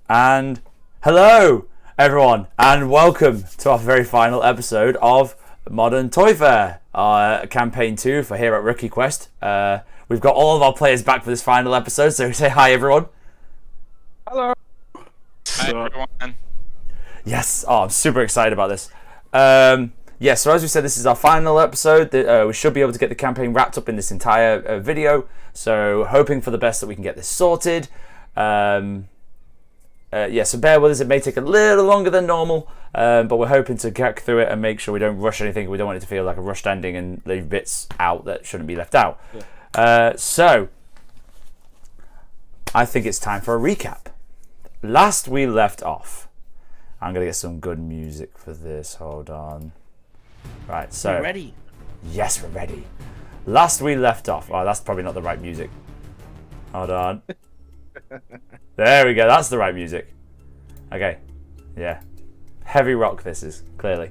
And hello, everyone, and welcome to our very final episode of Modern Toyfare, Campaign 2 for here at Rookie Quest. We've got all of our players back for this final episode, so say hi, everyone. Hello. Hi, everyone. Yes, I'm super excited about this. Yeah, so as we said, this is our final episode. We should be able to get the campaign wrapped up in this entire video, so hoping for the best that we can get this sorted. Yeah, so bear with us. It may take a little longer than normal, but we're hoping to get through it and make sure we don't rush anything. We don't want it to feel like a rushed ending and leave bits out that shouldn't be left out. Yeah. So, I think it's time for a recap. Last we left off, I'm going to get some good music for this. Hold on. Right, so... We're ready. Yes, we're ready. Last we left off... Oh, that's probably not the right music. Hold on. There we go, that's the right music. Okay, yeah. Heavy rock this is, clearly.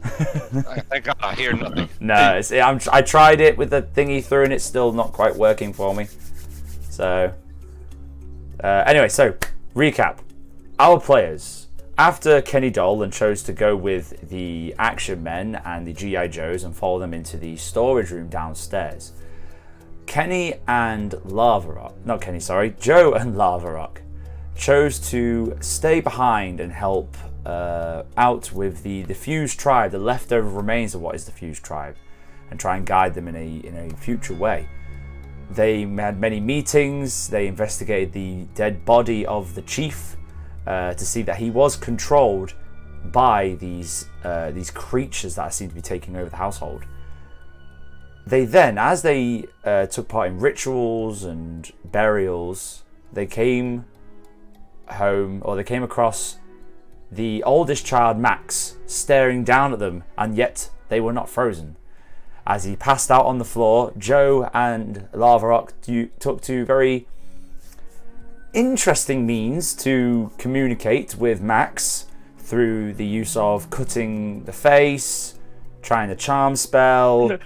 Thank God I hear nothing. No, I tried it with the thingy through and it's still not quite working for me. So, anyway, so, recap. Our players, after Kenny Dolan chose to go with the Action Men and the G.I. Joes and follow them into the storage room downstairs, Kenny and Lava Rock, not Kenny, sorry, Joe and Lava Rock chose to stay behind and help out with the Fused Tribe, the leftover remains of what is the Fused Tribe, and try and guide them in a future way. They had many meetings. They investigated the dead body of the chief to see that he was controlled by these creatures that seem to be taking over the household. They then, as they took part in rituals and burials, they came home, or they came across the oldest child, Max, staring down at them, and yet they were not frozen. As he passed out on the floor, Joe and Lava Rock took to very interesting means to communicate with Max through the use of cutting the face, trying the charm spell,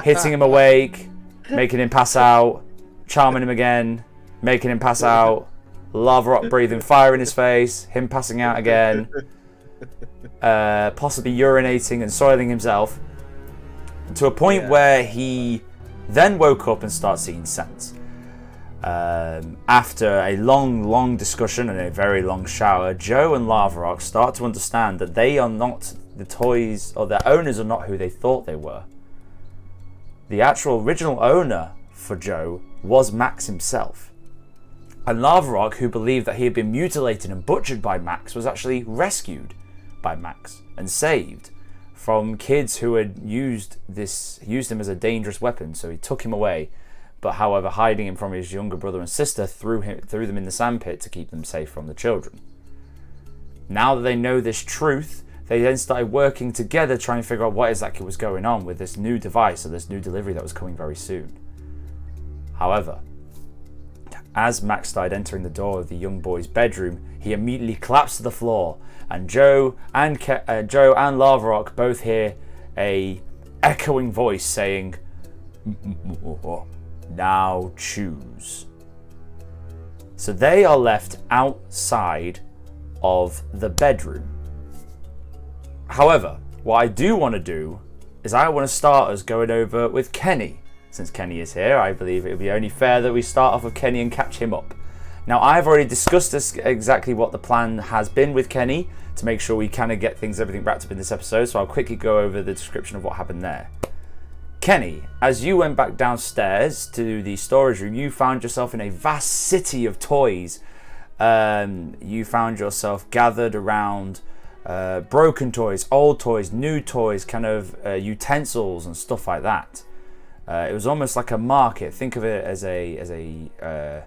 hitting him awake, making him pass out, charming him again, making him pass out, Lava Rock breathing fire in his face, him passing out again, possibly urinating and soiling himself, to a point where he then woke up and started seeing sense. After a long discussion and a very long shower, Joe and Lava Rock start to understand that they are not the toys, or their owners are not who they thought they were. The actual original owner for Joe was Max himself. And Lava Rock, who believed that he had been mutilated and butchered by Max, was actually rescued by Max and saved from kids who had used him as a dangerous weapon. So he took him away, but however, hiding him from his younger brother and sister, threw them in the sandpit to keep them safe from the children. Now that they know this truth, they then started working together trying to figure out what exactly was going on with this new device or this new delivery that was coming very soon. However, as Max started entering the door of the young boy's bedroom, he immediately collapsed to the floor, and Joe and Lava Rock both hear a echoing voice saying, "Now choose." So they are left outside of the bedroom. However, what I do want to do is I want to start us going over with Kenny. Since Kenny is here, I believe it would be only fair that we start off with Kenny and catch him up. Now, I've already discussed exactly what the plan has been with Kenny to make sure we kind of get everything wrapped up in this episode, so I'll quickly go over the description of what happened there. Kenny, as you went back downstairs to the storage room, you found yourself in a vast city of toys. You found yourself gathered around broken toys, old toys, new toys, kind of utensils and stuff like that. It was almost like a market. Think of it as a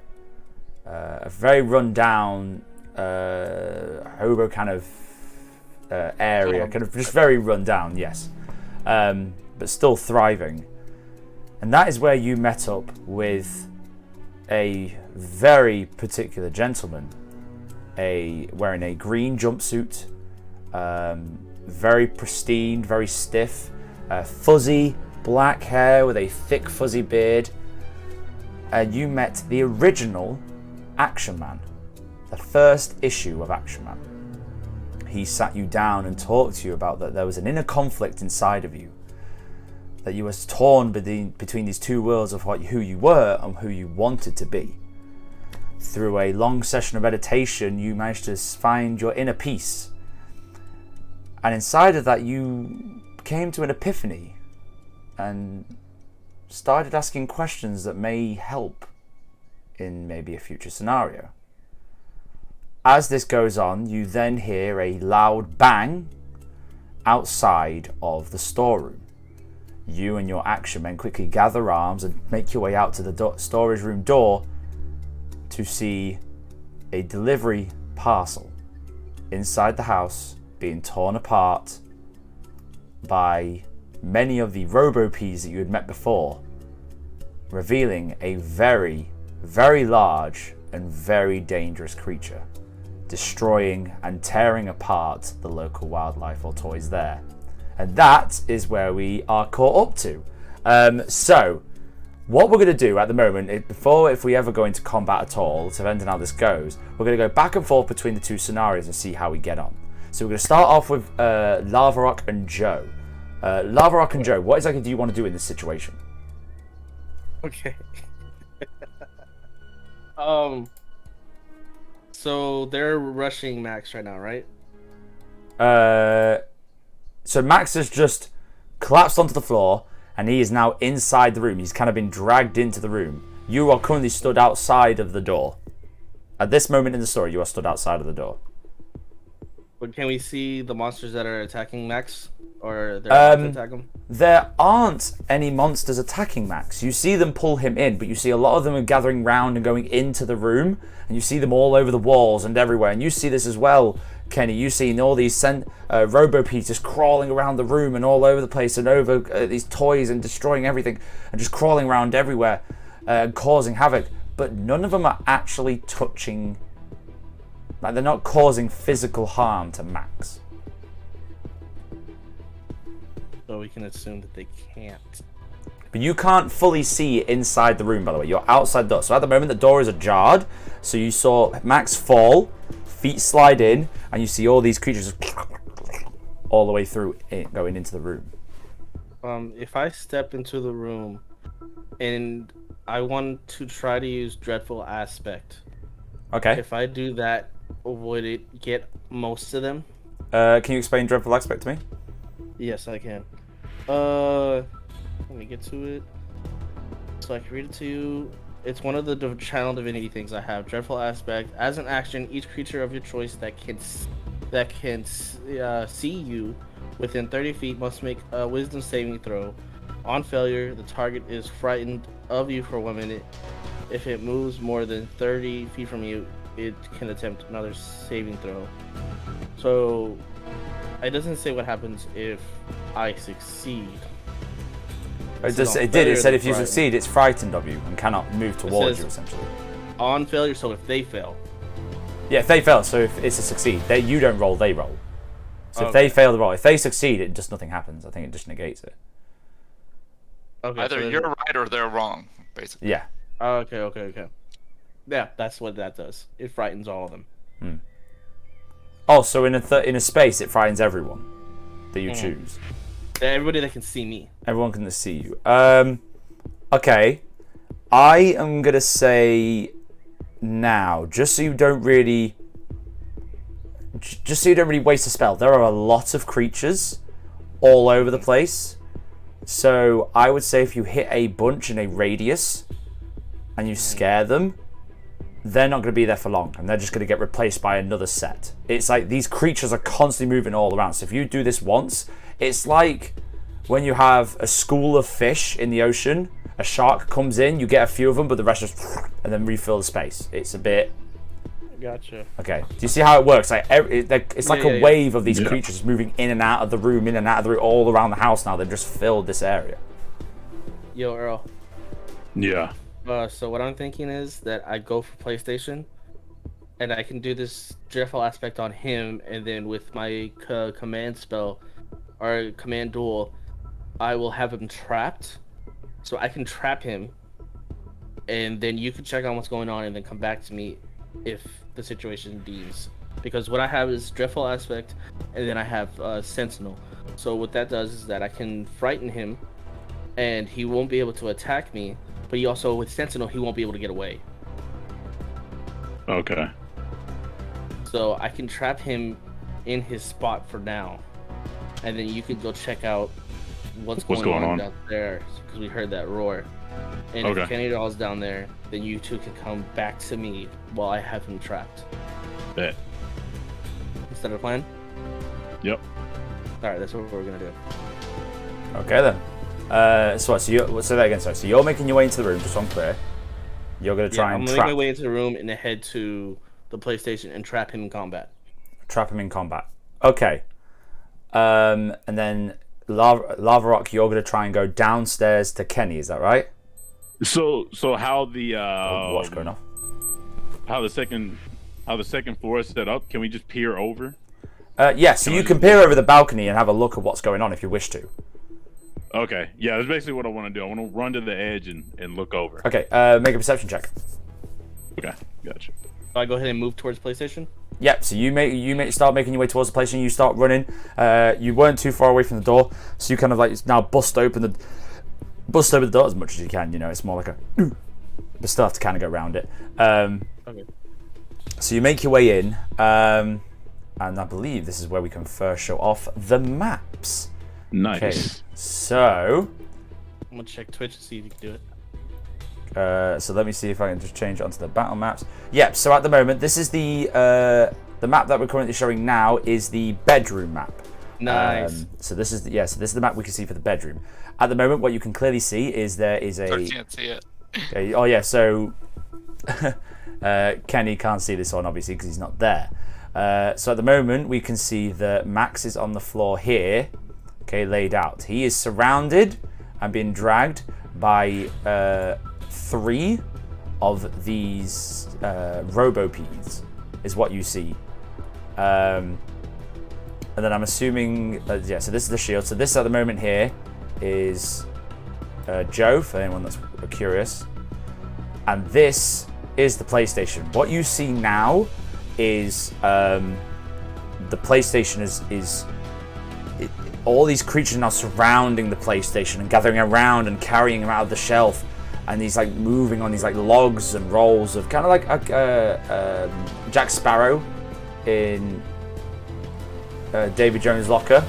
very run-down hobo kind of area, kind of just very run down. Yes. but still thriving. And that is where you met up with a very particular gentleman, wearing a green jumpsuit, very pristine, very stiff, fuzzy black hair with a thick fuzzy beard. And you met the original Action Man, the first issue of Action Man. He sat you down and talked to you about that there was an inner conflict inside of you, that you were torn between these two worlds of who you were and who you wanted to be. Through a long session of meditation, you managed to find your inner peace. And inside of that, you came to an epiphany and started asking questions that may help in maybe a future scenario. As this goes on, you then hear a loud bang outside of the storeroom. You and your action men quickly gather arms and make your way out to the storage room door to see a delivery parcel inside the house being torn apart by many of the robo-peas that you had met before, revealing a very, very large and very dangerous creature, destroying and tearing apart the local wildlife or toys there. And that is where we are caught up to. So what we're going to do at the moment, if we ever go into combat at all, depending on how this goes, we're going to go back and forth between the two scenarios and see how we get on. So we're going to start off with Lava Rock and Joe. Lava Rock and Joe, what exactly do you want to do in this situation? Okay. So they're rushing Max right now, right? So Max has just collapsed onto the floor and he is now inside the room. He's kind of been dragged into the room. You are currently stood outside of the door. At this moment in the story, you are stood outside of the door. But can we see the monsters that are attacking Max? Or they're about to attack him? There aren't any monsters attacking Max. You see them pull him in, but you see a lot of them are gathering round and going into the room, and you see them all over the walls and everywhere. And you see this as well, Kenny. You see all these robo-peas just crawling around the room and all over the place and over these toys and destroying everything and just crawling around everywhere and causing havoc. But none of them are actually touching, like they're not causing physical harm to Max. So we can assume that they can't. But you can't fully see inside the room, by the way. You're outside the door. So at the moment, the door is ajar. So you saw Max fall, feet slide in, and you see all these creatures all the way through it, going into the room. If I step into the room and I want to try to use Dreadful Aspect. Okay. If I do that, would it get most of them? Can you explain Dreadful Aspect to me? Yes, I can. Let me get to it so I can read it to you. It's one of the channel divinity things I have. Dreadful Aspect. As an action, each creature of your choice that can see you within 30 feet must make a Wisdom saving throw. On failure, the target is frightened of you for 1 minute. If it moves more than 30 feet from you, it can attempt another saving throw. So it doesn't say what happens if I succeed. It did. It said if you succeed, it's frightened of you and cannot move towards you, essentially. On failure, so if they fail. Yeah, if they fail, so if it's a succeed, you don't roll, they roll. So if they fail the roll, if they succeed, it just nothing happens. I think it just negates it. Okay, Either so you're right or they're wrong, basically. Yeah. Okay. Yeah, that's what that does. It frightens all of them. Oh, so in a space, it frightens everyone that you choose. Everybody that can see me. Everyone can see you. Okay. I am gonna say now, just so you don't really waste a spell. There are a lot of creatures all over the place. So I would say if you hit a bunch in a radius and you scare them, they're not going to be there for long, and they're just going to get replaced by another set. It's like these creatures are constantly moving all around. So if you do this once, it's like when you have a school of fish in the ocean, a shark comes in, you get a few of them, but the rest just and then refill the space. It's a bit Gotcha. Okay. Do you see how it works? It's like a yeah. wave of these creatures moving in and out of the room, all around the house now. They've just filled this area. Yo, Earl. Yeah. So what I'm thinking is that I go for PlayStation, and I can do this dreadful aspect on him, and then with my command spell, or command duel, I will have him trapped, so I can trap him, and then you can check on what's going on, and then come back to me if the situation deems. Because what I have is dreadful aspect, and then I have sentinel. So what that does is that I can frighten him, and he won't be able to attack me. But he also, with sentinel, he won't be able to get away. Okay. So I can trap him in his spot for now, and then you can go check out what's going on down there, because we heard that roar. And if Kenny Doll's down there, then you two can come back to me while I have him trapped. Bet. Is that a plan? Yep. All right, that's what we're gonna do. Okay then. So say that again. Sorry. So you're making your way into the room, just so I'm clear. You're gonna try and I'm trap. making my way into the room and then head to the PlayStation and trap him in combat. Trap him in combat. Okay. And then Lava Rock, you're gonna try and go downstairs to Kenny. Is that right? So how the What's going on? How the second floor is set up? Can we just peer over? Yeah. So you can peer over the balcony and have a look at what's going on if you wish to. Okay. Yeah, that's basically what I want to do. I want to run to the edge and look over. Okay. Make a perception check. Okay. Gotcha. So I go ahead and move towards PlayStation. Yep. So you start making your way towards the PlayStation. You start running. You weren't too far away from the door, so you kind of like now bust open the door as much as you can. You know, it's more like a, but still have to kind of go around it. Okay. So you make your way in, and I believe this is where we can first show off the maps. Nice. Okay. So I'm gonna check Twitch to see if you can do it. so let me see if I can just change it onto the battle maps. Yep. So at the moment, this is the map that we're currently showing now is the bedroom map. Nice. So this is the map we can see for the bedroom. At the moment, what you can clearly see is there is a. I can't see it. Okay, oh yeah. So Kenny can't see this one obviously because he's not there. So at the moment, we can see that Max is on the floor here. Okay, laid out. He is surrounded and being dragged by 3 of these robopedes, is what you see. And then I'm assuming, so this is the shield. So this at the moment here is Joe, for anyone that's curious. And this is the PlayStation. What you see now is the PlayStation is all these creatures now surrounding the PlayStation and gathering around and carrying him out of the shelf, and he's like moving on these like logs and rolls of kind of like Jack Sparrow in Davy Jones' Locker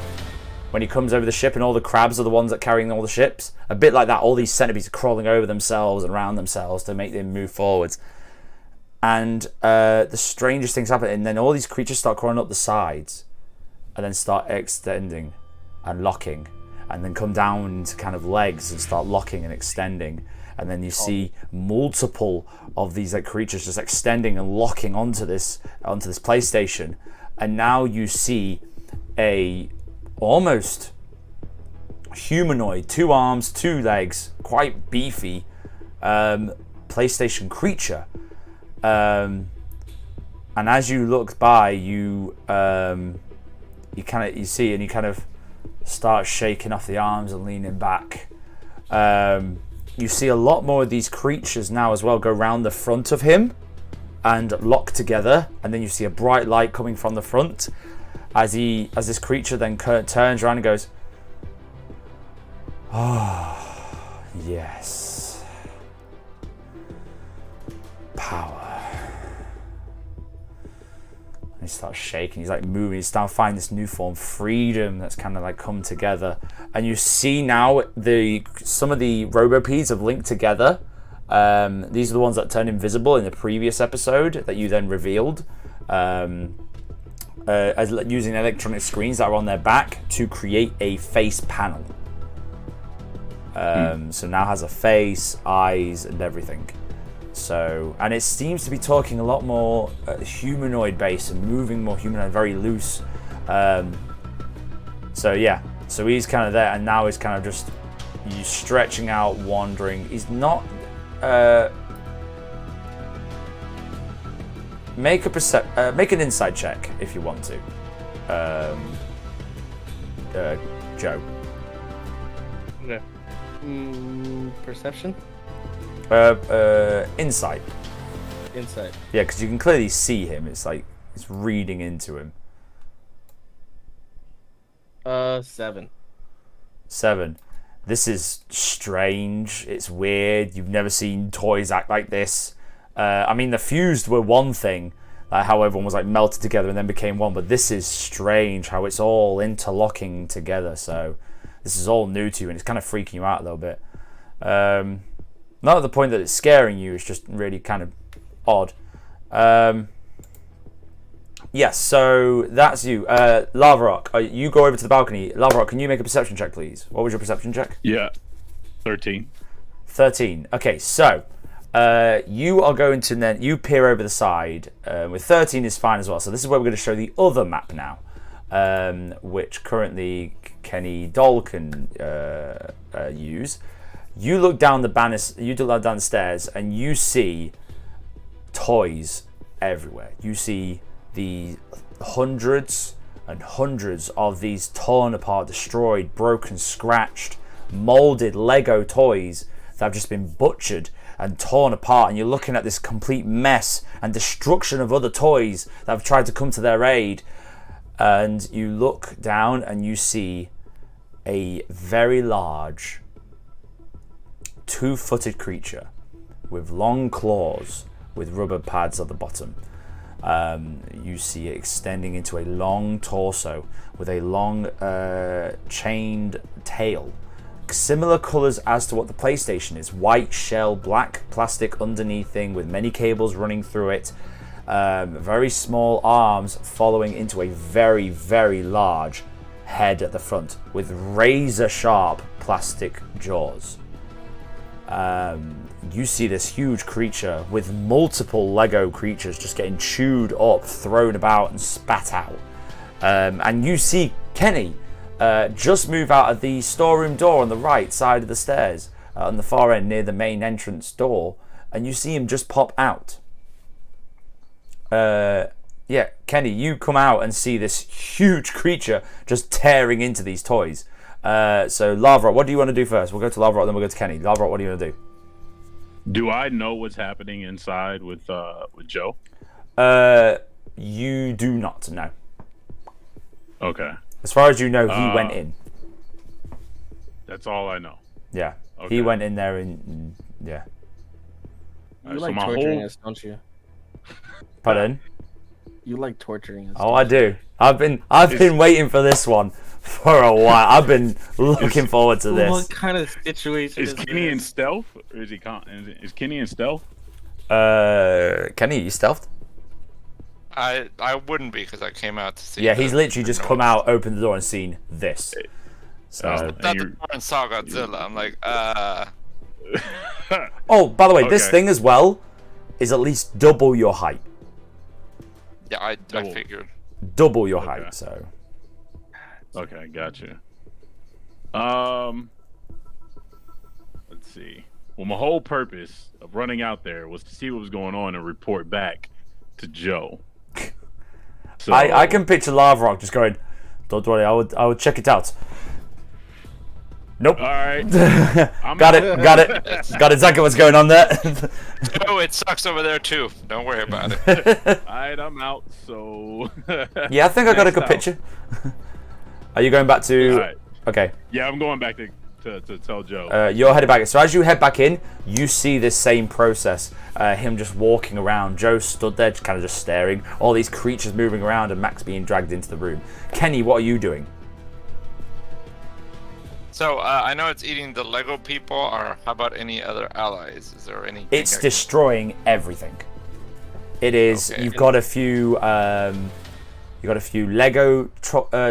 when he comes over the ship and all the crabs are the ones that are carrying all the ships. A bit like that, all these centipedes are crawling over themselves and around themselves to make them move forwards. And the strangest things happen, and then all these creatures start crawling up the sides and then start extending and locking, and then come down into kind of legs and start locking and extending, and then you see multiple of these like creatures just extending and locking onto this PlayStation, and now you see a almost humanoid, 2 arms, 2 legs, quite beefy PlayStation creature, and as you look by, you see, and you kind of start shaking off the arms and leaning back. You see a lot more of these creatures now as well go around the front of him and lock together, and then you see a bright light coming from the front as this creature then turns around and goes, "Oh, yes, power." He starts shaking, he's like moving, he's now finding this new form, freedom, that's kind of like come together. And you see now some of the robopedes have linked together. These are the ones that turned invisible in the previous episode that you then revealed, as using electronic screens that are on their back to create a face panel. So now has a face, eyes, and everything. So, and it seems to be talking a lot more humanoid based and moving more humanoid, very loose. So yeah, so he's kind of there, and now he's kind of just stretching out, wandering. He's not. Make an insight check if you want to, Joe. Okay. Perception. Insight. Insight. Yeah, because you can clearly see him. It's like it's reading into him. 7. 7. This is strange. It's weird. You've never seen toys act like this. I mean, the fused were one thing, like how everyone was like melted together and then became one. But this is strange how it's all interlocking together. So this is all new to you, and it's kind of freaking you out a little bit. Not at the point that it's scaring you. It's just really kind of odd. Yes, so that's you. Lava Rock, you go over to the balcony. Lava Rock, can you make a perception check, please? What was your perception check? Yeah, 13. 13. Okay, so you are going to then you peer over the side. With 13 is fine as well. So this is where we're going to show the other map now, which currently Kenny Doll can use. You look down the banners. You look down the stairs, and you see toys everywhere. You see the hundreds and hundreds of these torn apart, destroyed, broken, scratched, molded Lego toys that have just been butchered and torn apart, and you're looking at this complete mess and destruction of other toys that have tried to come to their aid. And you look down and you see a very large two-footed creature with long claws with rubber pads at the bottom. You see it extending into a long torso with a long chained tail. Similar colours as to what the PlayStation is. White shell, black plastic underneath thing with many cables running through it. Very small arms following into a very, very large head at the front with razor sharp plastic jaws. You see this huge creature with multiple Lego creatures just getting chewed up, thrown about, and spat out. And you see Kenny just move out of the storeroom door on the right side of the stairs, on the far end near the main entrance door, and you see him just pop out. Yeah, Kenny, you come out and see this huge creature just tearing into these toys. So Lava Rock, what do you want to do first? We'll go to Lava Rock, then we'll go to Kenny. Lava Rock, what do you want to do? Do I know what's happening inside with Joe? You do not know. Okay. As far as you know, he went in. That's all I know. Yeah, Okay. he went in there and yeah. You So like my torturing whole- us, don't you? Pardon? You like torturing us. Oh, I do. I've been waiting for this one for a while. I've been looking forward to this. What kind of situation Is Kenny in stealth, or is he? Is Kenny in stealth? Kenny, you stealthed? I wouldn't be because I came out to see. Yeah, he's literally just come out, opened the door, and seen this. So. Not the door and saw Godzilla. I'm like, Oh, by the way, this Okay. thing as well is at least double your height. yeah, I Double. figured. Double your Okay. height. So. Okay, gotcha. Let's see. Well, my whole purpose of running out there was to see what was going on and report back to Joe. So I can picture Lava Rock just going, "Don't worry, I would check it out." Nope. All right. Got exactly what's going on there. Oh, it sucks over there too. Don't worry about it. All right, I'm out. So Yeah, I think I got a Next good out. picture. Are you going back to? All right. Okay. Yeah, I'm going back to tell Joe. You're headed back. So as you head back in, you see this same process. Him just walking around. Joe stood there, kind of just staring. All these creatures moving around, and Max being dragged into the room. Kenny, what are you doing? So I know it's eating the Lego people. Or how about any other allies? Is there any? It's destroying everything. It is. Okay. You've got a few. You've got a few Lego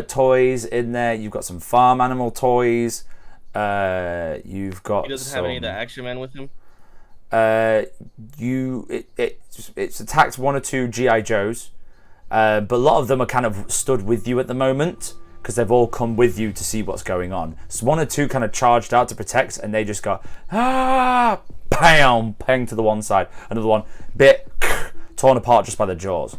toys in there. You've got some farm animal toys. You've got. He doesn't have any of the Action Men with him. it's attacked 1 or 2 GI Joes, but a lot of them are kind of stood with you at the moment because they've all come with you to see what's going on. So 1 or 2 kind of charged out to protect, and they just got bam, pang to the one side. Another one bit torn apart just by the jaws.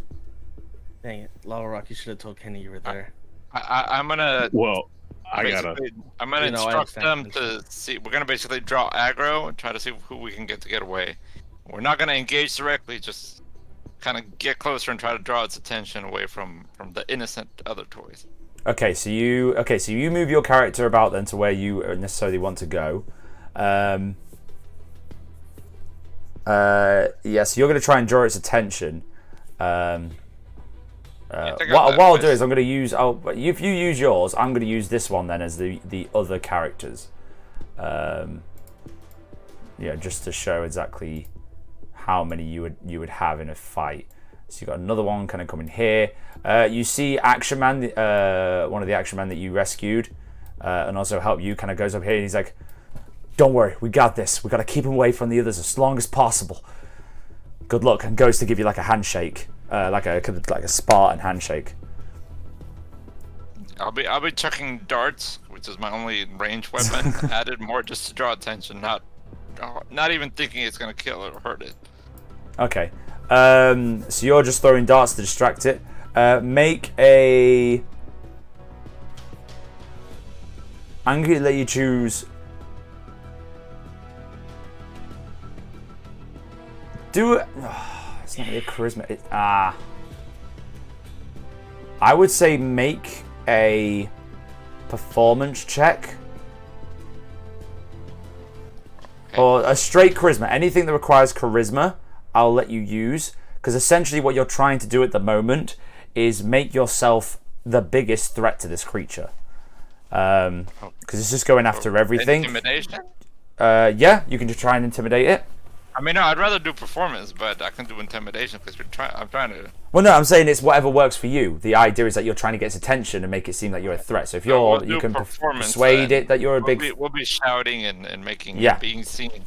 Dang it, Lava Rock! You should have told Kenny you were there. I'm gonna. Well, I'm gonna instruct them to see. We're gonna basically draw aggro and try to see who we can get away. We're not gonna engage directly, just kind of get closer and try to draw its attention away from the innocent other toys. Okay, so you move your character about then to where you necessarily want to go. Yeah, so you're going to try and draw its attention. What I'll do is I'm going to use. If you use yours, I'm going to use this one then as the other characters. Yeah, just to show exactly how many you would have in a fight. So you've got another one kind of coming here. You see Action Man, one of the Action Men that you rescued, and also help you, kind of goes up here and he's like, "Don't worry, we got this. We got to keep him away from the others as long as possible. Good luck," and goes to give you like a handshake, like a Spartan handshake. I'll be chucking darts, which is my only range weapon. Added more just to draw attention, not even thinking it's gonna kill it or hurt it. Okay. So you're just throwing darts to distract it. Make a. I'm going to let you choose. Do it. Oh, it's not really a charisma. I would say make a performance check. Okay. Or a straight charisma. Anything that requires charisma, I'll let you use. Because essentially what you're trying to do at the moment is make yourself the biggest threat to this creature. Because it's just going after everything. Intimidation? Yeah, you can just try and intimidate it. I mean, no, I'd rather do performance, but I can do intimidation because I'm trying to... Well, no, I'm saying it's whatever works for you. The idea is that you're trying to get its attention and make it seem like you're a threat. So if you can persuade it that you're a big... We'll be shouting and making being seen.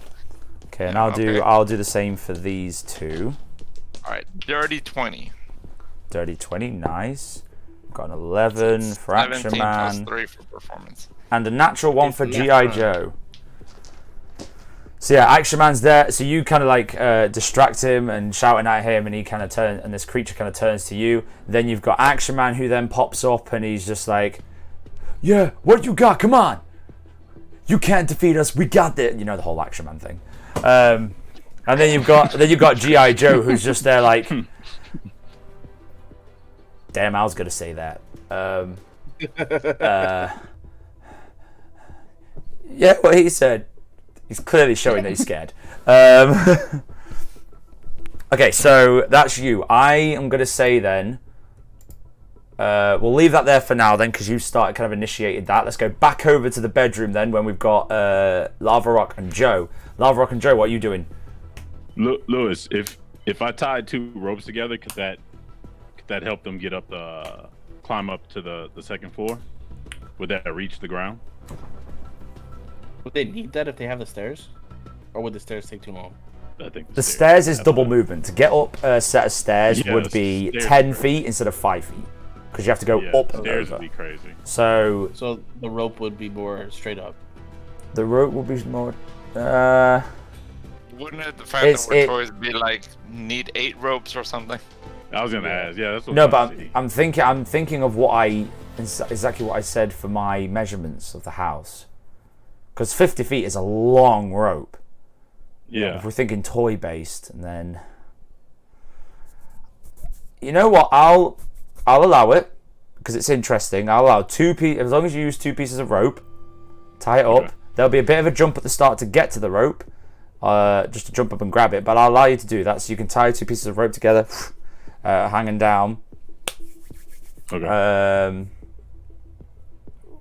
Okay, and I'll do the same for these two. Alright, dirty 20. Dirty 20, nice. Got an 11 for Action Man. 17 plus 3 for performance. And a natural 1 for G.I. Joe. So yeah, Action Man's there. So you kind of like distract him and shouting at him, and he kind of turns, and this creature kind of turns to you. Then you've got Action Man who then pops up, and he's just like, "Yeah, what you got? Come on, you can't defeat us. We got this." You know the whole Action Man thing. And then you've got G.I. Joe who's just there like, "Damn, I was gonna say that." Yeah, what he said. He's clearly showing that he's scared. Okay, so that's you. I am going to say then, we'll leave that there for now then, because you started kind of initiated that. Let's go back over to the bedroom then, when we've got Lava Rock and Joe. Lava Rock and Joe, what are you doing? Lewis, if I tied 2 ropes together, could that help them get up climb up to the second floor? Would that reach the ground? Would they need that if they have the stairs? Or would the stairs take too long? I think the stairs is double movement. To get up a set of stairs would be 10 feet instead of 5 feet. Because you have to go up and stairs over. Would be crazy. So the rope would be more straight up. The rope would be more... Wouldn't it, the fact that we're toys, be like, need 8 ropes or something? I was gonna ask, yeah, that's what no, but I'm thinking of exactly what I said for my measurements of the house. Because 50 feet is a long rope. Yeah. If we're thinking toy based, and then, you know what? I'll allow it because it's interesting. I'll allow 2 pieces as long as you use 2 pieces of rope. Tie it up. There'll be a bit of a jump at the start to get to the rope, just to jump up and grab it. But I'll allow you to do that. So you can tie 2 pieces of rope together, hanging down. Okay.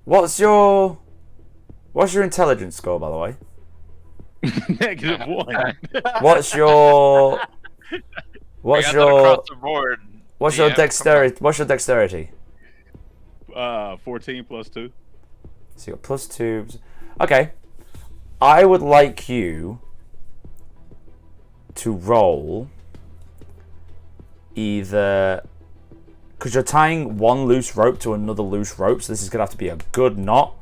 What's your intelligence score, by the way? -1. What's your dexterity? What's your dexterity? 14 plus 2. So you got plus 2. Okay. I would like you to roll either, because you're tying one loose rope to another loose rope, so this is going to have to be a good knot,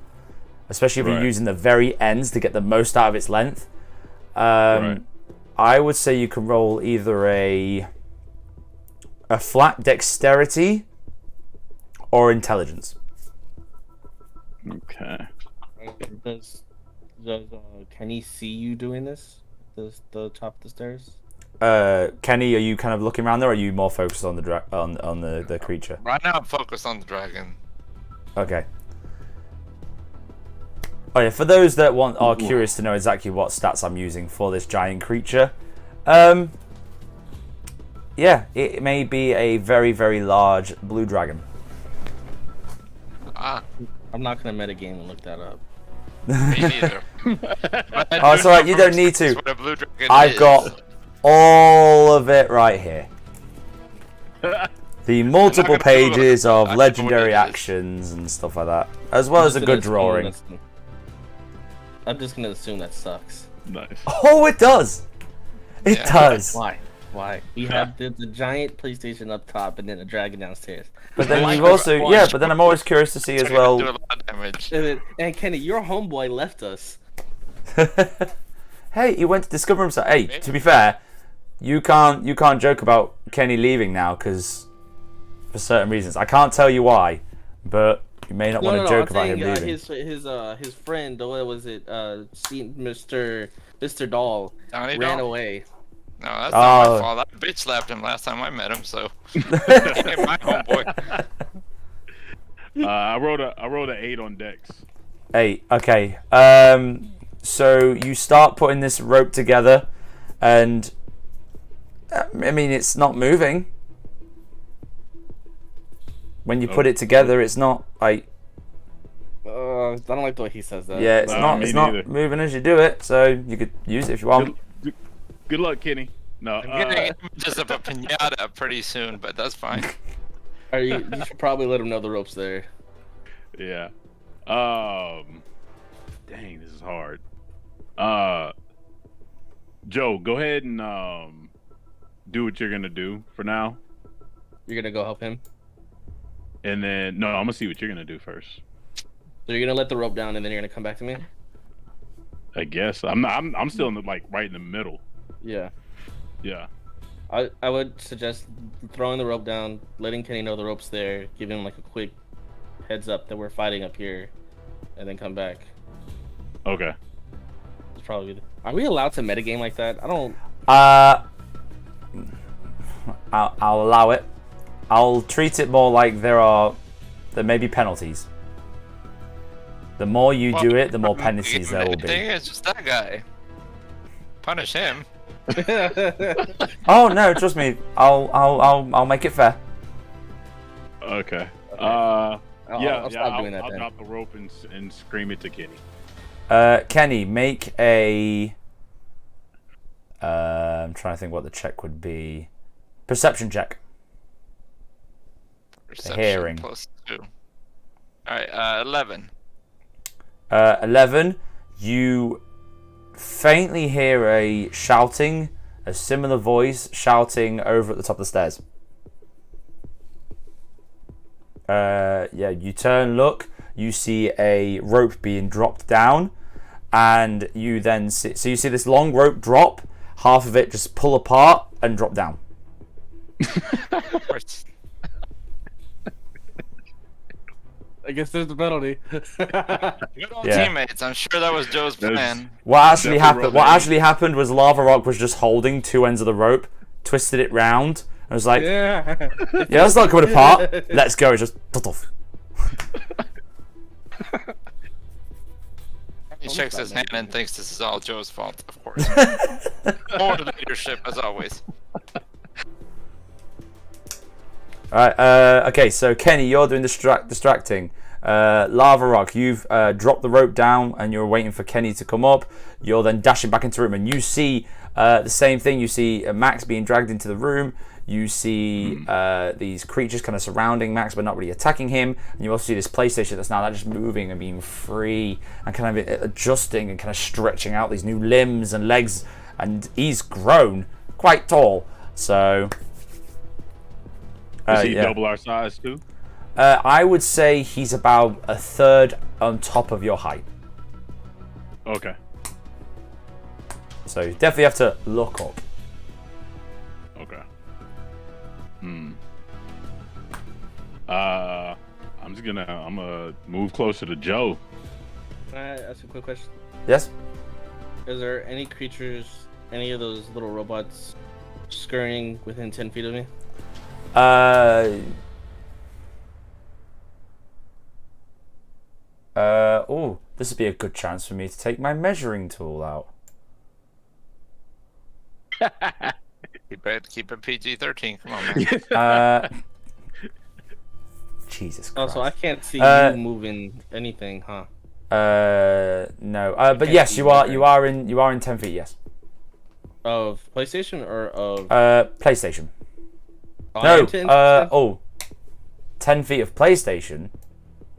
especially if you're using the very ends to get the most out of its length. I would say you can roll either a flat dexterity or intelligence. Okay. Does Kenny see you doing this? The top of the stairs? Kenny, are you kind of looking around there, or are you more focused on the on the creature? Right now I'm focused on the dragon. Okay. Oh yeah, for those that are curious to know exactly what stats I'm using for this giant creature, yeah, it may be a very, very large blue dragon. I'm not gonna metagame and look that up. Me neither. Oh, it's alright, you don't need to. What a blue dragon I've is. got all of it right here. The multiple pages of legendary actions and stuff like that, as well as a good drawing. I'm just gonna assume that sucks. Nice. Oh, it does. It does. Why? We have the giant PlayStation up top and then a dragon downstairs. But then you've also, but then I'm always curious to see as well. Do a lot of damage. And Kenny, your homeboy left us. Hey, he went to discover himself. Hey, to be fair, you can't joke about Kenny leaving now because for certain reasons. I can't tell you why, but you may not want to joke about him leaving. His friend, what was it? Mr. Doll ran away. No, that's not my fault. I bitch slapped him last time I met him, so he ain't my homeboy. I wrote an 8 on Dex. 8. Okay. So you start putting this rope together, and I mean it's not moving. When you put it together, it's not like. I don't like the way he says that. Yeah, it's not moving as you do it. So you could use it if you want. Good luck, Kenny. No, I'm getting just a pinata pretty soon, but that's fine. You should probably let him know the rope's there. Yeah. Dang, this is hard. Joe, go ahead and do what you're gonna do for now. You're gonna go help him. And then no, I'm gonna see what you're gonna do first. So you're gonna let the rope down, and then you're gonna come back to me. I guess I'm still in the, right in the middle. Yeah. Yeah. I would suggest throwing the rope down, letting Kenny know the rope's there, giving him like a quick heads up that we're fighting up here, and then come back. Okay. It's probably. Are we allowed to metagame like that? I don't. I'll allow it. I'll treat it more like there may be penalties. The more you do it, the more penalties there will be. It's just that guy. Punish him. Oh no, trust me. I'll make it fair. Okay. I'll doing that. I'll drop the rope and scream it to Kenny. Kenny, make a. I'm trying to think what the check would be. Perception check. Perception hearing. +2. All right, 11. 11. You faintly hear a similar voice shouting over at the top of the stairs. You turn, look, you see a rope being dropped down, and you then see this long rope drop, half of it just pull apart and drop down. I guess there's the penalty. Good old teammates. I'm sure that was Joe's plan. What actually happened was Lava Rock was just holding two ends of the rope, twisted it round, and was like, yeah, that's not coming apart. Let's go. It's just off. He shakes his hand and thinks this is all Joe's fault, of course. More to the leadership, as always. Alright, okay, so Kenny, you're doing distracting. Lava Rock, you've dropped the rope down and you're waiting for Kenny to come up. You're then dashing back into the room and you see the same thing. You see Max being dragged into the room. You see these creatures kind of surrounding Max but not really attacking him. And you also see this PlayStation that's now just moving and being free and kind of adjusting and kind of stretching out these new limbs and legs. And he's grown quite tall. So. Is he double our size too? I would say he's about a third on top of your height. Okay. So you definitely have to look up. Okay. I'm gonna move closer to Joe. Can I ask a quick question? Yes? Is there any creatures, any of those little robots, scurrying within 10 feet of me? Oh, this would be a good chance for me to take my measuring tool out. Keep it PG-13. Come on, man. Jesus Christ. Oh, so I can't see you moving anything, huh? No. But yes, you are in 10 feet. Yes. Of PlayStation or of PlayStation. Oh, 10 feet of PlayStation.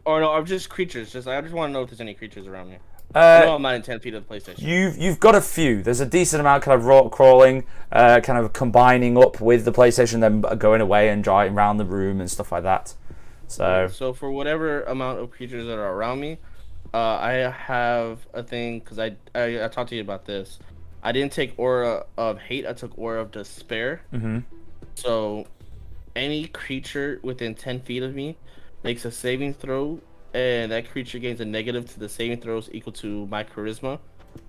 Oh no, I'm just creatures. I just want to know if there's any creatures around me. No, I'm not in 10 feet of the PlayStation. You've got a few. There's a decent amount kind of crawling, kind of combining up with the PlayStation, then going away and driving around the room and stuff like that. So for whatever amount of creatures that are around me, I have a thing because I talked to you about this. I didn't take Aura of Hate. I took Aura of Despair. Mm-hmm. So any creature within 10 feet of me makes a saving throw, and that creature gains a negative to the saving throws equal to my Charisma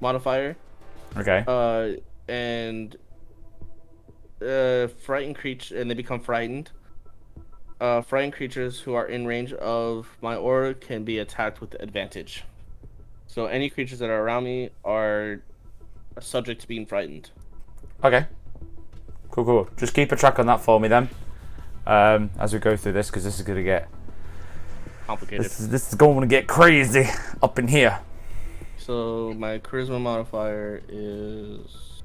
modifier. Okay. And frightened creature, and they become frightened. Frightened creatures who are in range of my aura can be attacked with advantage. So any creatures that are around me are subject to being frightened. Okay. Cool. Just keep a track on that for me then, as we go through this, because this is going to get complicated. This is going to get crazy up in here. So my charisma modifier is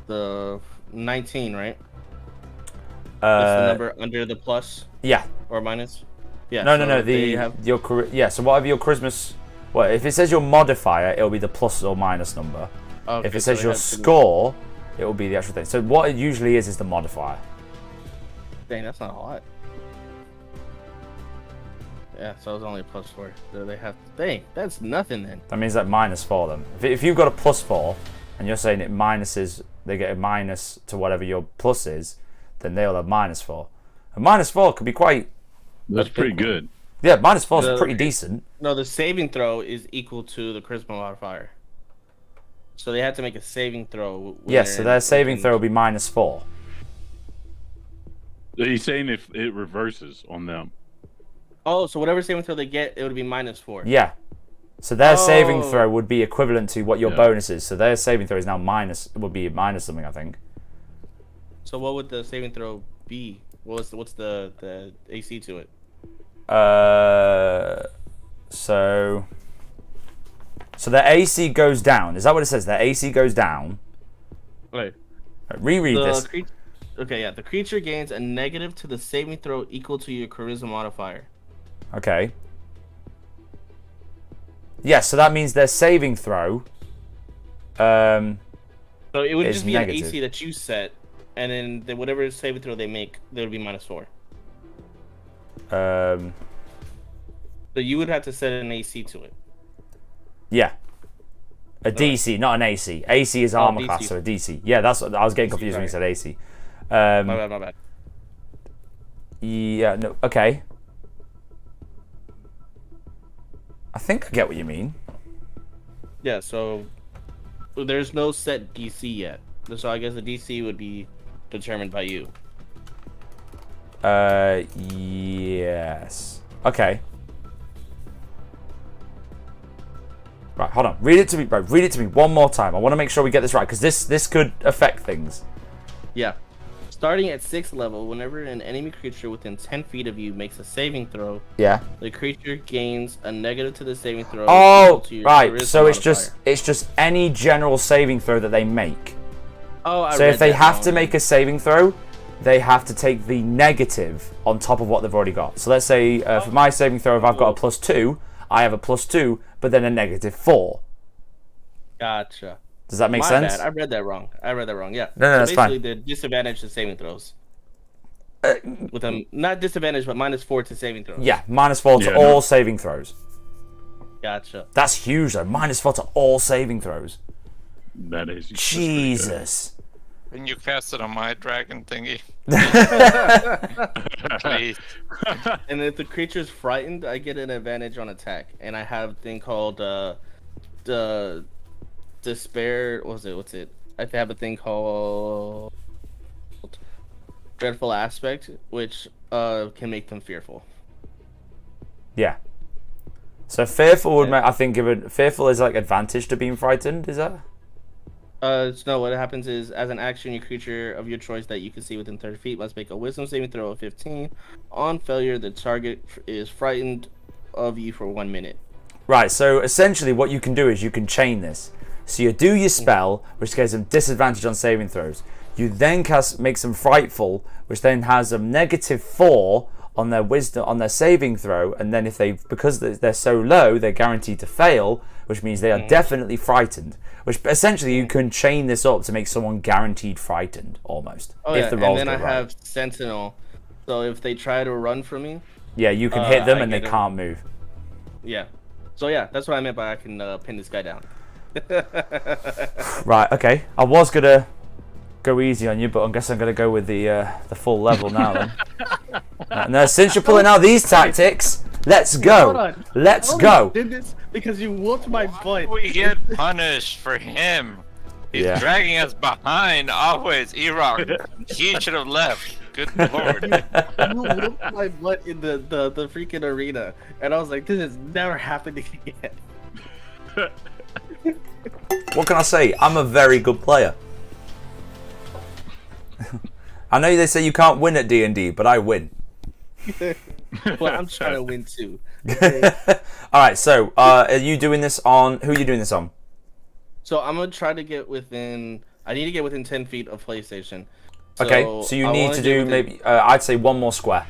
the 19, right? That's the number under the plus. Yeah. Or minus. Yeah. No. So whatever your charisma. Well, if it says your modifier, it'll be the plus or minus number. Okay, if it says your score, it will be the actual thing. So what it usually is the modifier. Dang, that's not a lot. Yeah, so it's only a +4. So they have. Dang, that's nothing then. That means like -4 then. If you've got a +4 and you're saying it minuses, they get a minus to whatever your plus is, then they'll have -4. A -4 could be quite. That's pretty good. Yeah, -4 is pretty decent. No, the saving throw is equal to the charisma modifier. So they have to make a saving throw. Yes, so their saving throw will be -4. He's saying if it reverses on them. Oh, so whatever saving throw they get, it would be -4. Yeah. So their saving throw would be equivalent to what your bonus is. So their saving throw is now would be minus something, I think. So what would the saving throw be? What's the AC to it? So their AC goes down. Is that what it says? Their AC goes down. Right. Reread this. Okay, yeah. The creature gains a negative to the saving throw equal to your charisma modifier. Okay. Yes, so that means their saving throw. So it would just be negative. an AC that you set, and then whatever saving throw they make, there would be -4. So you would have to set an AC to it. Yeah. A DC, not an AC. AC is armor class, so a DC. Yeah, that's what I was getting confused when you said AC. My bad. Yeah, no, okay. I think I get what you mean. Yeah, so there's no set DC yet. So I guess the DC would be determined by you. Yes. Okay. Right, hold on. Read it to me, bro. Read it to me one more time. I want to make sure we get this right, because this could affect things. Yeah. Starting at 6th level, whenever an enemy creature within 10 feet of you makes a saving throw, yeah, the creature gains a negative to the saving throw. Oh, right. So it's just any general saving throw that they make. Oh, so if they have to make a saving throw, they have to take the negative on top of what they've already got. So let's say for my saving throw, if I've got a +2, I have a +2, but then a -4. Gotcha. Does that make My sense? bad. I read that wrong. Yeah. No, that's fine. Basically, the disadvantage to saving throws. With them, not disadvantage, but -4 to saving throws. Yeah, -4 to all saving throws. Gotcha. That's huge though. -4 to all saving throws. That is Jesus. Can you cast it on my dragon thingy? Please. And if the creature's frightened, I get an advantage on attack, and I have a thing called the despair. What's it? I have a thing called dreadful aspect, which can make them fearful. Yeah. So fearful would make, I think, fearful is like advantage to being frightened. Is that? No, what happens is, as an action, your creature of your choice that you can see within 30 feet must make a wisdom saving throw of 15. On failure, the target is frightened of you for 1 minute. Right, so essentially what you can do is you can chain this. So you do your spell, which gives them disadvantage on saving throws. You then makes them frightful, which then has them -4 on their wisdom, on their saving throw, and then because they're so low, they're guaranteed to fail, which means they are definitely frightened. Which essentially you can chain this up to make someone guaranteed frightened, almost. Oh yeah, and then I have Sentinel, so if they try to run from me, yeah, you can hit them and they can't move. Yeah, so yeah, that's what I meant by I can pin this guy down. Right, okay. I was gonna go easy on you, but I guess I'm gonna go with the full level now then. No, since you're pulling out these tactics, let's go. Let's go. Did this because you whooped my butt. We get punished for him. He's dragging us behind always. E-Rock, he should have left. Good lord. You whooped my butt in the freaking arena, and I was like, this is never happening again. What can I say? I'm a very good player. I know they say you can't win at D&D, but I win. Well, I'm trying to win too. All right, so are you doing this on? Who are you doing this on? So I'm gonna try to get within. I need to get within 10 feet of PlayStation. Okay, so you need to do maybe. I'd say one more square.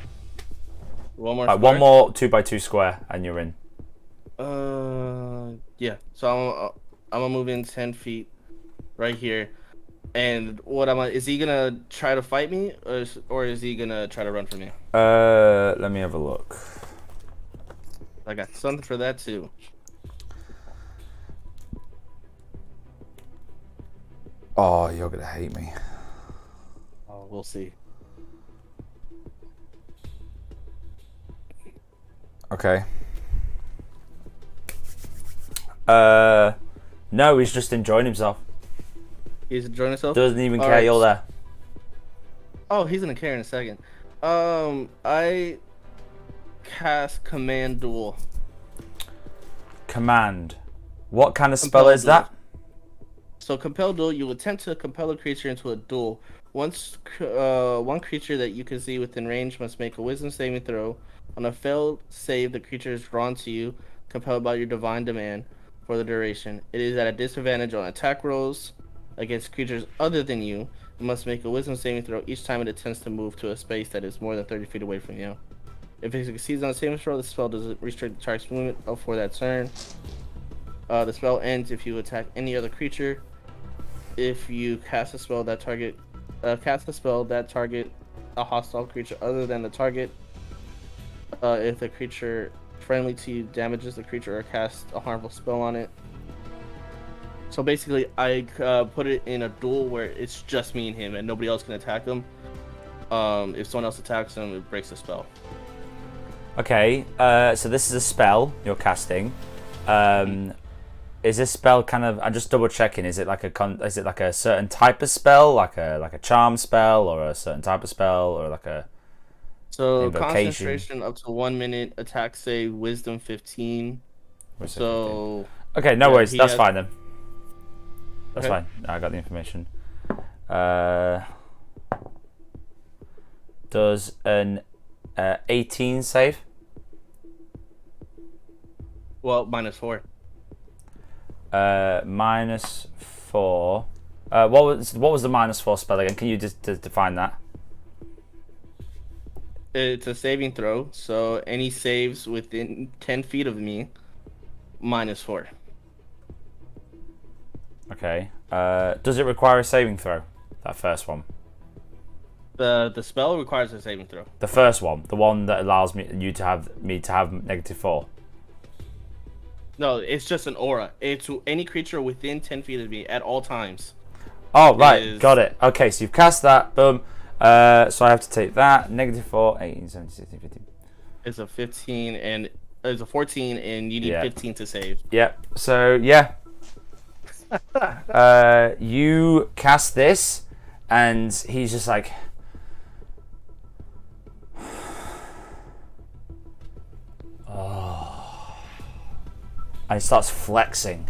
One more. One more 2x2 square, and you're in. Yeah. So I'm gonna move in 10 feet, right here. And is he gonna try to fight me, or is he gonna try to run from me? Let me have a look. I got something for that too. Oh, you're gonna hate me. Oh, we'll see. Okay. No, he's just enjoying himself. He's enjoying himself? Doesn't even care you're there. Oh, he's gonna care in a second. I cast Command Duel. Command. What kind of spell is that? So Compel Duel, you attempt to compel a creature into a duel. Once one creature that you can see within range must make a wisdom saving throw. On a failed save, the creature is drawn to you, compelled by your divine demand for the duration. It is at a disadvantage on attack rolls against creatures other than you. It must make a wisdom saving throw each time it attempts to move to a space that is more than 30 feet away from you. If it succeeds on a saving throw, the spell doesn't restrict the target's movement for that turn. The spell ends if you attack any other creature. If you cast a spell that target a hostile creature other than the target. If the creature friendly to you damages the creature or casts a harmful spell on it. So basically, I put it in a duel where it's just me and him, and nobody else can attack him. If someone else attacks him, it breaks the spell. Okay, so this is a spell you're casting. Is this spell kind of? I'm just double checking. Is it like a certain type of spell, like a charm spell, or a certain type of spell, or like a invocation? Concentration up to 1 minute. Attack save Wisdom 15. So 15. Okay, no worries. That's fine then. That's fine. I got the information. Does an 18 save? Well, -4. -4. What was the -4 spell again? Can you just define that? It's a saving throw, so any saves within 10 feet of me, -4. Okay. Does it require a saving throw? That first one. The spell requires a saving throw. The first one, the one that allows me to have -4. No, it's just an aura. It's any creature within 10 feet of me at all times. Oh, right. Got it. Okay, so you've cast that. Boom. So I have to take that. -4, 18, 17, 16, 15. It's a 15 and it's a 14, and you need 15 to save. Yep. So, yeah. You cast this, and he's just like... And he starts flexing,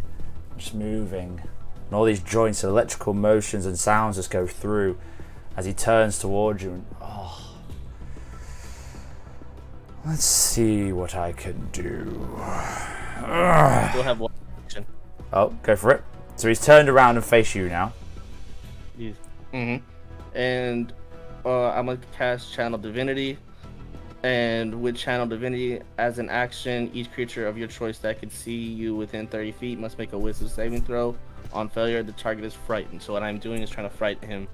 just moving. And all these joints and electrical motions and sounds just go through as he turns towards you. And, let's see what I can do. Still have one action. Oh, go for it. So he's turned around and face you now. And I'm going to cast Channel Divinity. And with Channel Divinity, as an action, each creature of your choice that can see you within 30 feet must make a Wisdom saving throw. On failure, the target is frightened. So what I'm doing is trying to frighten him.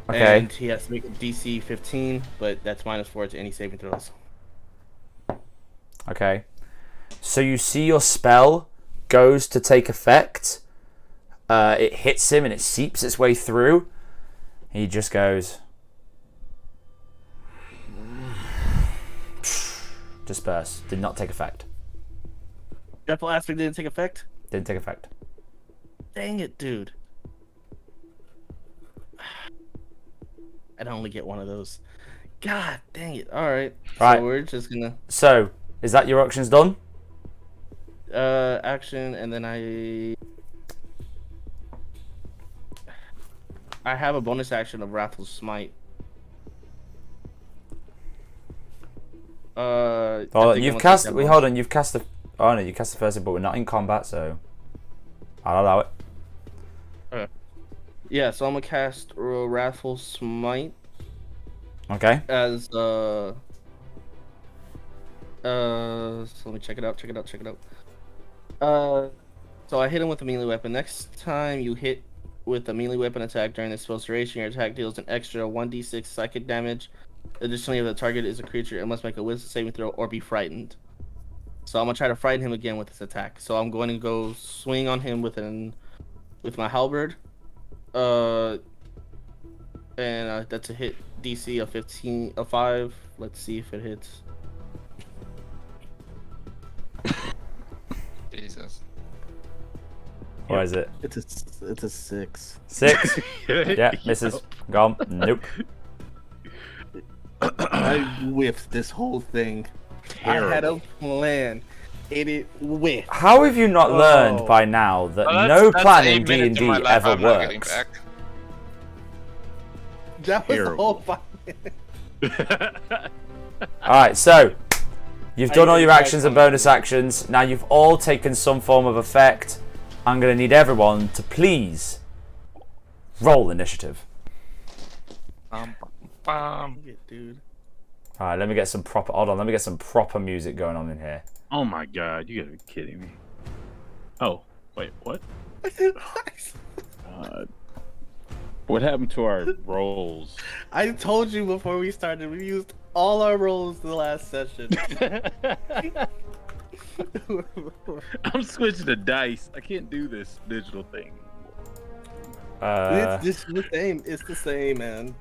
Okay. And he has to make a DC 15, but that's -4 to any saving throws. Okay. So you see your spell goes to take effect. It hits him and it seeps its way through. He just goes... Disperse. Did not take effect. Dreadful Aspect didn't take effect? Didn't take effect. Dang it, dude. I'd only get one of those. God dang it. Alright. Right. So we're just gonna... So, is that your actions done? Action, and then I have a bonus action of Wrathful Smite. You've cast. Hold on. You've cast the. Oh no, you cast the first one, but we're not in combat, so I'll allow it. Okay. Yeah, so I'm gonna cast Wrathful Smite. Okay. As so let me check it out. So I hit him with a melee weapon. Next time you hit with a melee weapon attack during this spell's duration, your attack deals an extra 1d6 psychic damage. Additionally, if the target is a creature, it must make a Wisdom saving throw or be frightened. So I'm gonna try to frighten him again with this attack. So I'm going to go swing on him with my halberd. And that's a hit DC of 5. Let's see if it hits. Jesus. What is it? It's a 6. 6. Yeah, misses. Gone. Nope. I whiffed this whole thing. Terrible. I had a plan. It whiffed. How have you not learned by now that no plan in D&D ever works? That was the whole 5 minutes. Alright, so you've done all your actions and bonus actions. Now you've all taken some form of effect. I'm going to need everyone to please roll initiative. Dude. Alright, let me get some proper... Hold on, let me get some proper music going on in here. Oh my god, you gotta be kidding me. Oh, wait, what? What happened to our rolls? I told you before we started, we used all our rolls the last session. I'm switching to dice. I can't do this digital thing. It's the same. It's the same, man.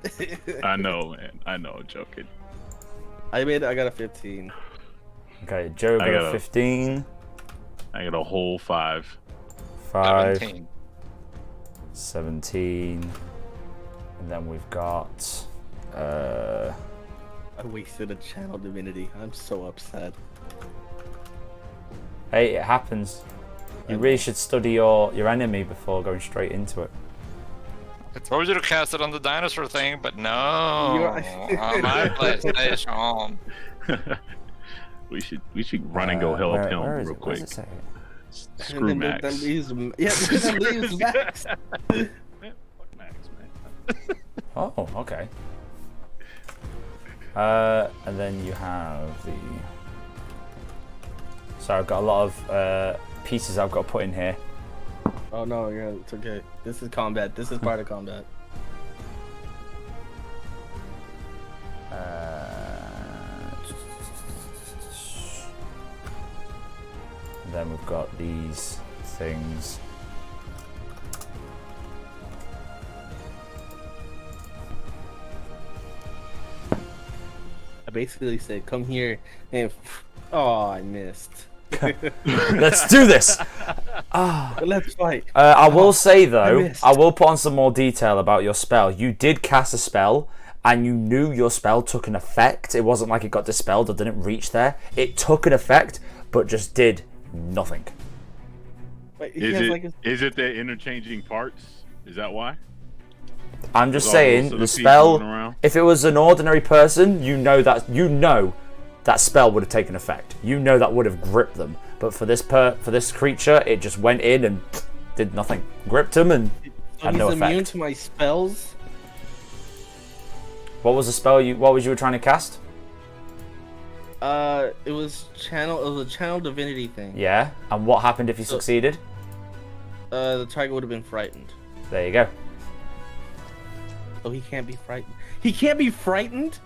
I know, man. I know. Joking. I got a 15. Okay, Joe got a 15. I got a whole 5. 5. 17. And then we've got... I wasted a Channel Divinity. I'm so upset. Hey, it happens. You really should study your enemy before going straight into it. I told you to cast it on the dinosaur thing, but no. On my PlayStation. we should run and go hell up him real quick. What does it say? Screw Max. That leaves Max. Fuck Max, man. Oh, okay. And then you have the... So I've got a lot of pieces I've got to put in here. Oh no, it's okay. This is combat. This is part of combat. Then we've got these things. I basically said, "Come here," and oh, I missed. Let's do this. Let's fight. I will say though, missed. I will put on some more detail about your spell. You did cast a spell, and you knew your spell took an effect. It wasn't like it got dispelled or didn't reach there. It took an effect, but just did nothing. Wait, Is it they're interchanging parts? Is that why? I'm just With all saying those the other people moving spell. around? If it was an ordinary person, you know that spell would have taken effect. You know that would have gripped them. But for this creature, it just went in and did nothing. Gripped him and had no he's immune effect. to my spells. What was the spell you were trying to cast? It was a channel divinity thing. Yeah. And what happened if you succeeded? The target would have been frightened. There you go. Oh, he can't be frightened. He can't be frightened?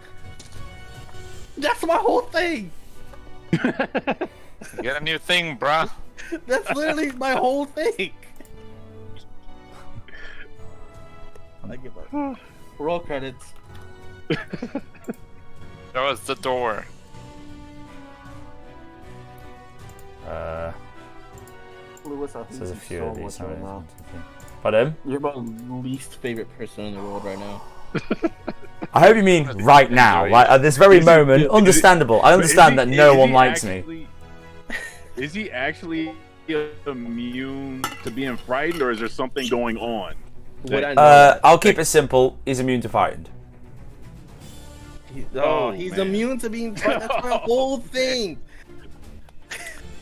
That's my whole thing! Get a new thing, bruh. That's literally my whole thing! I give up. Roll credits. Show us the door. Lewis, I There's a think few so of these. much right now. Pardon? You're my least favorite person in the world right now. I hope you mean right now, like at this very moment. Understandable. I understand that no one likes me. Is he actually immune to being frightened, or is there something going on? I'll keep it simple. He's immune to frightened. He's man. immune to being frightened. That's my whole thing.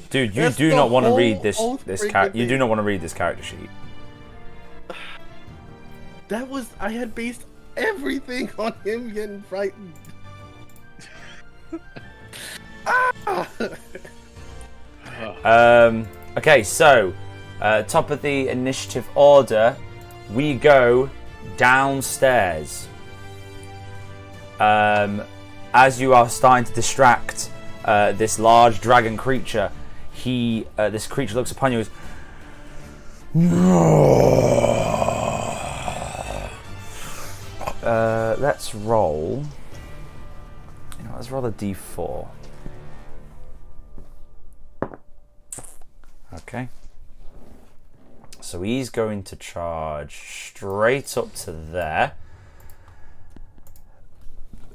Dude, you That's do the not want to whole read this freaking character. You do thing. not want to read this character sheet. I had based everything on him getting frightened. Okay, so top of the initiative order, we go downstairs. As you are starting to distract this large dragon creature, this creature looks upon you as let's roll. Let's roll a d4. Okay. So he's going to charge straight up to there.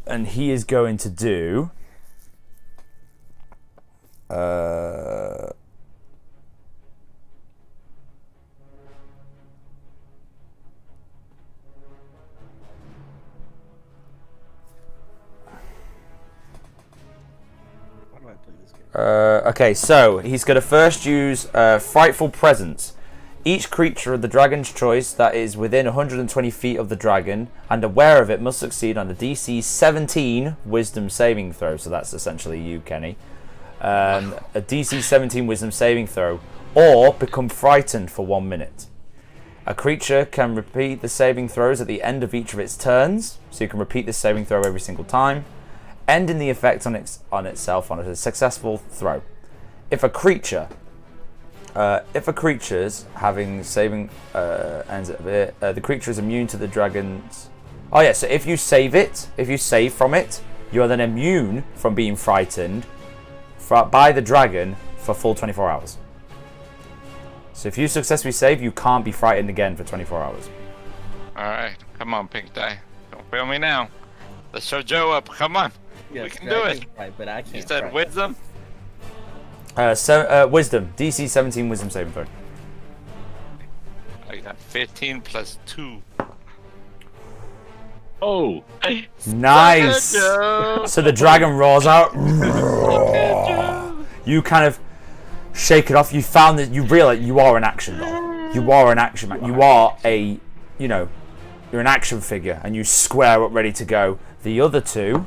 And he is going to do okay, so he's going to first use Frightful Presence. Each creature of the dragon's choice that is within 120 feet of the dragon and aware of it must succeed on a DC 17 Wisdom saving throw. So that's essentially you, Kenny. A DC 17 Wisdom saving throw, or become frightened for 1 minute. A creature can repeat the saving throws at the end of each of its turns, so you can repeat this saving throw every single time, ending the effect on itself on a successful throw. If a creature's having saving ends at the creature is immune to the dragon's. Oh yeah, so if you save from it, you are then immune from being frightened by the dragon for full 24 hours. So if you successfully save, you can't be frightened again for 24 hours. Alright, come on, Pink Die. Don't fail me now. Let's show Joe up. Come on. Yes, we can do it. Right, but I can't. You said fright. wisdom? Wisdom. DC 17 Wisdom saving throw. I got 15 plus 2. Oh, Nice. So the dragon roars out. You kind of shake it off. You found that you realize you are an action doll. You are an action man. You are you're an action figure, and you square up ready to go. The other two.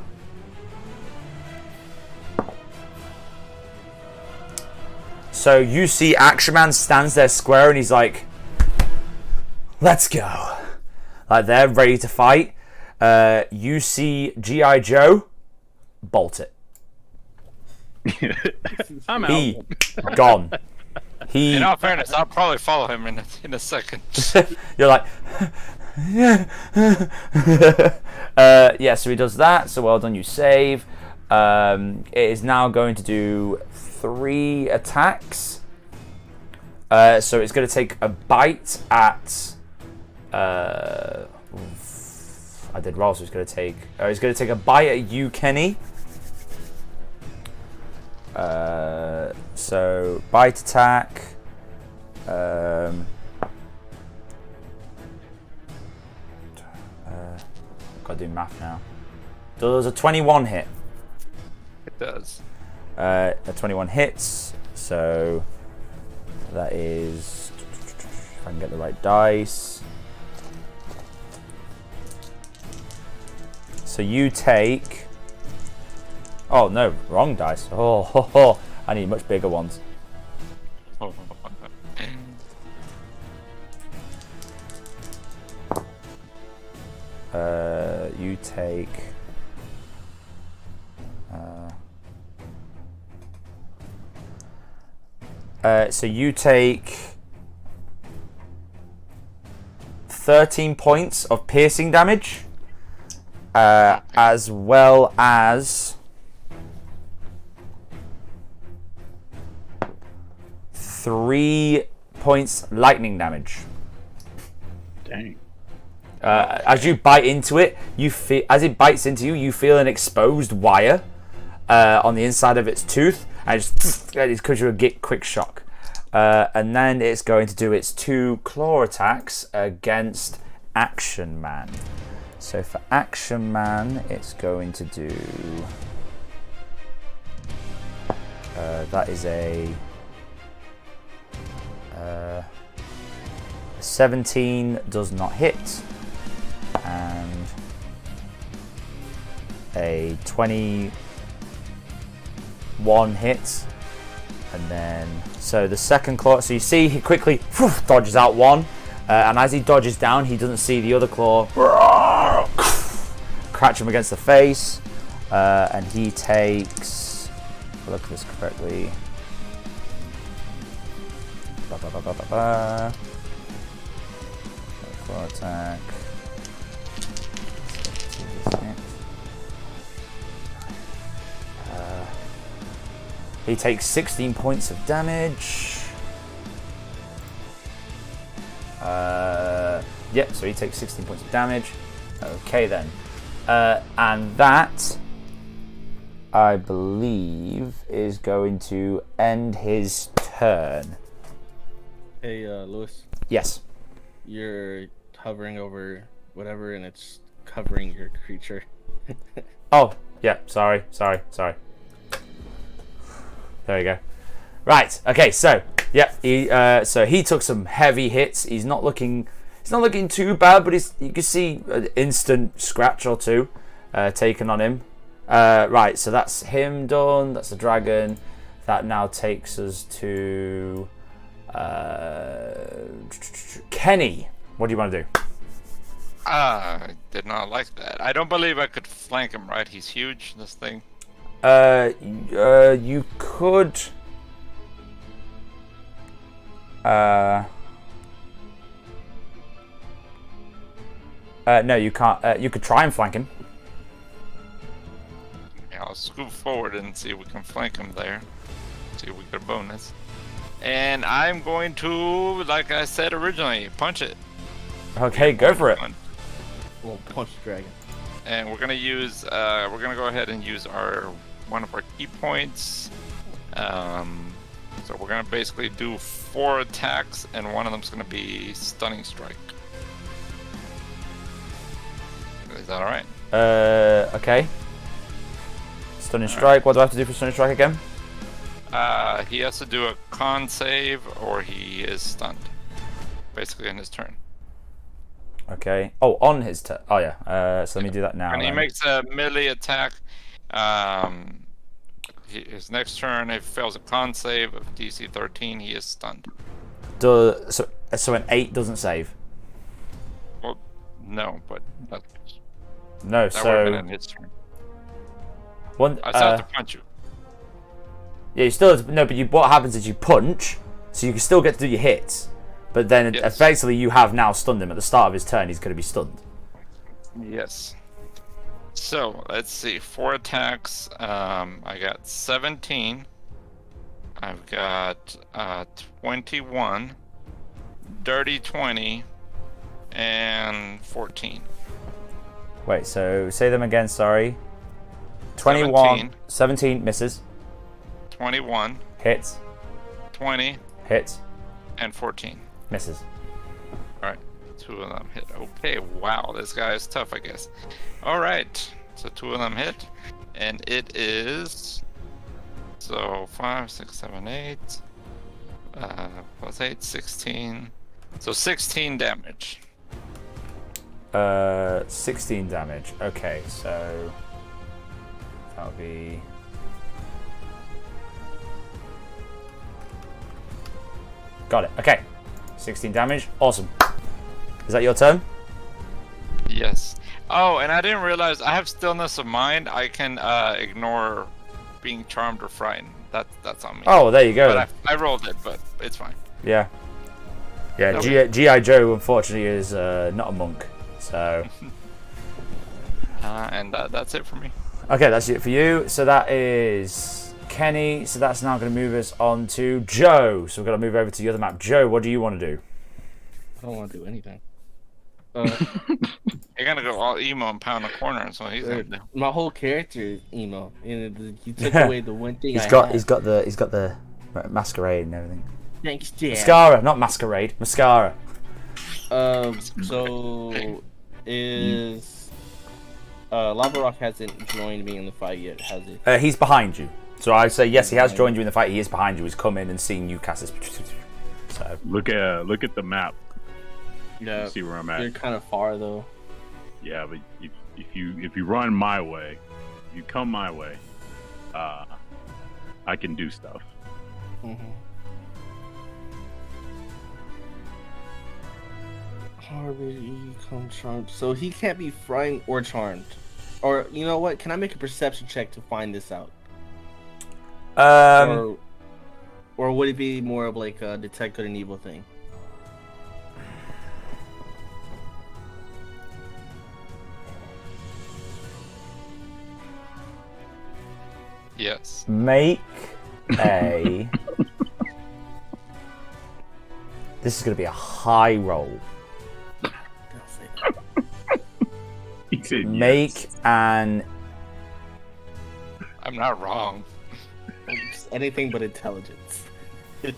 So you see Action Man stands there square, and he's like, let's go. Like they're ready to fight. You see G.I. Joe, bolt it. I'm He out. gone. He. In all fairness, I'll probably follow him in a second. You're like, yeah. So he does that. So well done, you save. It is now going to do 3 attacks. So it's going to take a bite at. I did roll, so he's going to take. He's going to take a bite at you, Kenny. So bite attack. Gotta do math now. Does a 21 hit? It does. A 21 hits. So that is. If I can get the right dice. So you take. Oh no, wrong dice. Oh, I need much bigger ones. You take. So you take 13 points of piercing damage, as well as 3 points lightning damage. Dang. As you bite into it, you feel as it bites into you, you feel an exposed wire on the inside of its tooth, and it gives you a quick shock. And then it's going to do its 2 claw attacks against Action Man. So for Action Man, it's going to do. That is a 17 does not hit, and a 21 hits, and then so the second claw. So you see he quickly dodges out one, and as he dodges down, he doesn't see the other claw catch him against the face, and he takes. If I look at this correctly. Claw attack. He takes 16 points of damage. Yep, so he takes 16 points of damage. Okay then. And that, I believe, is going to end his turn. Hey, Lewis. Yes. You're hovering over whatever, and it's covering your creature. Oh, yeah. Sorry. There we go. Right. Okay. So, yeah. He took some heavy hits. He's not looking too bad, but you can see an instant scratch or two taken on him. Right. So that's him done. That's the dragon. That now takes us to Kenny. What do you want to do? I did not like that. I don't believe I could flank him. Right? He's huge. This thing. You could. No, you can't. You could try and flank him. Yeah, I'll scoot forward and see if we can flank him there. See if we get a bonus. And I'm going to, like I said originally, punch it. Okay, go for it. We'll punch the dragon. And we're gonna use. We're gonna go ahead and use one of our key points. So we're gonna basically do 4 attacks, and one of them's gonna be stunning strike. Is that all right? Okay. Stunning strike. What do I have to do for stunning strike again? He has to do a con save, or he is stunned. Basically, in his turn. Okay. Oh, on his turn. Oh yeah. So let me do that now. And he makes a melee attack. His next turn, if he fails a con save of DC 13, he is stunned. So an 8 doesn't save. No, but No, that would have been so in his turn. one. I still have to punch you. Yeah, you still no, but what happens is you punch, so you can still get to do your hits, but then Yes. effectively you have now stunned him. At the start of his turn, he's going to be stunned. Yes. So let's see. 4 attacks. I got 17. I've got 21, dirty 20, and 14. Wait, so say them again. Sorry. 21, 17 misses. 21, Hits. 20, Hits. and 14. Misses. Alright, 2 of them hit. Okay, wow, this guy is tough, I guess. Alright, so 2 of them hit. And it is... So 5, 6, 7, 8. Plus 8, 16. So 16 damage. 16 damage. Okay, so that'll be. Got it. Okay, 16 damage. Awesome. Is that your turn? Yes. Oh, and I didn't realize I have stillness of mind. I can ignore being charmed or frightened. That's on me. Oh, there you go. But I rolled it, but it's fine. Yeah. Yeah. Okay. G.I. Joe, unfortunately, is not a monk. So. And that's it for me. Okay, that's it for you. So that is Kenny. So that's now going to move us on to Joe. So we're going to move over to the other map. Joe, what do you want to do? I don't want to do anything. You're gonna go all emo and pound the corner, so he's gonna do. My whole character is emo, and you took away the one thing He's got the masquerade and everything. Thanks, Dad. Mascara, not masquerade. Mascara. So is Lava Rock hasn't joined me in the fight yet, has he? He's behind you. So I say yes, he has joined you in the fight. He is behind you. He's come in and seen you cast this. So Look at the map. Yeah. See where I'm at. You're kind of far though. Yeah, but if you run my way, if you come my way, I can do stuff. Mm-hmm. Harvard, you come charmed. So he can't be frightened or charmed. Or you know what? Can I make a perception check to find this out? Or would it be more of like a detect good and evil thing? Yes. make a. This is going to be a high roll. He said Make yes. an. I'm not wrong. Just anything but intelligence. Do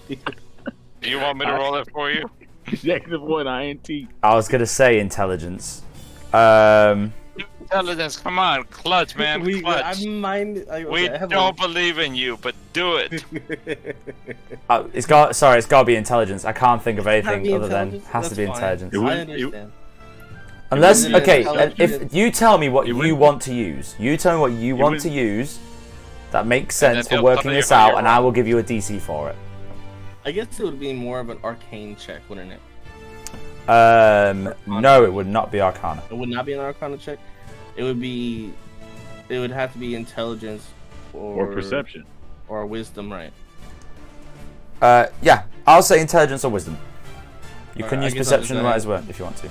you want me to roll it for you? Executive 1 INT. I was going to say intelligence. Intelligence, come on, clutch, man, clutch. We don't believe in you, but do it. It's got to be intelligence. I can't think of anything other than has to be That's intelligence. It I would- understand. Unless, It was okay, intelligence. if you tell me what It you would- want to use, you tell me what you want would- to use that makes And sense then for they'll working tell you this how out, you're and I wrong. will give you a DC for it. I guess it would be more of an arcane check, wouldn't it? No, it would not be Arcana. It would not be an arcana check. It would be. It would have to be intelligence Or perception. or wisdom, right? Yeah, I'll say intelligence or wisdom. You can Alright, use I guess I'll perception just right say- as well if you want to.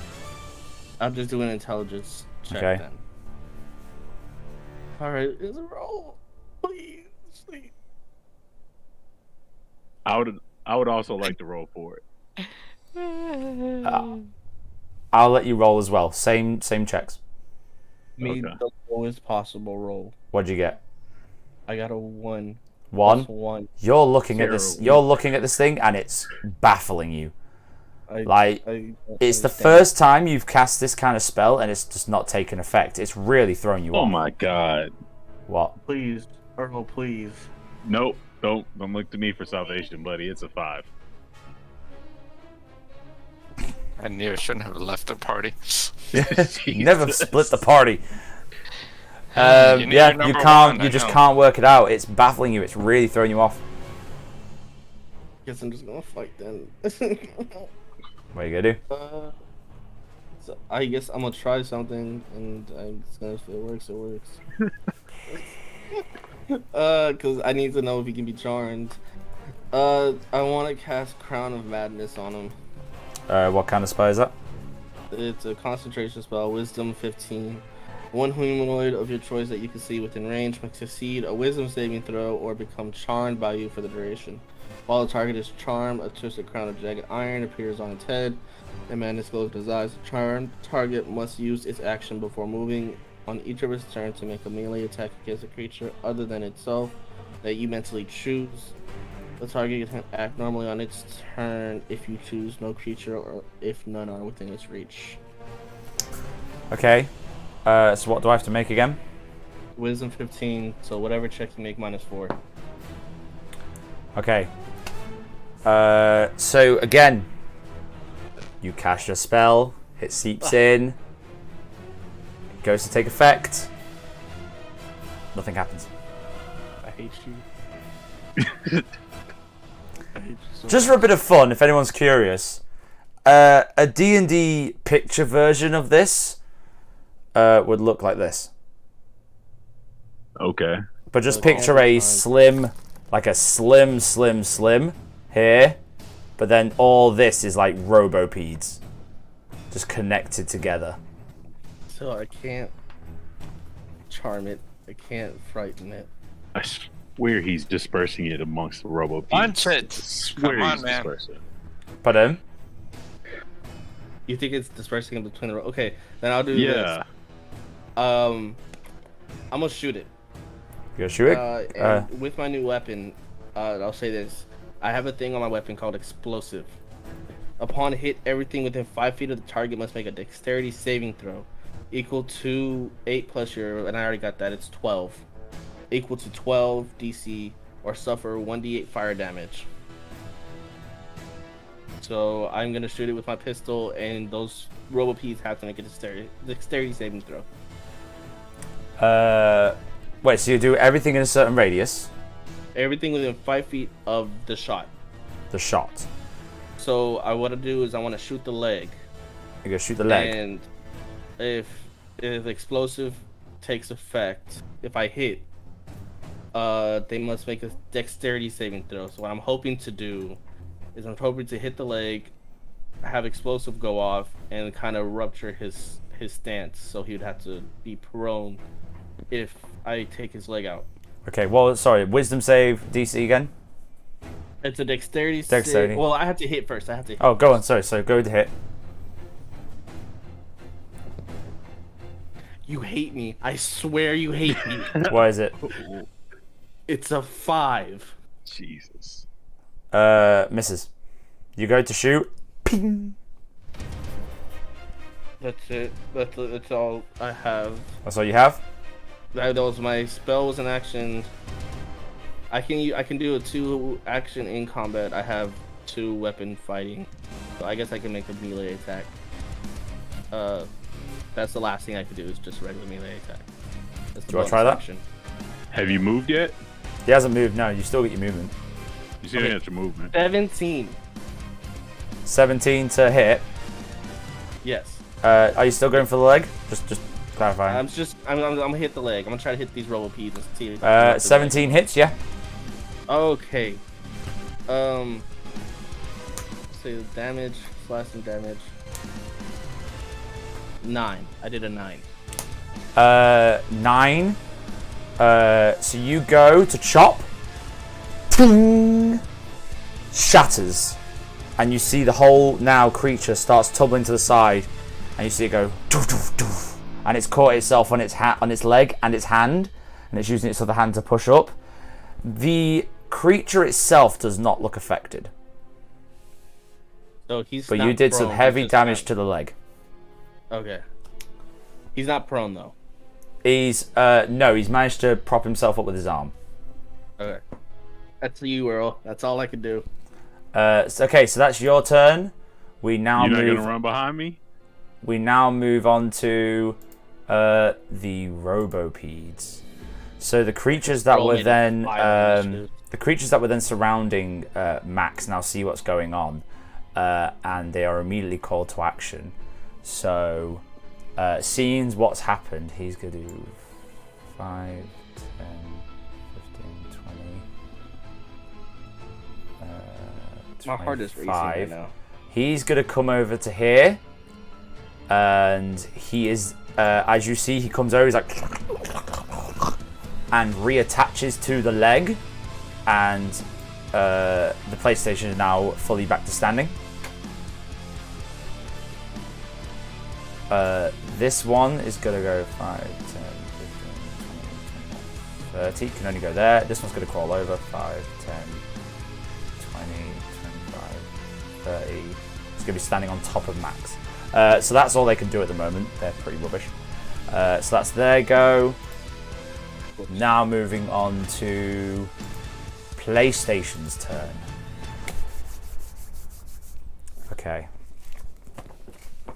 I'm just doing intelligence check Okay. then. All right, is a roll, please. I would also like to roll for it. I'll let you roll as well. Same checks. Made Okay. the lowest possible roll. What'd you get? I got a 1. One. Plus 1. You're looking at this. Zero. You're looking at this thing, and it's baffling you. Like, I it's the understand. first time you've cast this kind of spell, and it's just not taken effect. It's really thrown you Oh off. my god. What? Please, Earl, please. Nope. Don't look to me for salvation, buddy. It's a 5. I knew I shouldn't have left the party. Never split the party. You need your Yeah, you number can't. one, You I just know. can't work it out. It's baffling you. It's really throwing you off. Guess I'm just gonna fight then. What are you gonna do? Let's So I guess I'm gonna try something, and if it works, it works. Cause I need to know if he can be charmed. I want to cast Crown of Madness on him. What kind of spell is that? It's a concentration spell, Wisdom 15. One humanoid of your choice that you can see within range must succeed a Wisdom saving throw or become charmed by you for the duration. While the target is charmed, a twisted crown of jagged iron appears on its head, and madness glows in his eyes. The charmed target must use its action before moving on each of its turns to make a melee attack against a creature other than itself that you mentally choose. The target can act normally on its turn if you choose no creature or if none are within its reach. Okay. So what do I have to make again? Wisdom 15, so whatever check you make -4. Okay. So again, you cast your spell, it seeps in, it goes to take effect, nothing happens. I hate you. I hate you so Just for a bit of fun, if anyone's curious, a D&D picture version of this would look like this. Okay. But just picture a slim, like a slim here, but then all this is like robopeds, just connected together. So I can't charm it. I can't frighten it. I swear he's dispersing it amongst the robo. Punch it! Swear Come on, he's man. dispersing it. Pardon? You think it's dispersing them between the Okay, then I'll do this. Yeah. I'm gonna shoot it. You gonna shoot it? And with my new weapon, I'll say this. I have a thing on my weapon called Explosive. Upon hit, everything within 5 feet of the target must make a dexterity saving throw. Equal to 8 plus your, and I already got that, it's 12. Equal to 12 DC, or suffer 1d8 fire damage. So I'm gonna shoot it with my pistol, and those robo-peas have to make a dexterity saving throw. Wait, so you do everything in a certain radius? Everything within 5 feet of the shot. The shot. So I want to do is I want to shoot the leg. You go shoot the leg. And if explosive takes effect, if I hit, they must make a dexterity saving throw. So what I'm hoping to do is I'm hoping to hit the leg, have explosive go off, and kind of rupture his stance. So he would have to be prone if I take his leg out. Okay, well, sorry, wisdom save DC again? It's a dexterity. Dexterity. Well, I have to hit first. I have to hit. Oh, go on, sorry, so go to hit. You hate me. I swear you hate me. What is it? It's a 5. Jesus. Misses. You go to shoot. Ping. That's it. That's all I have. That's all you have? That was my spell was an action. I can do a 2 action in combat. I have 2 weapon fighting, so I guess I can make a melee attack. That's the last thing I could do is just regular melee attack. That's the Do you want to try that? action. Have you moved yet? He hasn't moved, no, you still get your movement. You still got your movement. 17. 17 to hit. Yes. Are you still going for the leg? Just clarifying. I'm gonna hit the leg. I'm gonna try to hit these robo-peas and see if I can hit the 17 hits, yeah. leg. Okay. Say the damage, slashing damage. 9. I did a 9. 9. So you go to chop. Ting! Shatters. And you see the whole now creature starts tumbling to the side. And you see it go doof, doof, doof. And it's caught itself on its leg and its hand. And it's using its other hand to push up. The creature itself does not look affected. So he's But not you did some prone, heavy he's just damage not- to the leg. Okay. He's not prone though. He's he's managed to prop himself up with his arm. Okay. That's you, Earl. That's all I can do. Okay, so that's your turn. We now You're not move. gonna run behind me? We now move on to the Robopeds. So the creatures that Roll were me then the fire initiative. the creatures that were then surrounding Max now see what's going on, and they are immediately called to action. So, seeing what's happened, he's going to do 5, 10, 15, 20. My heart is racing right now. He's going to come over to here. And he is, as you see, he comes over, he's like, and reattaches to the leg. And the PlayStation is now fully back to standing. This one is going to go 5, 10, 15, 20, 30. Can only go there. This one's going to crawl over. 5, 10, 20, 25, 30. It's going to be standing on top of Max. So that's all they can do at the moment. They're pretty rubbish. So that's their go. Now moving on to PlayStation's turn. Okay.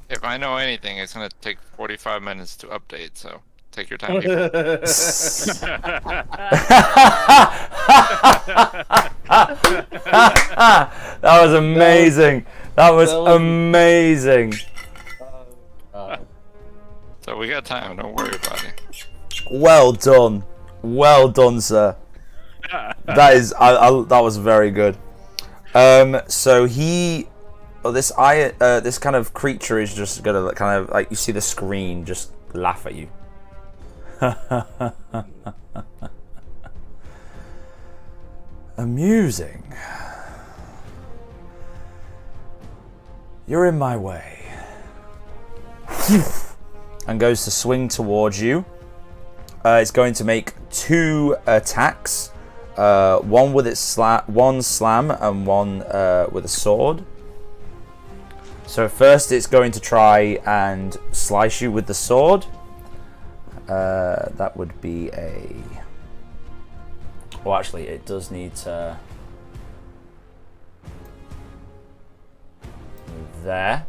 If I know anything, it's gonna take 45 minutes to update, so take your time, people. That was amazing. That was amazing. So we got time, don't worry about it. Well done. Well done, sir. That is that was very good. So this kind of creature is just gonna kind of like, you see the screen just laugh at you. Amusing. You're in my way. And goes to swing towards you. It's going to make 2 attacks. One with its one slam and one with a sword. So first it's going to try and slice you with the sword. That would be a... Well, actually, it does need to move there.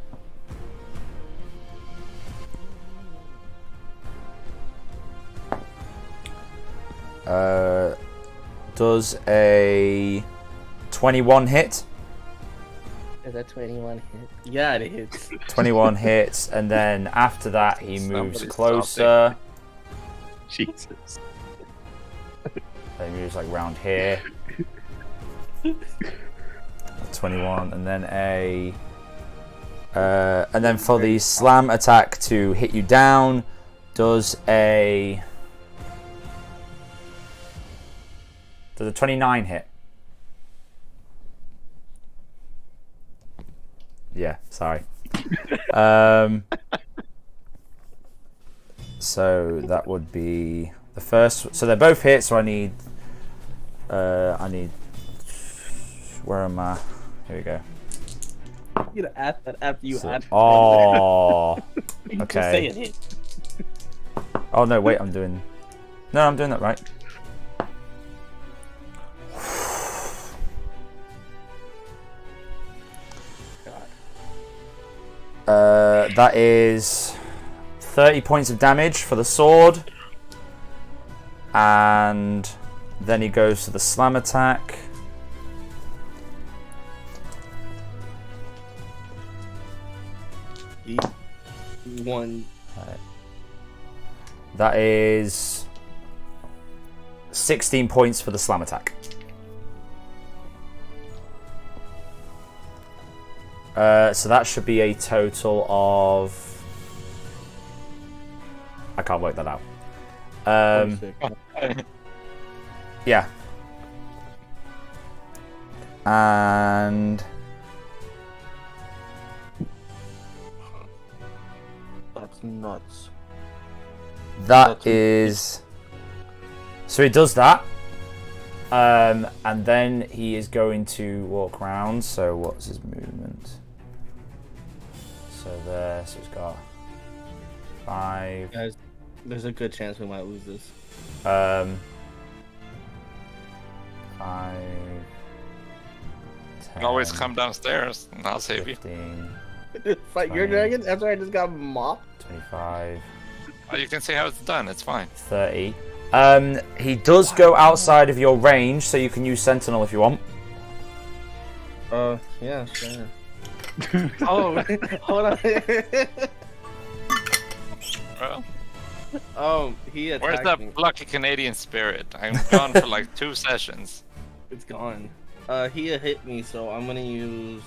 Does a 21 hit? Is that 21 hit? Yeah, it hits. 21 hits, and then after that he moves closer. Jesus. He moves like round here. 21, and then and then for the slam attack to hit you down, does a 29 hit? Yeah, sorry. So that would be the first. So they're both hit. So I need. Where am I? Here we go. You know, ask that after you add. Oh. You Okay. just say it hit. Oh no! Wait, I'm doing that right. That is 30 points of damage for the sword, and then he goes to the slam attack. One. That is 16 points for the slam attack. So that should be a total of... I can't work that out. Yeah. And... That's nuts. That is... So he does that. And then he is going to walk around. So what's his movement? So there, so he's got 5. Guys, there's a good chance we might lose this. 5, 10, Always come downstairs and I'll save you. 15, Fight your dragon after I just got mopped. 25, Oh, you can see how it's done, it's fine. 30. He does go outside of your range, so you can use Sentinel if you want. Yeah, sure. Oh, hold on. bro. He attacked Where's that me. lucky Canadian spirit? I'm gone for like 2 sessions. It's gone. He hit me, so I'm gonna use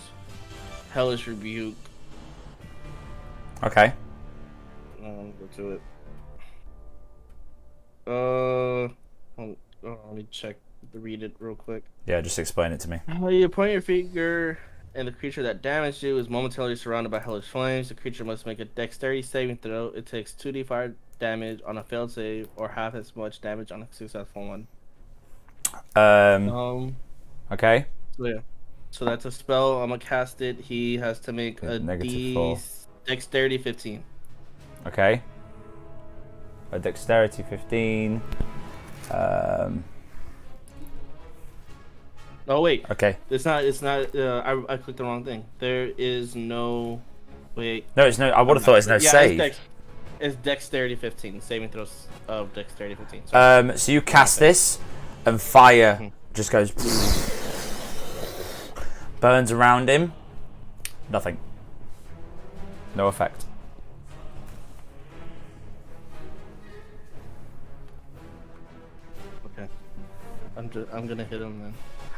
Hellish Rebuke. Okay. Go to it. Let me read it real quick. Yeah, just explain it to me. You point your finger, and the creature that damaged you is momentarily surrounded by hellish flames. The creature must make a dexterity saving throw. It takes 2d fire damage on a failed save, or half as much damage on a successful one. Okay. So yeah. So that's a spell. I'm gonna cast it. He has to make a -4. dexterity 15. Okay. A dexterity 15. Oh wait. Okay. It's not. I clicked the wrong thing. There is no. Wait. No, it's no. I would have thought it's no save. It's dexterity 15. Saving throws of dexterity 15. So you cast this, and fire just goes, burns around him. Nothing. No effect. Okay. I'm gonna hit him then.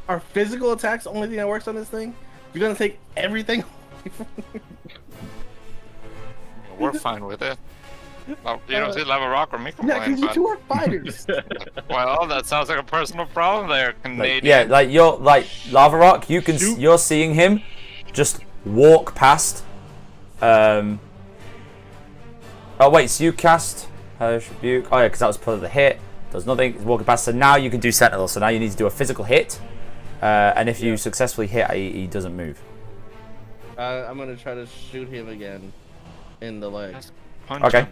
Are physical attacks the only thing that works on this thing? You're gonna take everything away from me? We're fine with it. You don't see Lava Rock or me Yeah, complain, because you but... two are fighters. Well, that sounds like a personal problem there, Canadian. Yeah, like you're like Lava Rock. You can. You're seeing him just walk past. Oh wait, so you cast Hellish Rebuke. Oh yeah, because that was part of the hit. Does nothing. He's walking past. So now you can do Sentinel. So now you need to do a physical hit. And if you successfully hit, he doesn't move. I'm gonna try to shoot him again in the leg. Punch Okay. him.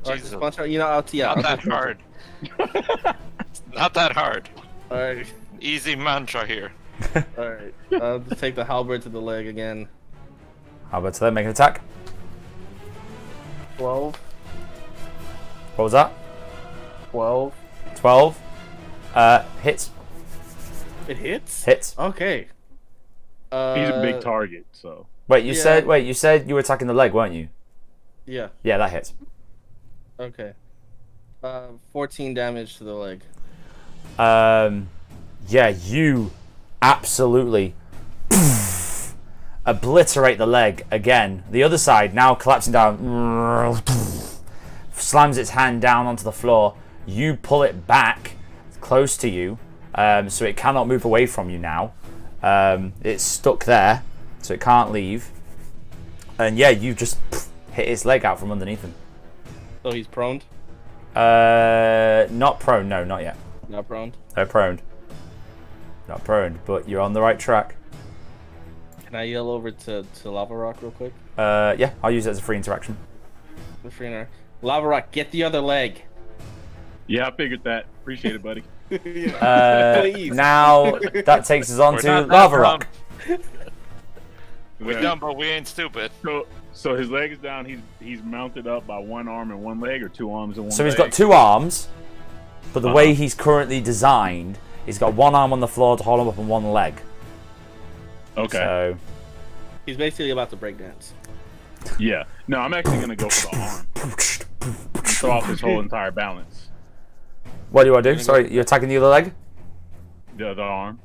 Or Jesus. just punch her, I'll tee out. Not that hard. It's not that hard. Alright, Easy mantra here. alright. I'll just take the halberd to the leg again. How about that? Make an attack. 12. What was that? 12. 12. Hits. It hits? Hits. Okay. He's a big target, so. Wait, you Yeah. said you were attacking the leg, weren't you? Yeah, Yeah, that hits. okay. 14 damage to the leg. Yeah, you absolutely obliterate the leg again. The other side now collapsing down, slams its hand down onto the floor. You pull it back close to you, so it cannot move away from you now. It's stuck there, so it can't leave. And yeah, you just hit its leg out from underneath him. So he's prone? Not prone, no, not yet. Not prone. No, prone. Not prone, but you're on the right track. Can I yell over to Lava Rock real quick? Yeah, I'll use it as a free interaction. The free inter- Lava Rock, get the other leg. Yeah, I figured that. Appreciate it, buddy. Please. Now that takes us on We're to not that Lava Rock. We Yeah. dumb, but we ain't stupid. So his leg is down. He's mounted up by one arm and one leg, or two arms and one So leg. he's got two arms, but the way he's currently designed, he's got one arm on the floor to hold him up and one leg. Okay. So He's basically about to break dance. Yeah. No, I'm actually gonna go for the arm. Throw off his whole entire balance. what do I do? Sorry, you're attacking the other leg? The other arm.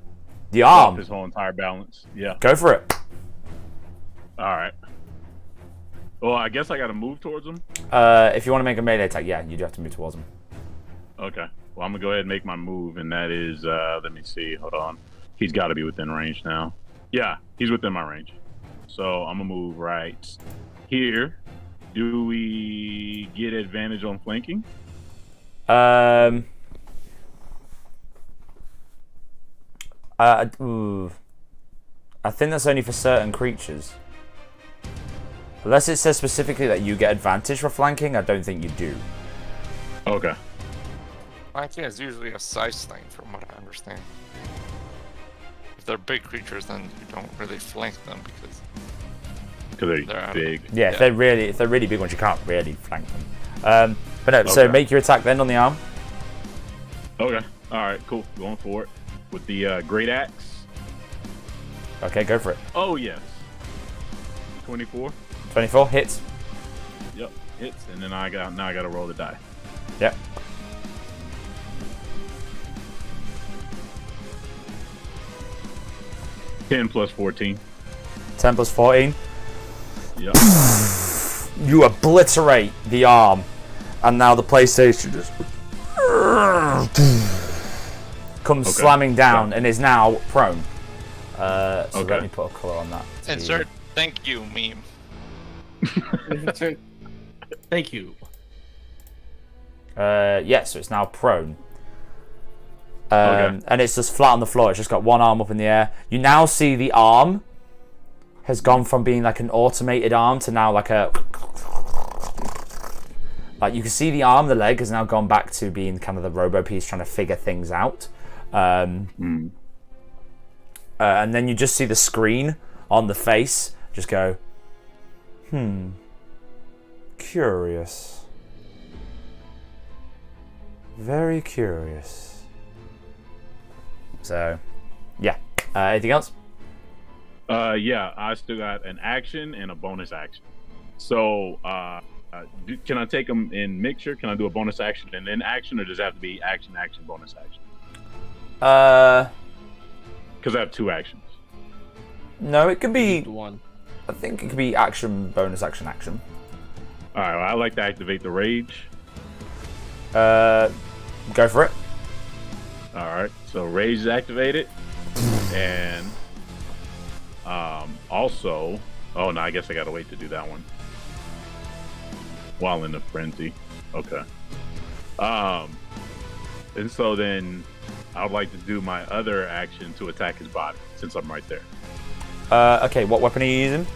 The Throw off arm. his whole entire balance. Yeah. Go for it. All right. Well, I guess I got to move towards him. If you want to make a melee attack, yeah, you do have to move towards him. Okay. Well, I'm gonna go ahead and make my move, and that is, let me see. Hold on. He's got to be within range now. Yeah, he's within my range. So I'm gonna move right here. Do we get advantage on flanking? I think that's only for certain creatures. Unless it says specifically that you get advantage for flanking, I don't think you do. Okay. Flanking is usually a size thing, from what I understand. If they're big creatures, then you don't really flank them because They're big. Yeah, if they're really big ones, you can't really flank them. But no, so Okay. make your attack then on the arm. Okay. All right. Cool. Going for it with the great axe. Okay, go for it. Oh yes. 24. 24 hits. Yep. hits, and then I got to roll the die. Yep. Ten plus 14. 10 plus 14. Yep. You obliterate the arm, and now the PlayStation just comes slamming down and is now prone. So let me put a colour on that. Insert thank you meme. Thank you. Yeah, so it's now prone. And it's just flat on the floor. It's just got one arm up in the air. You now see the arm has gone from being like an automated arm to now like a... Like, you can see the arm, the leg has now gone back to being kind of the robo piece trying to figure things out. And then you just see the screen on the face just go, curious. Very curious. So, yeah. Anything else? Yeah, I still got an action and a bonus action. So, can I take them in mixture? Can I do a bonus action and then action, or does it have to be action, action, bonus action? Because I have 2 actions. No, it could be one. I think it could be action, bonus action, action. All right, well, I like to activate the rage. Go for it. All right, so rage is activated, and also, oh no, I guess I gotta wait to do that one while in the frenzy. Okay. And so then I would like to do my other action to attack his body since I'm right there. Okay, what weapon are you using?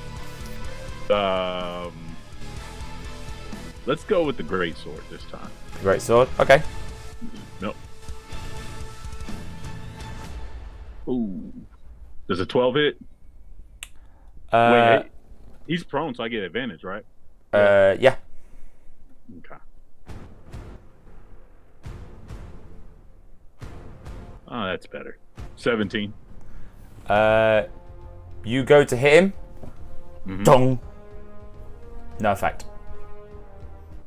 Let's go with the great sword this time. Great sword. Okay. Nope. Ooh. Does a 12 hit? Wait, he's prone, so I get advantage, right? Yeah. Okay. Oh, that's better. 17. You go to hit him. Dong. No effect.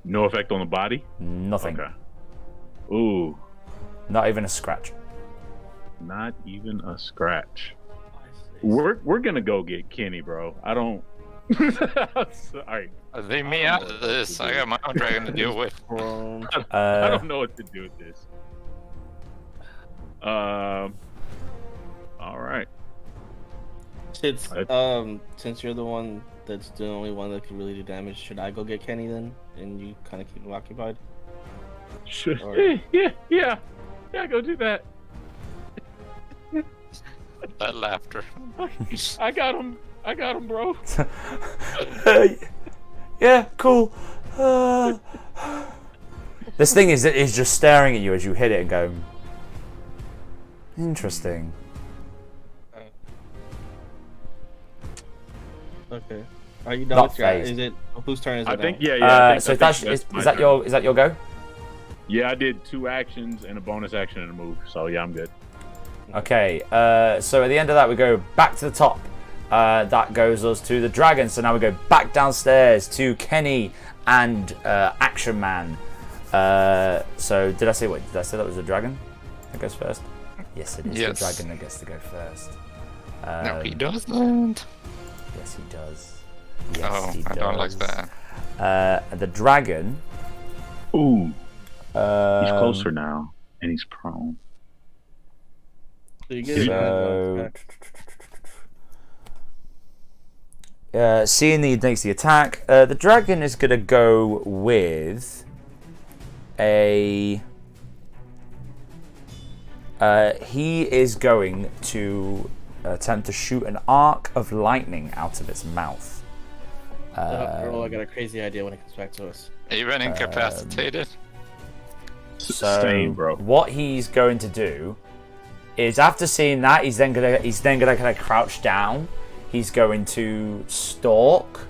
No effect on the body? Nothing. Okay. Ooh. Not even a scratch. Not even a scratch. We're gonna go get Kenny, bro. I don't. Sorry. Leave me out of this. I got my own dragon to deal with. I don't know what to do with this. All right. Since you're the one that's the only one that can really do damage, should I go get Kenny then, and you kind of keep him occupied? Sure. Yeah. Go do that. That laughter. I got him, bro. Yeah, cool. This thing is just staring at you as you hit it and going, interesting. Okay. Are you done with your? Is it whose turn is it? I think now? yeah. So is that your go? Yeah, I did 2 actions and a bonus action and a move. So yeah, I'm good. Okay. So at the end of that, we go back to the top. That goes us to the dragon. So now we go back downstairs to Kenny and Action Man. So did I say that was the dragon that goes first? Yes, it is the dragon that gets to go first. No, he doesn't. Yes, he does. I don't like that. The dragon. Ooh. He's closer now, and he's prone. So you get seeing that he makes the attack, the dragon is going to go with a... he is going to attempt to shoot an arc of lightning out of its mouth. I got a crazy idea when it comes back to us. Even incapacitated? So Same, bro. What he's going to do is, after seeing that, he's then gonna kind of crouch down. He's going to stalk,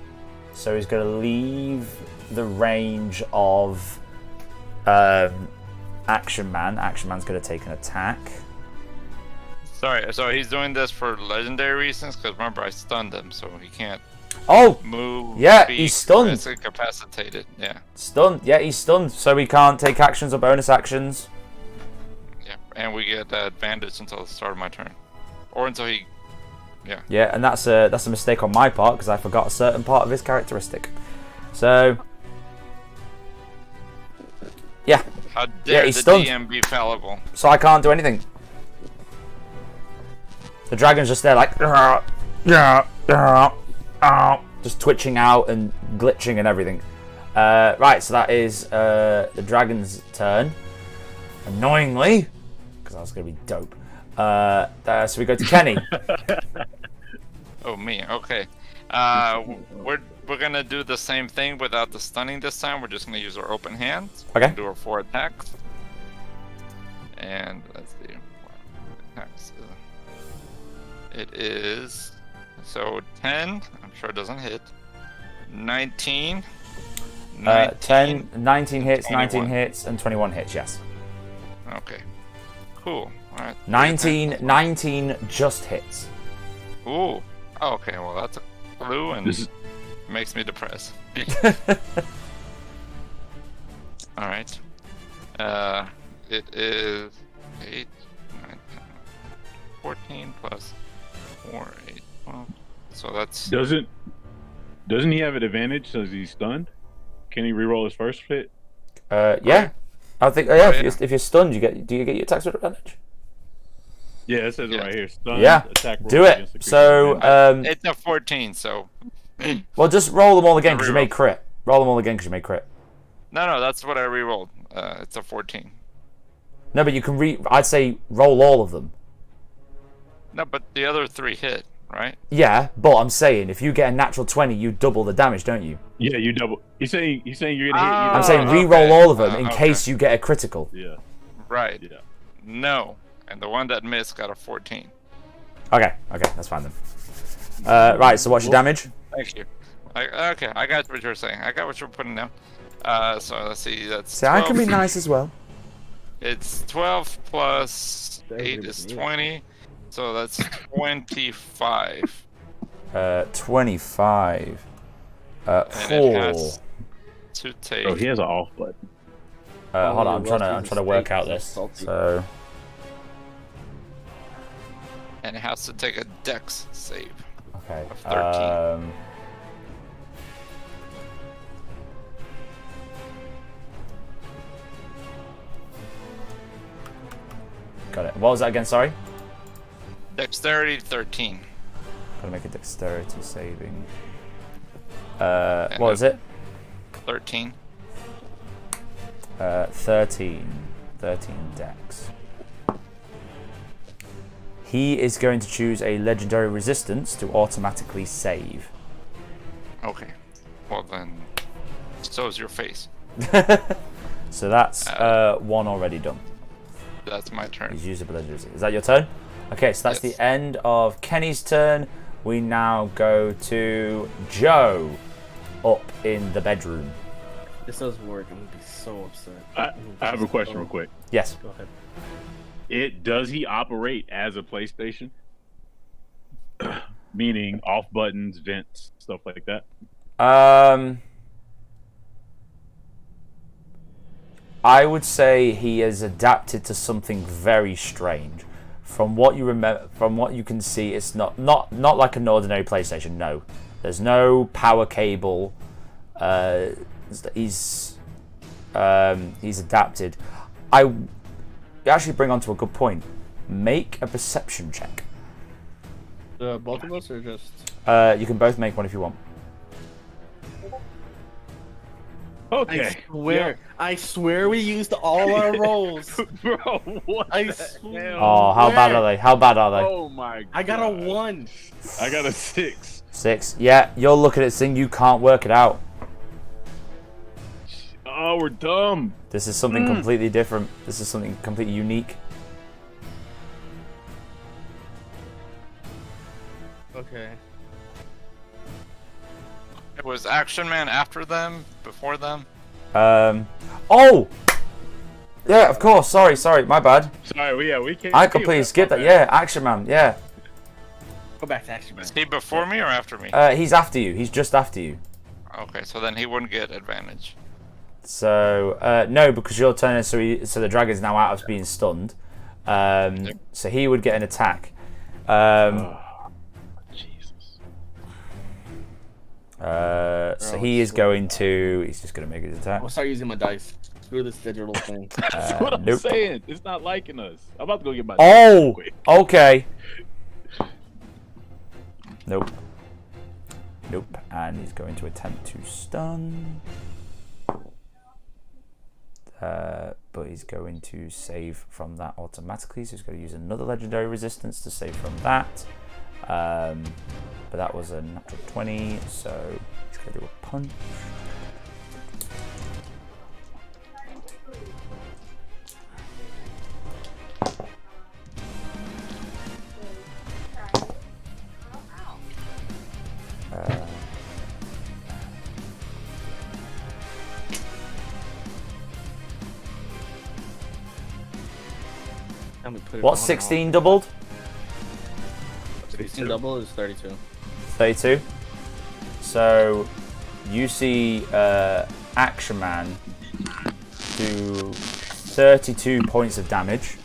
so he's going to leave the range of Action Man. Action Man's going to take an attack. Sorry, so he's doing this for legendary reasons? Because remember, I stunned him, so he can't. Oh! Move. Yeah, speak, he's stunned. It's incapacitated. Yeah. Stunned. Yeah, he's stunned, so he can't take actions or bonus actions. Yeah. And we get advantage until the start of my turn, or until he. Yeah. Yeah, and that's a mistake on my part because I forgot a certain part of his characteristic. So. Yeah. How dare he's the stunned. DM be fallible? So I can't do anything. The dragon's just there like just twitching out and glitching and everything. Right, so that is the dragon's turn. Annoyingly, because that was going to be dope. So we go to Kenny. Oh, me. Okay. We're gonna do the same thing without the stunning this time. We're just gonna use our open hand. Okay. Do our 4 attacks. And let's see. Attacks. It is so 10. I'm sure it doesn't hit. 19. 10, 19 hits, 21. 19 hits, and 21 hits, yes. Okay. Cool. Alright. 19 just hits. Ooh. Oh, okay, well that's a clue and makes me depressed. Alright. It is 8, 9, 10, 14 plus 4, 8, 12. So that's... Doesn't he have an advantage since he's stunned? Can he reroll his first hit? Yeah. I think, yeah, if you're stunned, do you get your attacks with advantage? Yeah, it says it right here. Stunned, Yeah, attack roll do against it. the So, creature. It's a 14, so... well, just roll them all again because you Reroll. made crit. Roll them all again because you made crit. No, that's what I rerolled. It's a 14. No, but you can I'd say roll all of them. No, but the other 3 hit, right? Yeah, but I'm saying if you get a natural 20, you double the damage, don't you? Yeah, you double. He's saying you're gonna hit. I'm saying okay. re-roll all of them in Okay. case you get a critical. Yeah. Right. Yeah. No. And the one that missed got a 14. Okay, that's fine then. Right, so what's your damage? Thank you. Okay, I got what you're saying. I got what you're putting down. So let's see. That's See, I 12. can be nice as well. It's 12 plus 8 is 20. So that's 25. 25. And it 4. has to take. Oh, he has an off button. Hold on, I'm trying to work out this. So And it has to take a dex save. okay. Of 13. Got it. What was that again? Sorry. Dexterity 13. Gotta make a dexterity saving. What was it? 13. 13 dex. He is going to choose a legendary resistance to automatically save. Okay. Well then, so's your face. So that's one already done. That's my turn. He's used a legendary resistance. Is that your turn? Okay, so that's Yes. the end of Kenny's turn. We now go to Joe up in the bedroom. This doesn't work. I'm gonna be so upset. I have a question real quick. Yes. Go ahead. Does he operate as a PlayStation? Meaning off buttons, vents, stuff like that. I would say he has adapted to something very strange. From what you remember, from what you can see, it's not like an ordinary PlayStation. No, there's no power cable. He's adapted. I actually bring on to a good point. Make a perception check. Both of us, or just? You can both make one if you want. Okay. I swear we used all our rolls. Bro, what I the swear. hell? Oh, how bad are they? How bad are they? Oh my god. I got a 1. I got a 6. 6. Yeah, you're looking at this thing. You can't work it out. Oh, we're dumb. This is something completely different. This is something completely unique. Okay. It was Action Man after them, before them. Oh! Yeah, of course. Sorry, my bad. Sorry, we can't. I completely skipped that. Yeah, Action Man. Yeah. Go back to action. Is he before me or after me? He's after you. He's just after you. Okay, so then he wouldn't get advantage. So no, because your turn is so the dragon's now out of being stunned. So he would get an attack. Jesus. So he is going to. He's just going to make his attack. I'll start using my dice. Screw this digital thing. That's what I'm nope. saying. It's not liking us. I'm about to go get my. Oh, quick. okay. Nope. Nope. And he's going to attempt to stun. But he's going to save from that automatically. So he's going to use another legendary resistance to save from that. But that was a natural 20. So he's going to do a punch. What's 16 doubled? 16 double is 32. 32. So you see Action Man do 32 points of damage.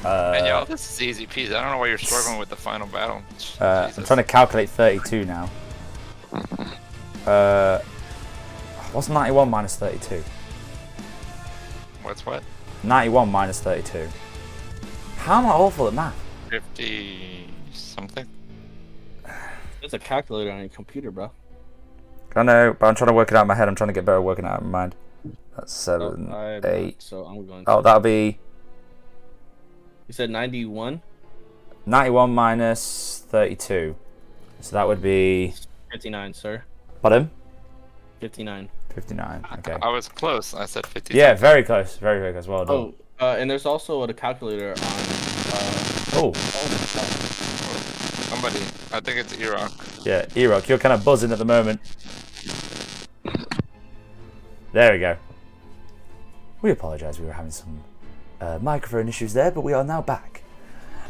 Man, y'all, this is easy peasy. I don't know why you're struggling with the final battle. I'm trying to calculate 32 now. What's 91 minus 32? What's what? 91 minus 32. How am I awful at math? 50 something. There's a calculator on your computer, bro. I know, but I'm trying to work it out in my head. I'm trying to get better at working it out in my mind. That's 7, 8. So I'm going. Oh, that'll be You said 91? 91 minus 32. So that would be 59, sir. Pardon? 59. 59. Okay. I was close. I said 50. Yeah, very close. Very, very close. Well done. Oh, and there's also a calculator on. Oh. Somebody. I think it's Iraq. Yeah, Iraq, you're kind of buzzing at the moment. There we go. We apologise. We were having some microphone issues there, but we are now back.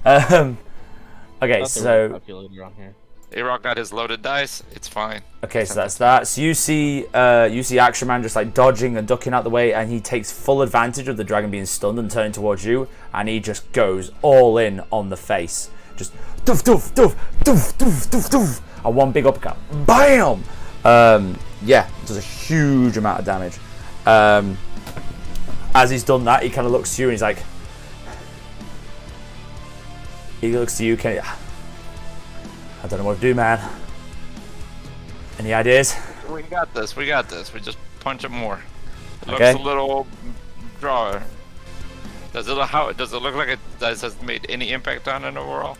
Okay, so calculator on here. Iraq got his loaded dice. It's fine. okay, so that's that. So you see Action Man just like dodging and ducking out the way, and he takes full advantage of the dragon being stunned and turning towards you, and he just goes all in on the face, just doof doof doof doof doof doof doof, and one big uppercut, bam! Yeah, does a huge amount of damage. As he's done that, he kind of looks to you and he's like, he looks to you, Kenny. I don't know what to do, man. Any ideas? We got this. We got this. We just punch it more. It Okay. looks a little drawer. Does it look like it has made any impact on it overall?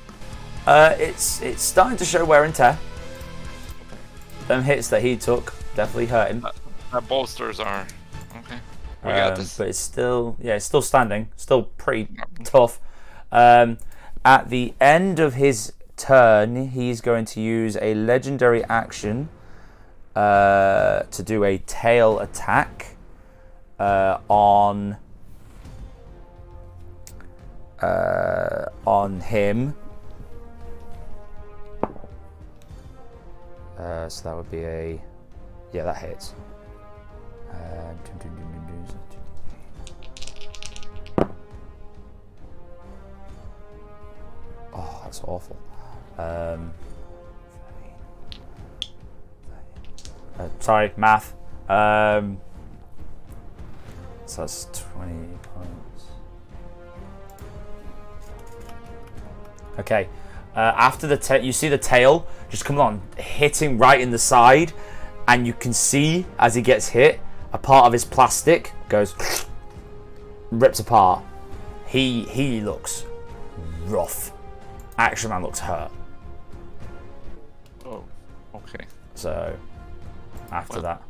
It's starting to show wear and tear. Them hits that he took definitely hurt him. Our bolsters are okay. We got this. But it's still standing, still pretty tough. At the end of his turn, he's going to use a legendary action to do a tail attack on him. So that would be that hits. Oh, that's awful. Sorry, math. So that's 20 points. Okay. After the you see the tail just come on, hitting right in the side, and you can see as he gets hit, a part of his plastic goes rips apart. He looks rough. Action Man looks hurt. Oh, okay. So after that,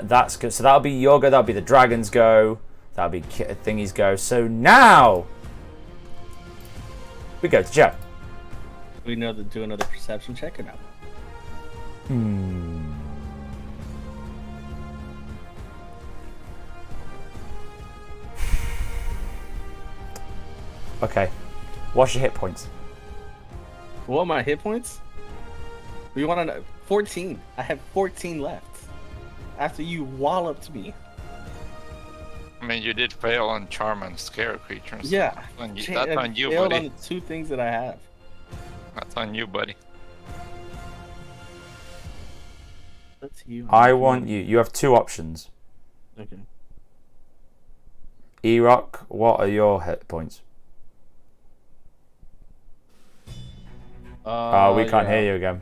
that's good. So that'll be your go. That'll be the dragon's go. That'll be Thingy's go. So now we go to Joe. We know to do another perception check or no? Okay. What's your hit points? What are my hit points? We want to know. 14. I have 14 left. After you walloped me. I mean, you did fail on charm and scare creatures. Yeah. That's on you, failed buddy. on the 2 things that I have. That's on you, buddy. That's you. I want you. You have 2 options. Okay. E-Rock, what are your hit points? We can't hear you again.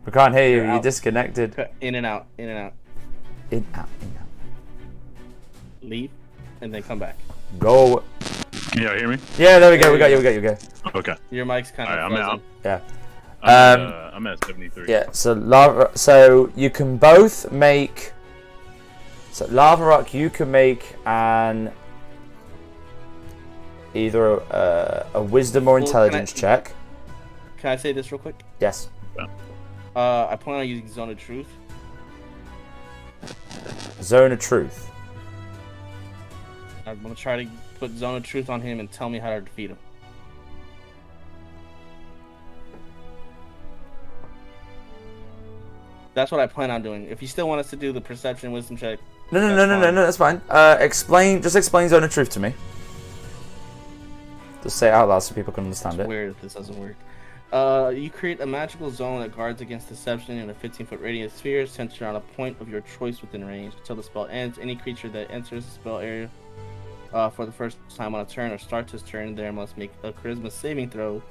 We can't hear you. You're You're out. disconnected. In and out. In and out. In, out, in, out. Leave, and then come back. Go. Can y'all hear me? Yeah, there we go. We got you. Okay. Your mic's kind of Alright, I'm frozen. out. Yeah. I'm at 73. Yeah. So you can both make. So Lava Rock, you can make an either a Wisdom or Intelligence check. Can I say this real quick? Yes. I plan on using Zone of Truth. Zone of Truth. I'm gonna try to put Zone of Truth on him and tell me how to defeat him. That's what I plan on doing. If you still want us to do the Perception Wisdom check, No, that's fine. Explain Zone of Truth to me. Just say it out loud so people can understand it's it. weird if this doesn't work. You create a magical zone that guards against deception in a 15-foot radius sphere centered on a point of your choice within range. Until the spell ends, any creature that enters the spell area for the first time on a turn or starts his turn there must make a charisma saving throw.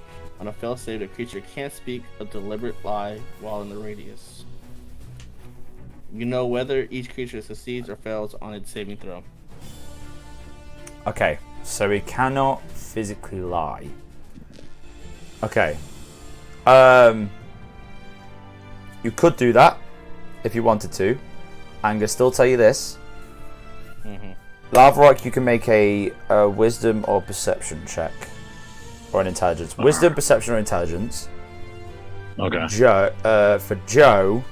On a fail save, the creature can't speak a deliberate lie while in the radius. You know whether each creature succeeds or fails on its saving throw. Okay, so he cannot physically lie. Okay. You could do that if you wanted to. I'm gonna still tell you this. Lava Rock, you can make a Wisdom or Perception check, or an Intelligence. Wisdom, Perception, or Intelligence. Okay. For Joe,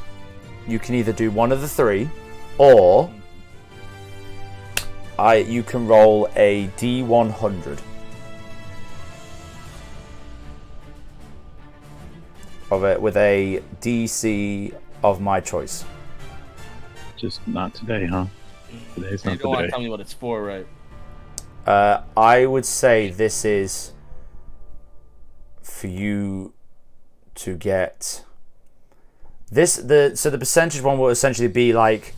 you can either do one of the 3, or you can roll a D100 of it with a DC of my choice. Just not today, huh? Today's You not don't want the to tell day. me what it's for, right? I would say this is for you to get this. So the percentage one will essentially be like,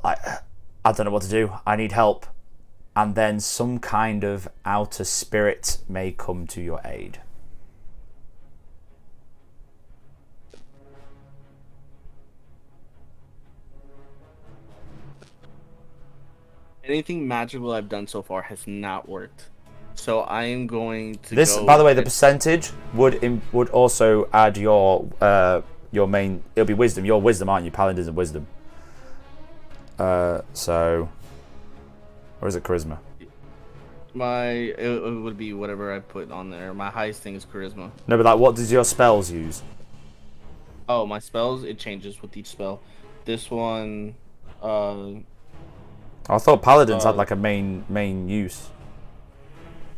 I don't know what to do. I need help, and then some kind of outer spirit may come to your aid. Anything magical I've done so far has not worked. So I am going to This, go by the way, the with- percentage would also add your main. It'll be wisdom. Your wisdom, aren't you? Paladins and wisdom. So, or is it charisma? it would be whatever I put on there. My highest thing is charisma. No, but like, what does your spells use? Oh, my spells, it changes with each spell. This one, I thought paladins had like a main use.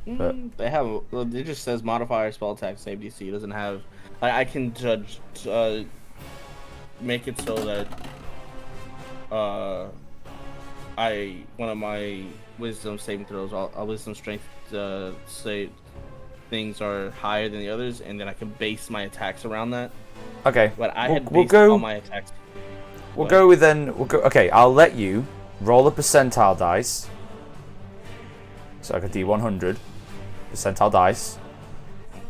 But they have. It just says modifier spell attack save DC. It doesn't have. I can judge. Make it so that. One of my wisdom saving throws, a wisdom strength say things are higher than the others, and then I can base my attacks around that. okay, But I we'll, had we'll based go. all my attacks. We'll go with then. We'll go. Okay, I'll let you roll a percentile dice. So like a D100 percentile dice.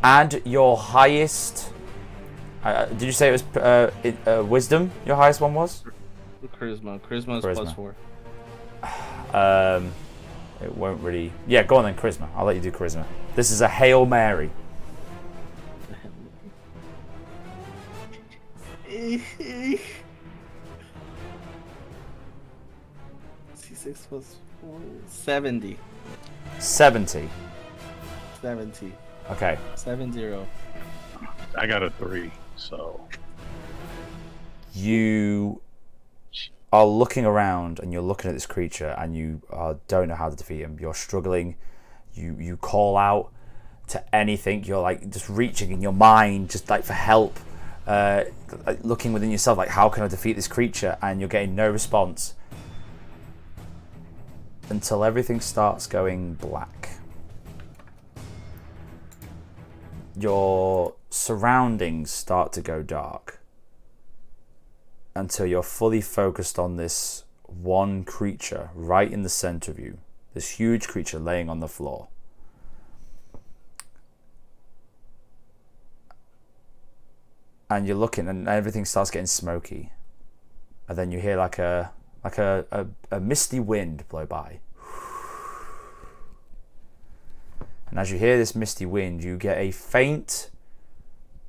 Add your highest. Did you say it was wisdom? Your highest one was? Charisma. Charisma is Charisma. +4. It won't really. Yeah, go on then, charisma. I'll let you do charisma. This is a Hail Mary. C6 +4. 70. 70. 70. Okay. 70. I got a 3, so You are looking around and you're looking at this creature and you don't know how to defeat him. You're struggling. You call out to anything. You're like just reaching in your mind, just like for help. Looking within yourself, like how can I defeat this creature? And you're getting no response until everything starts going black. Your surroundings start to go dark until you're fully focused on this one creature right in the center of you. This huge creature laying on the floor. And you're looking and everything starts getting smoky. And then you hear like a misty wind blow by. And as you hear this misty wind, you get a faint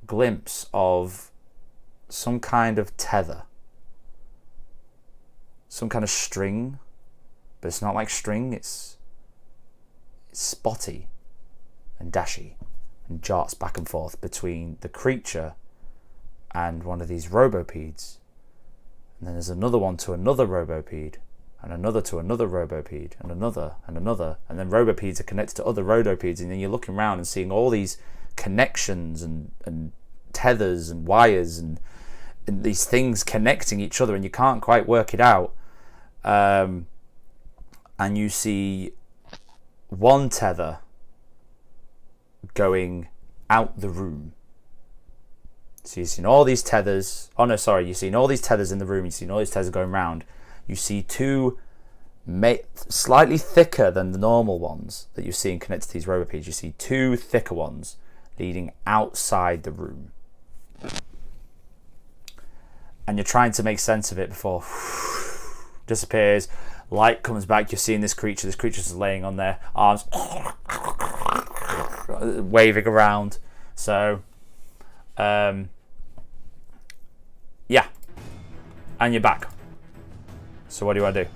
glimpse of some kind of tether. Some kind of string. But it's not like string, it's spotty and dashy and jarts back and forth between the creature and one of these robopeds. And then there's another one to another robopede, and another to another robopede, and another, and another. And then robopeds are connected to other robopeds, and then you're looking around and seeing all these connections and tethers and wires and these things connecting each other, and you can't quite work it out. And you see one tether going out the room. So you've seen all these tethers. Oh no, sorry. You've seen all these tethers in the room. You've seen all these tethers going round. You see two slightly thicker than the normal ones that you're seeing connected to these robopeds. You see two thicker ones leading outside the room. And you're trying to make sense of it before disappears. Light comes back. You're seeing this creature. This creature's laying on their arms, waving around. So, yeah. And you're back. So what do you want to do?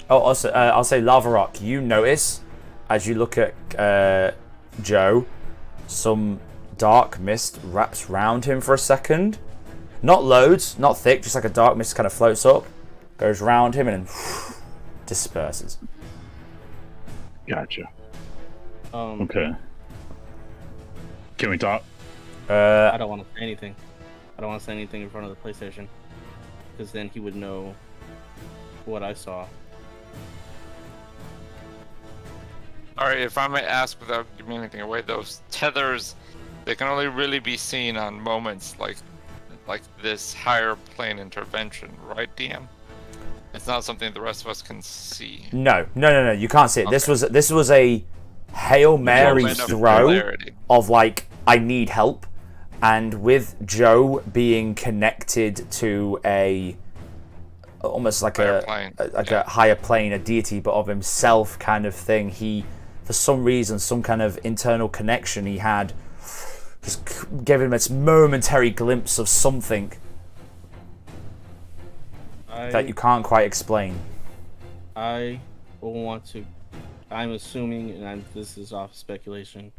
Oh, also, I'll say Lava Rock. You notice, as you look at Joe, some dark mist wraps round him for a second. Not loads, not thick, just like a dark mist kind of floats up, goes round him, and then disperses. Gotcha. Okay. Can we talk? I don't want to say anything. I don't want to say anything in front of the PlayStation, because then he would know what I saw. Alright, if I may ask without giving anything away, those tethers, they can only really be seen on moments like this higher plane intervention, right, DM? It's not something the rest of us can see. No, you can't see it. Okay. This was a Hail Mary throw of like, I need help. And with Joe being connected to almost like a higher plane, a deity, but of himself kind of thing, he, for some reason, some kind of internal connection he had, just gave him this momentary glimpse of something that you can't quite explain. I will want to. I'm assuming, and this is off speculation,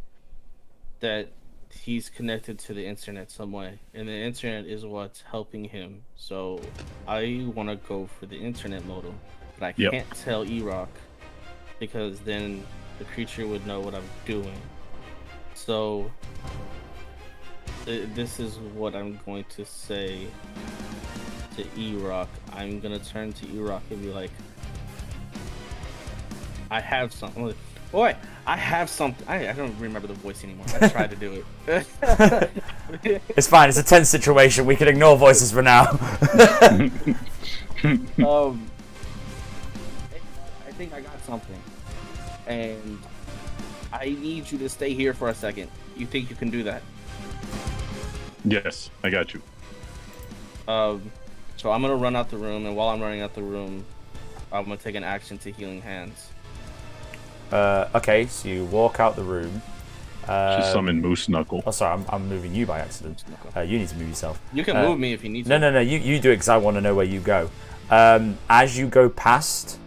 that he's connected to the internet some way, and the internet is what's helping him. So I want to go for the internet modal, but I can't tell E-Rock because then the creature would know what I'm doing. So this is what I'm going to say to E-Rock. I'm gonna turn to E-Rock and be like, I have something. Boy, I have something. I don't remember the voice anymore. I tried to do it. It's fine. It's a tense situation. We can ignore voices for now. I think I got something, and I need you to stay here for a second. You think you can do that? Yes, I got you. So I'm gonna run out the room, and while I'm running out the room, I'm gonna take an action to Healing Hands. Okay, so you walk out the room. She summoned Moose Knuckle. Oh, sorry, I'm moving you by accident. You need to move yourself. You can move me if you need to. No, you do it because I want to know where you go. As you go past,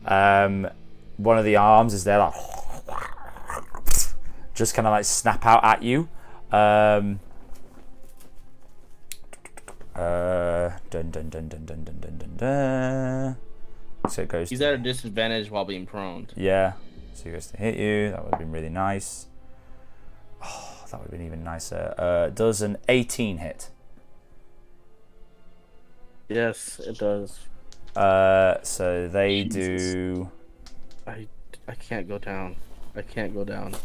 one of the arms is there, like, just kind of like snap out at you. Dun dun dun dun dun dun dun dun dun. So it goes. He's at a disadvantage while being prone. Yeah. So he goes to hit you. That would have been really nice. Oh, that would have been even nicer. Does an 18 hit? Yes, it does. So they do. I can't go down. I can't go down.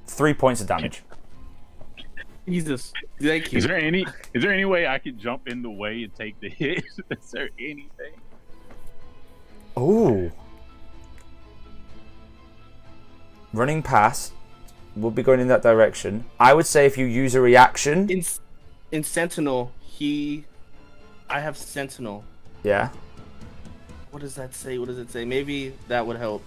3 points of damage. Jesus, thank you. Is there any way I could jump in the way and take the hit? Is there anything? Ooh. Running past. We'll be going in that direction. I would say if you use a reaction. In Sentinel, I have Sentinel. Yeah. What does that say? What does it say? Maybe that would help.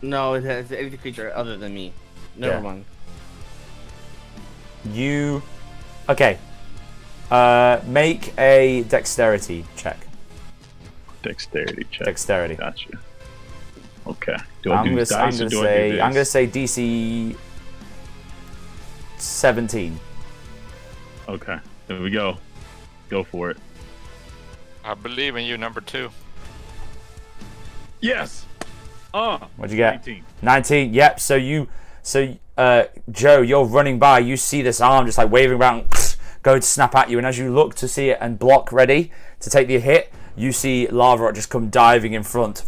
No, it has any creature other than me. Never mind. Okay. Make a dexterity check. Dexterity check. Dexterity. Gotcha. Okay. I'm gonna say DC 17. Okay. There we go. Go for it. I believe in you, number 2. Yes. What'd you get? 19. 19. Yep. So Joe, you're running by. You see this arm just like waving around, going to snap at you, and as you look to see it and block ready to take the hit, you see Lava Rock just come diving in front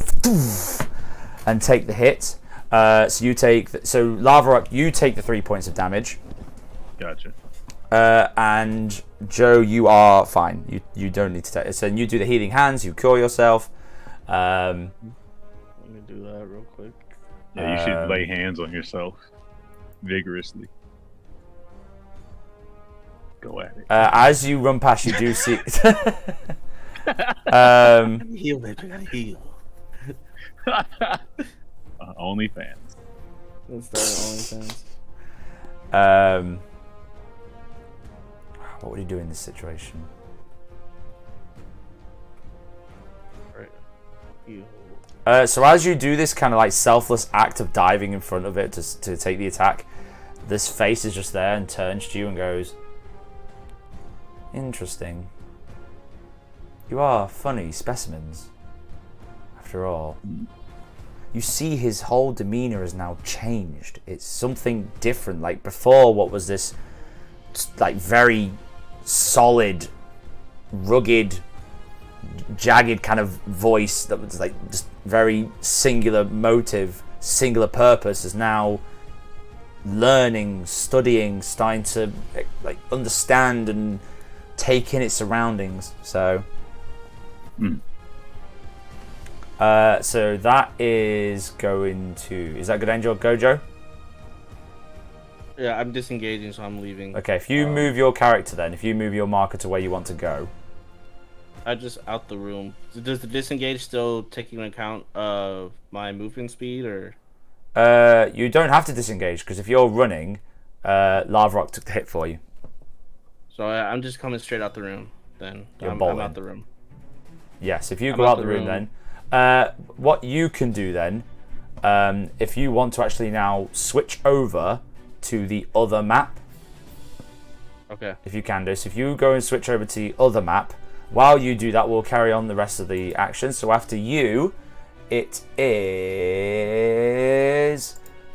and take the hit. So Lava Rock, you take the 3 points of damage. Gotcha. And Joe, you are fine. You don't need to take it. So you do the healing hands. You cure yourself. Let me do that real quick. Yeah, you should lay hands on yourself vigorously. Go at it. As you run past, you do see. Heal, baby. I gotta heal. OnlyFans. Let's start OnlyFans. What would you do in this situation? Right. Heal. So as you do this kind of like selfless act of diving in front of it to take the attack, this face is just there and turns to you and goes, "Interesting. You are funny specimens, after all." You see his whole demeanor has now changed. It's something different. Like before, what was this like very solid, rugged, jagged kind of voice that was like just very singular motive, singular purpose, is now learning, studying, starting to like understand and take in its surroundings. So so that is going to, is that good, Angel? Gojo? Yeah, I'm disengaging, so I'm leaving. Okay, if you move your character then, if you move your marker to where you want to go. I just out the room. So does the disengage still take into account of my movement speed, or? You don't have to disengage, because if you're running, Lava Rock took the hit for you. So I'm just coming straight out the room then. I'm out the room. Yes, if you go out the room then, what you can do then, if you want to actually now switch over to the other map. Okay. If you can do. So if you go and switch over to the other map, while you do that, we'll carry on the rest of the action. So after you, it is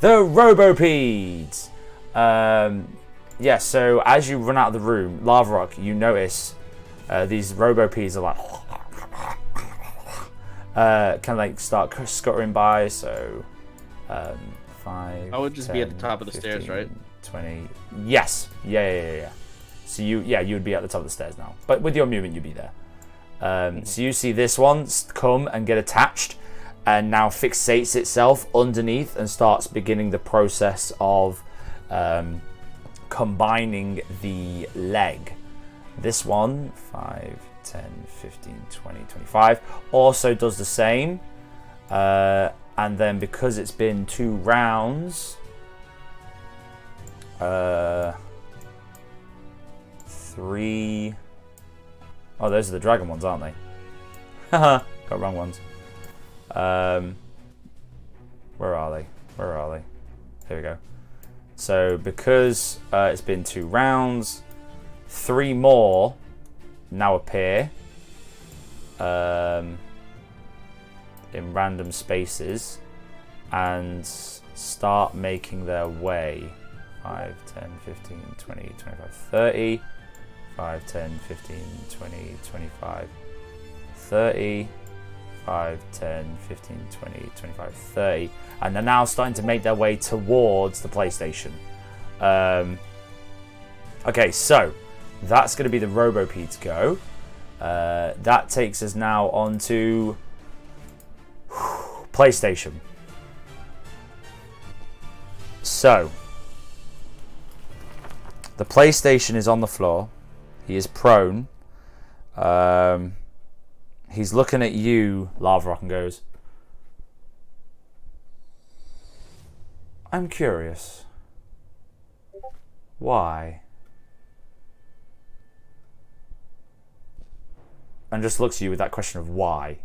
the Robopedes. Yeah, so as you run out of the room, Lava Rock, you notice these Robopedes are like kind of like start scuttering by. So 5. I would just 10, be at the top of the 15, stairs, right? 20. Yes. Yeah. So you would be at the top of the stairs now. But with your movement, you'd be there. So you see this one come and get attached, and now fixates itself underneath and starts beginning the process of combining the leg. This one, 5, 10, 15, 20, 25, also does the same. And then because it's been 2 rounds, 3. Oh, those are the dragon ones, aren't they? Haha, got wrong ones. Where are they? Here we go. So because it's been 2 rounds, 3 more now appear in random spaces and start making their way. 5, 10, 15, 20, 25, 30. 5, 10, 15, 20, 25, 30. 5, 10, 15, 20, 25, 30. And they're now starting to make their way towards the PlayStation. Okay, so that's going to be the RoboPete's go. That takes us now on to PlayStation. So, the PlayStation is on the floor. He is prone. He's looking at you, Lava Rock, and goes, I'm curious. Why? And just looks at you with that question of why.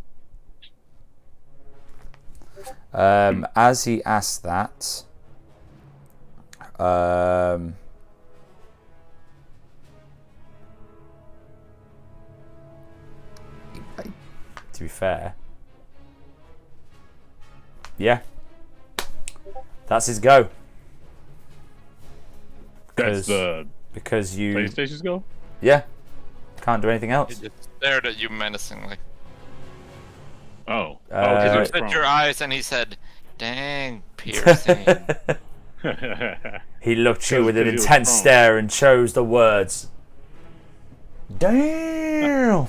As he asks that, to be fair, yeah, that's his go. That's because you PlayStation's go? Yeah, can't do anything else. He just stared at you menacingly. Oh. He Uh, looked at your eyes and he said, "Dang, piercing." He looked at you with an 'Cause he was intense prone. stare and chose the words. Damn.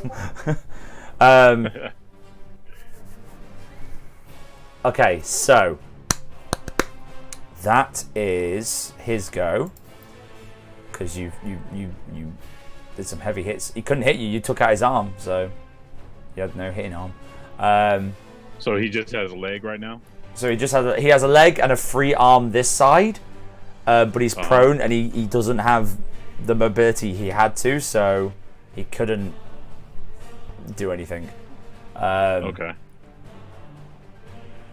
Okay, so that is his go. Because you did some heavy hits. He couldn't hit you. You took out his arm, so he had no hitting arm. So he just has a leg right now? So he has a leg and a free arm this side, but he's prone and he doesn't have the mobility he had to, so he couldn't do anything. Okay.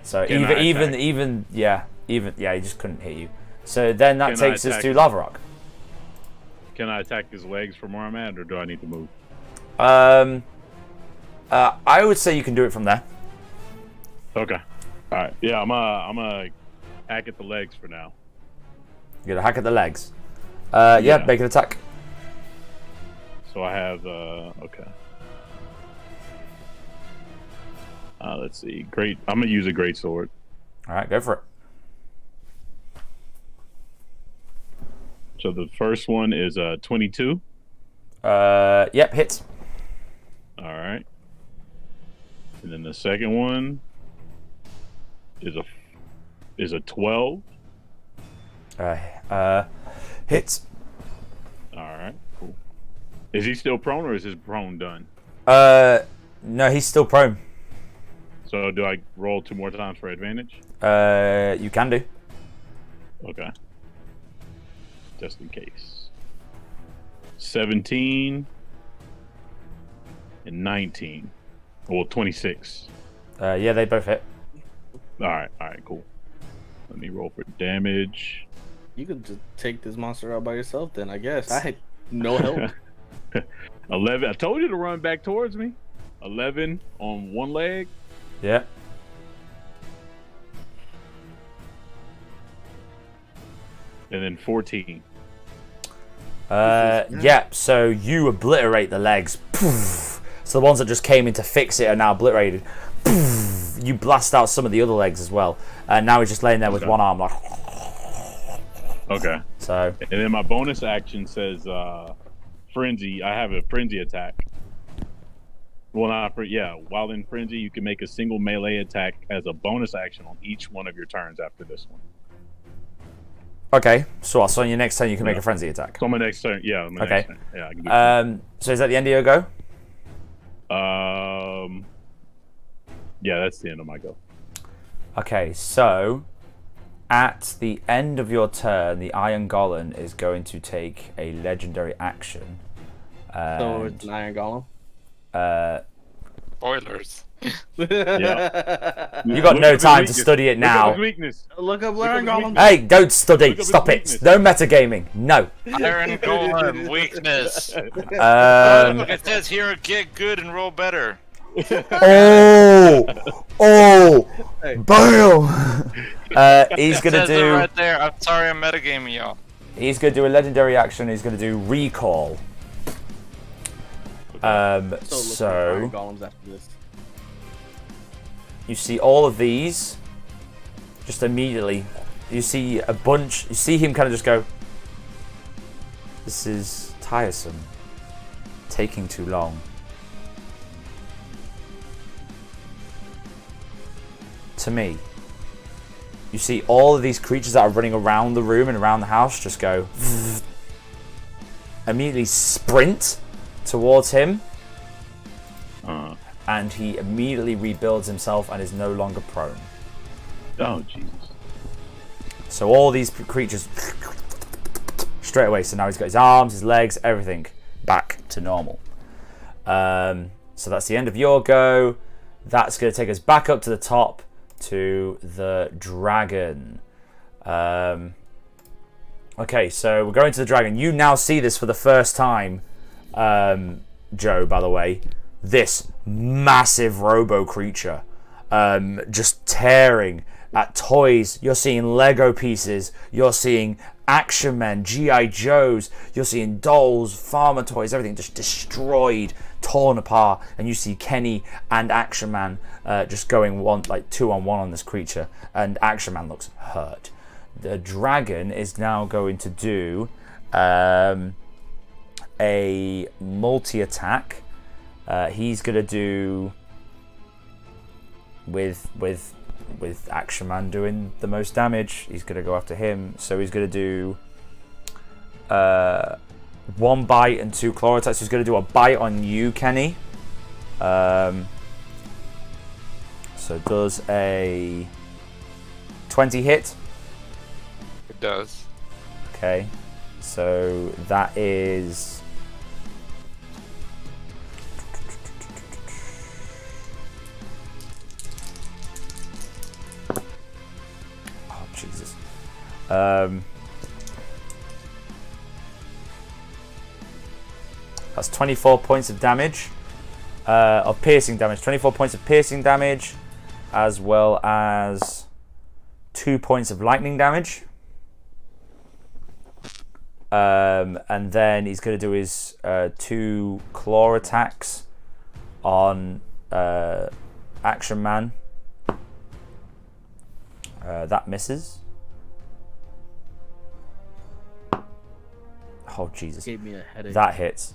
So Can I even attack? he just couldn't hit you. So then that Can I takes us attack to him? Lava Rock. Can I attack his legs from where I'm at, or do I need to move? I would say you can do it from there. Okay. All right. Yeah, I'm gonna hack at the legs for now. You're gonna hack at the legs. Yeah, Yeah. make an attack. So I have okay. Let's see. Great. I'm gonna use a great sword. All right, go for it. So the first one is 22. Yep, hits. All right. And then the second one is a 12. Hits. All right. Cool. Is he still prone, or is his prone done? No, he's still prone. So do I roll 2 more times for advantage? You can do. Okay. Just in case. 17 and 19. Well, 26. Yeah, they both hit. All right, cool. Let me roll for damage. You could just take this monster out by yourself then, I guess. I had no help. 11. I told you to run back towards me. 11 on one leg. Yeah. And then 14. Yeah, so you obliterate the legs. Poof. So the ones that just came in to fix it are now obliterated. Poof. You blast out some of the other legs as well. And now he's just laying there with one arm like. Okay. So. And then my bonus action says frenzy. I have a frenzy attack. Well, while in frenzy, you can make a single melee attack as a bonus action on each one of your turns after this one. Okay, so on your next turn you can make a frenzy attack. So on my next turn, yeah. Okay. Next turn. Yeah, I can do So is that the end of your go? Yeah, that's the end of my go. Okay, so at the end of your turn, the Iron Golem is going to take a legendary action. So it's an Iron Golem? Spoilers. Yeah. You got Look no up his time to weakness. study it Look up now. his weakness. Look up Look up Iron his Golem. weakness. Hey, don't study. Look up Stop his it. weakness. No metagaming. No. Iron Golem weakness. Look, it says here, get good and roll better. Oh, Hey. bam. He's It gonna says it do. right there. I'm sorry, I'm metagaming y'all. He's gonna do a legendary action. He's gonna do recall. Iron So Golems after this. you see all of these. Just immediately, you see a bunch. You see him kind of just go. This is tiresome. Taking too long. To me, you see all of these creatures that are running around the room and around the house just go immediately sprint towards him, and he immediately rebuilds himself and is no longer prone. Oh Jesus! So all these creatures straight away. So now he's got his arms, his legs, everything back to normal. So that's the end of your go. That's going to take us back up to the top to the dragon. Okay, so we're going to the dragon. You now see this for the first time, Joe, by the way. This massive robo creature just tearing at toys. You're seeing Lego pieces. You're seeing action men, G.I. Joes. You're seeing dolls, farmer toys, everything just destroyed, torn apart. And you see Kenny and Action Man just going 2-on-1 on this creature. And Action Man looks hurt. The dragon is now going to do a multi-attack. He's going to do with Action Man doing the most damage. He's going to go after him. So he's going to do 1 bite and 2 claw attacks. He's going to do a bite on you, Kenny. So does a 20 hit? It does. Okay. So that is... Oh, Jesus. That's 24 points of damage. Of piercing damage. 24 points of piercing damage, as well as 2 points of lightning damage. And then he's going to do his 2 claw attacks on Action Man. That misses. Oh, Jesus. Gave me a headache. That hits.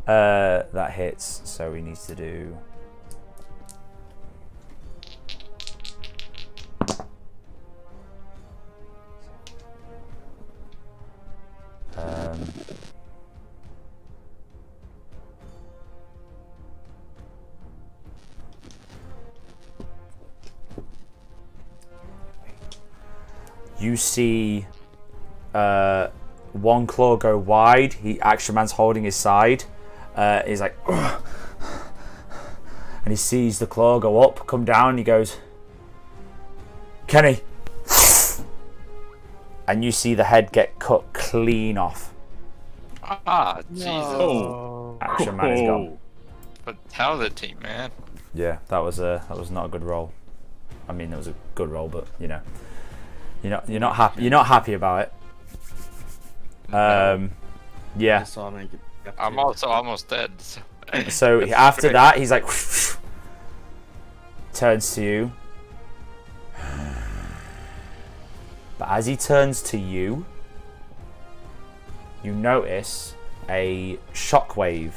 That hits, so he needs to do... you see one claw go wide. Action Man's holding his side. He's like, ugh. And he sees the claw go up, come down. He goes, Kenny. And you see the head get cut clean off. Ah, Jesus. No. Action Man is gone. Fatality, man. Yeah, that was not a good roll. I mean, it was a good roll, but you know, you're not happy. You're not happy about it. Yeah. I saw him make it. I'm also almost dead. So after that, he's like, turns to you. But as he turns to you, you notice a shockwave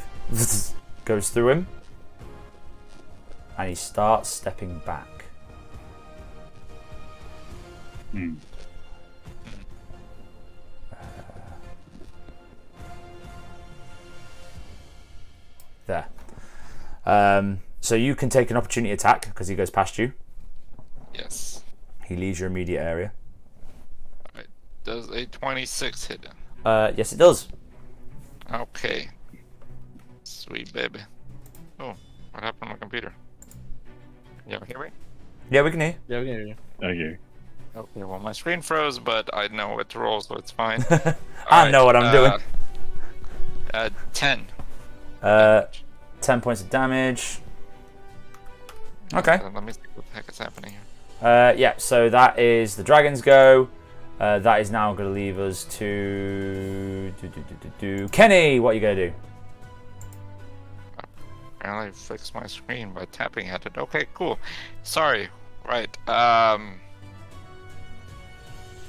goes through him, and he starts stepping back. There. So you can take an opportunity attack because he goes past you. Yes. He leaves your immediate area. Alright. Does a 26 hit him? Yes, it does. Okay. Sweet baby. Oh, what happened to my computer? Can you hear me? Yeah, we can hear. Yeah, we can hear you. Okay. Okay, well, my screen froze, but I know what to roll, so it's fine. I know what I'm doing. 10. 10 points of damage. Okay. Let me see what the heck is happening here. Yeah, so that is the dragon's go. That is now going to leave us to... Kenny, what are you going to do? Apparently fix my screen by tapping at it. Okay, cool. Sorry. Right.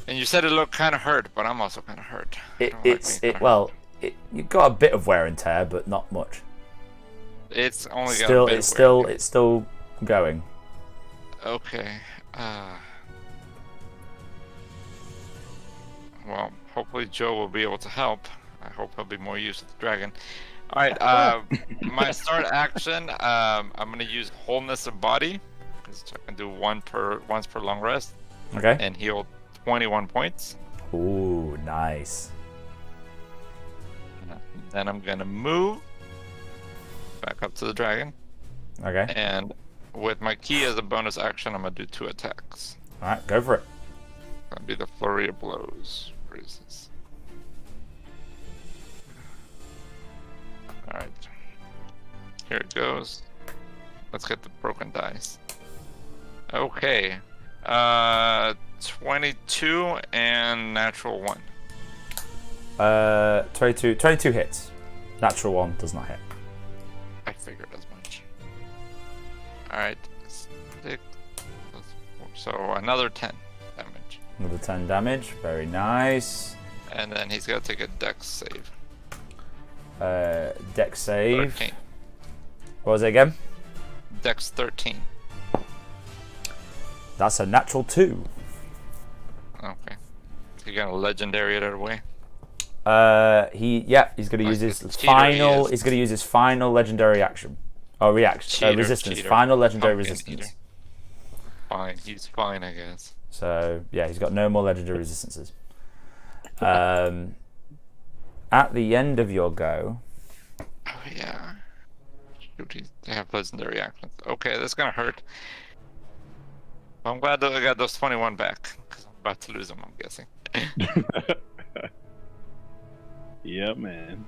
And you said it looked kind of hurt, but I'm also kind of hurt. You got a bit of wear and tear, but not much. It's only got a bit it's of wear. it's still going. Okay. Well, hopefully Joe will be able to help. I hope he'll be more used to the dragon. All right. My start action. I'm gonna use wholeness of body, because I can do once per long rest. Okay. And heal 21 points. Ooh, nice. Then I'm gonna move back up to the dragon. Okay. And with my key as a bonus action, I'm gonna do 2 attacks. All right, go for it. That'll be the flurry of blows. Where is this? All right. Here it goes. Let's get the broken dice. Okay. 22 and natural 1. 22 hits. Natural 1 does not hit. I figured as much. Alright. So another 10 damage. Another 10 damage. Very nice. And then he's got to take a dex save. Dex save. 13. What was it again? Dex 13. That's a natural 2. Okay. You got a legendary it away. He's gonna use his final. He's gonna use his final legendary action. Oh, resistance. Cheater. Final legendary Pumpkin resistance. eater. Fine. He's fine, I guess. So yeah, he's got no more legendary resistances. At the end of your go. Oh yeah. Shoot, they have legendary actions. Okay, that's gonna hurt. I'm glad that I got those 21 back, because I'm about to lose them, I'm guessing. Yeah, man.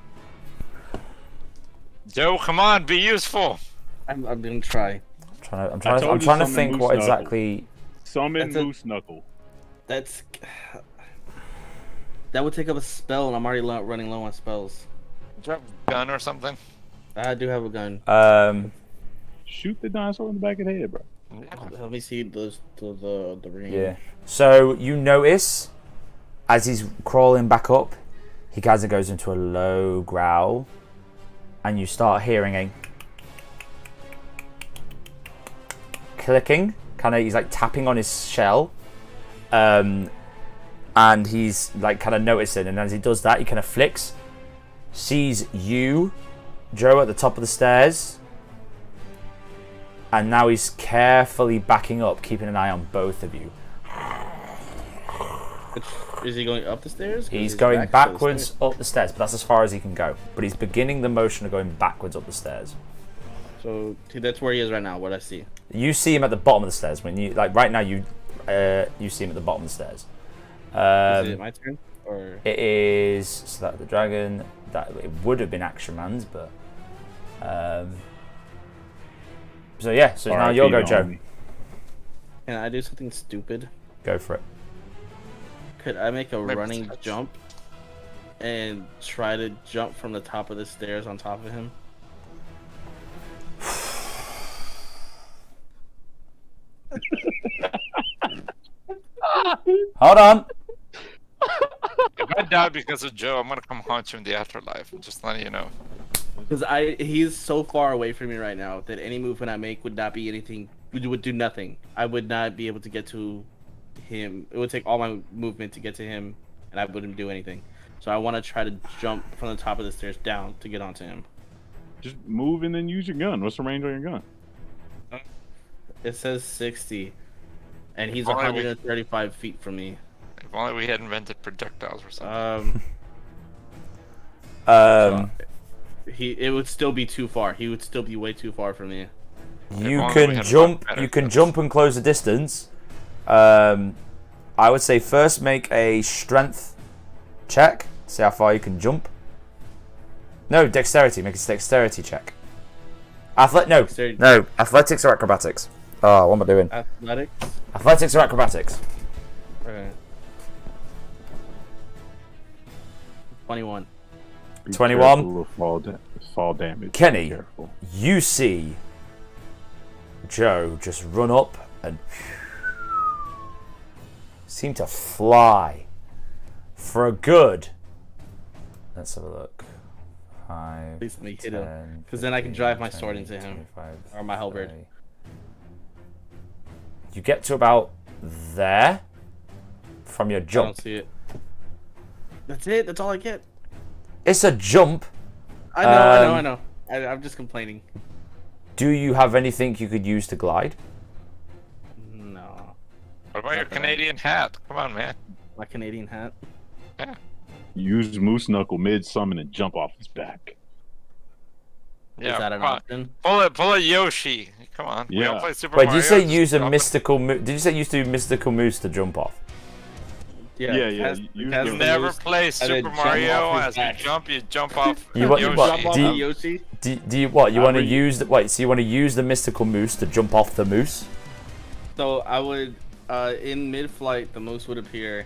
Joe, come on, be useful. I'm gonna try. I'm trying to think what exactly. Summon Moose Knuckle. That would take up a spell, and I'm already running low on spells. Do you have a gun or something? I do have a gun. Shoot the dinosaur in the back of the head, bro. Let me see the range. Yeah. So you notice as he's crawling back up, he kind of goes into a low growl, and you start hearing a clicking. Kind of, he's like tapping on his shell, and he's like kind of noticing. And as he does that, he kind of flicks, sees you, Joe, at the top of the stairs. And now he's carefully backing up, keeping an eye on both of you. Is he going up the stairs? He's going backwards up the stairs, but that's as far as he can go. But he's beginning the motion of going backwards up the stairs. So that's where he is right now. What I see. You see him at the bottom of the stairs. When you right now, you see him at the bottom of the stairs. Is it my turn? Or it is. So that the dragon. That it would have been Action Man's, but. So yeah. So now your go, Joe. Can I do something stupid? Go for it. Could I make a running jump and try to jump from the top of the stairs on top of him? Hold on. If I die because of Joe, I'm gonna come haunt you in the afterlife. I'm just letting you know. Because he's so far away from me right now that any movement I make would not be anything. Would do nothing. I would not be able to get to him. It would take all my movement to get to him, and I wouldn't do anything. So I want to try to jump from the top of the stairs down to get onto him. Just move and then use your gun. What's the range on your gun? It says 60, and he's If only 135 feet from me. If only we had invented projectiles or something. It would still be too far. He would still be way too far from me. You can jump. You can jump and close the distance. I would say first make a strength check. See how far you can jump. No, dexterity. Make a dexterity check. No. Athletics or acrobatics? Oh, what am I doing? Athletics. Athletics or acrobatics? Okay. 21. 21. Fall damage. Kenny, Careful. you see Joe just run up and seem to fly for a good. Let's have a look. 5. Please let me hit him, because then I can drive my sword into him, or my halberd. You get to about there from your I jump. don't see it. That's it. That's all I get. It's a jump. I know. I'm just complaining. Do you have anything you could use to glide? No. What about your Canadian hat? Come on, man. My Canadian hat. Yeah. Use Moose Knuckle mid-summon and jump off his back. Yeah. Is that an option? Pull a Yoshi. Come on. We don't play Super Wait, Mario. did you say just use a drop it. mystical? Did you say use to mystical moose to jump off? Yeah. You You never play Super Mario. As you jump off Yoshi. Do you what? You want to use the wait? So you want to use the mystical moose to jump off the moose? So I would, in mid-flight, the moose would appear,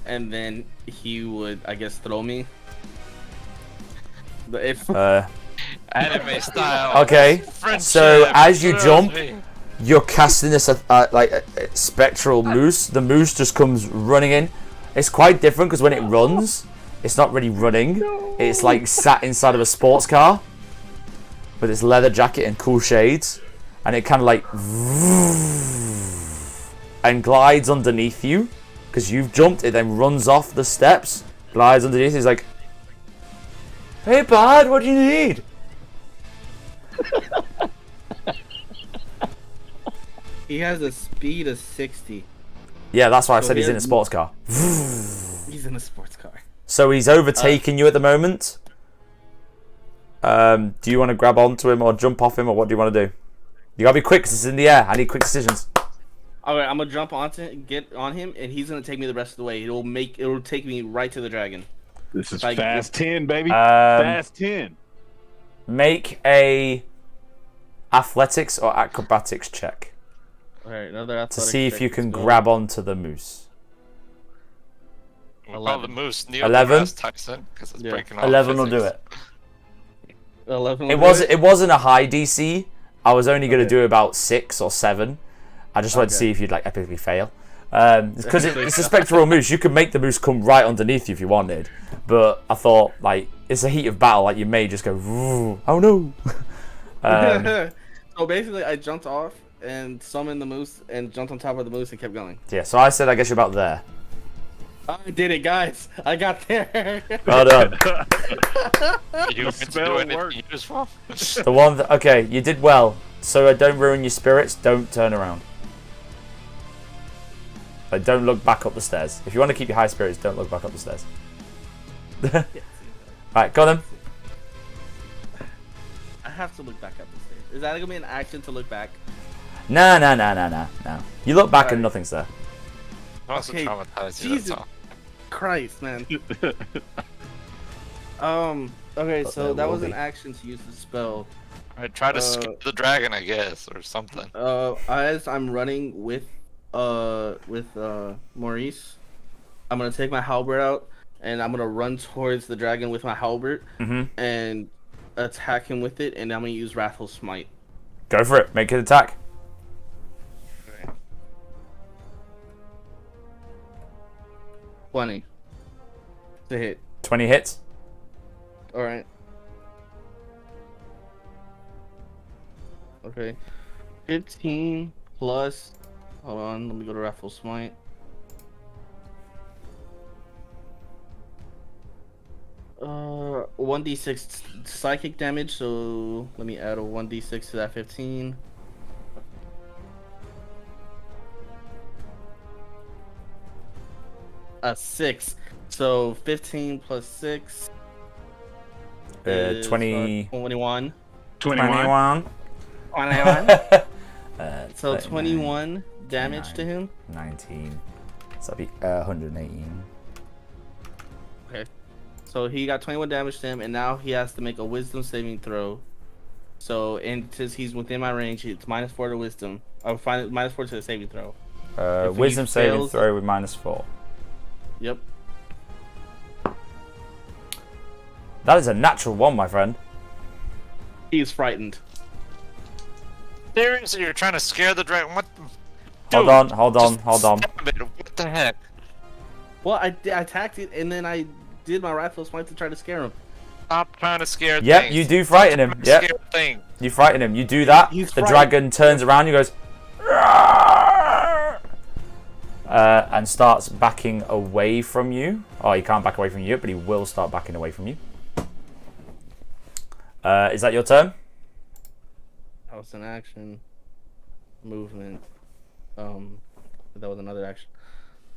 and then he would, I guess, throw me. But if anime style. Okay. Friendship, So as you jump, me. you're casting this like a spectral moose. The moose just comes running in. It's quite different because when it runs, it's not really running. It's like sat inside of a sports car with its leather jacket and cool shades, and it kind of like and glides underneath you because you've jumped. It then runs off the steps, glides underneath. It's like, "Hey, bud, what do you need?" he has a speed of 60, Yeah, that's why I said he he's in a has- sports car. he's in a sports car. So he's overtaking you at the moment. Do you want to grab onto him or jump off him, or what do you want to do? You gotta be quick because it's in the air. I need quick decisions. All right, I'm gonna jump get on him, and he's gonna take me the rest of the way. It'll take me right to the dragon. This is Like, fast 10, baby. Fast 10. Make a athletics or acrobatics check All right, another to athletics see if check, you let's can go. grab onto the moose. We'll call the moose Neil 11? deGrasse Tyson because it's Yeah. breaking off. 11 will do physics. it. 11. It wasn't a high DC. I was only gonna do about 6 or 7. I just wanted to see if you'd like epically fail. Because it's a spectral moose. You could make the moose come right underneath you if you wanted, but I thought like it's a heat of battle. Like you may just go, oh no. So basically, I jumped off and summoned the moose and jumped on top of the moose and kept going. Yeah. So I said I guess you're about there. I did it, guys. I got there. Well done. You want me to do anything useful? The one that, okay, you did well. So I don't ruin your spirits. Don't turn around. Like, don't look back up the stairs. If you want to keep your high spirits, don't look back up the stairs. Right, got him. I have to look back up the stairs. Is that gonna be an action to look back? No. You look back and Alright. nothing's there. I also Okay, traumatized you. Jesus. That's all. Christ, man. Okay, so there that will was an be. action to use the spell. I try to skip the dragon, I guess, or something. As I'm running with Maurice, I'm gonna take my halberd out and I'm gonna run towards the dragon with my halberd and attack him with it, and I'm gonna use Wrathful Smite. Go for it. Make an attack. 20 to hit. 20 hits. All right. Okay. 15 plus. Hold on. Let me go to Wrathful Smite. Uh, 1d6 psychic damage. So let me add a 1d6 to that 15. A 6. So 15 plus 6. is 20... 21. 21. 21. So 39, 21 damage to him. 19. So that'd be 118. Okay. So he got 21 damage to him, and now he has to make a wisdom saving throw. So, and since he's within my range, it's -4 to wisdom. -4 to the saving throw. Wisdom saving throw with -4. Yep. That is a natural 1, my friend. He's frightened. Seriously, you're trying to scare the dragon? What? Hold on, hold on, hold on. What the heck? Well, I attacked it, and then I did my rifle swipe to try to scare him. Stop trying to scare things. Yep, you do frighten him. Yep. You frighten him. You do that. The dragon turns around. He goes, and starts backing away from you. Oh, he can't back away from you, but he will start backing away from you. Is that your turn? That was an action. Movement. That was another action.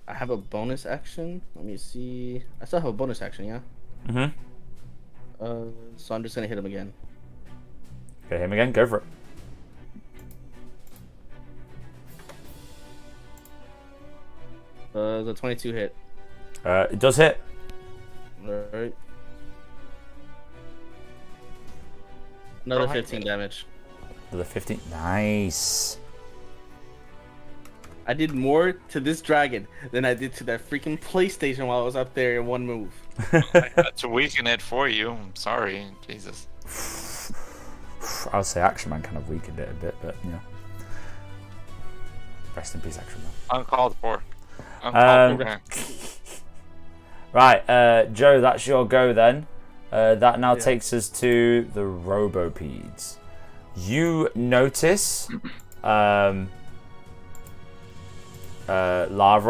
I have a bonus action. Let me see. I still have a bonus action, yeah? Mm-hmm. So I'm just gonna hit him again. Okay, him again. Go for it. The 22 hit. It does hit. Alright. Another 15 damage. Another 15. Nice. I did more to this dragon than I did to that freaking PlayStation while I was up there in one move. I had to weaken it for you. I'm sorry. Jesus. I would say Action Man kind of weakened it a bit, but you know. Rest in peace, Action Man. Uncalled for. Uncalled for. Right, Joe, that's your go then. That now takes us to the Robopeds. You notice Lava,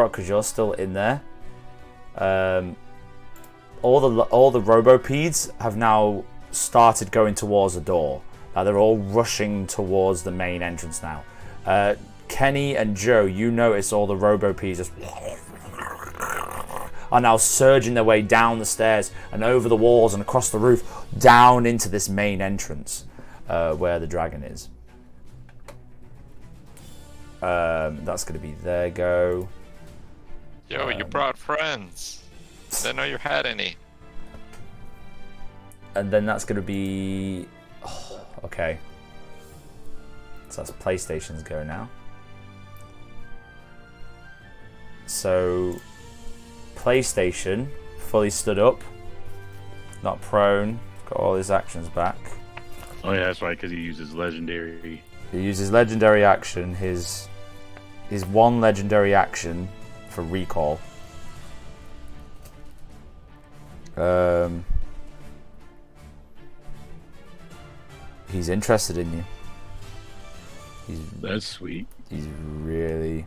because you're still in there. All the Robopeds have now started going towards the door. They're all rushing towards the main entrance now. Kenny and Joe, you notice all the Robopeds just are now surging their way down the stairs and over the walls and across the roof down into this main entrance where the dragon is. That's going to be their go. Yo, you brought friends. Didn't know you had any. And then that's going to be... Oh, okay. So that's PlayStation's go now. So... PlayStation, fully stood up. Not prone. Got all his actions back. Oh yeah, that's right, because he uses legendary. He uses legendary action. His one legendary action for recall. He's interested in you. That's sweet. He's really...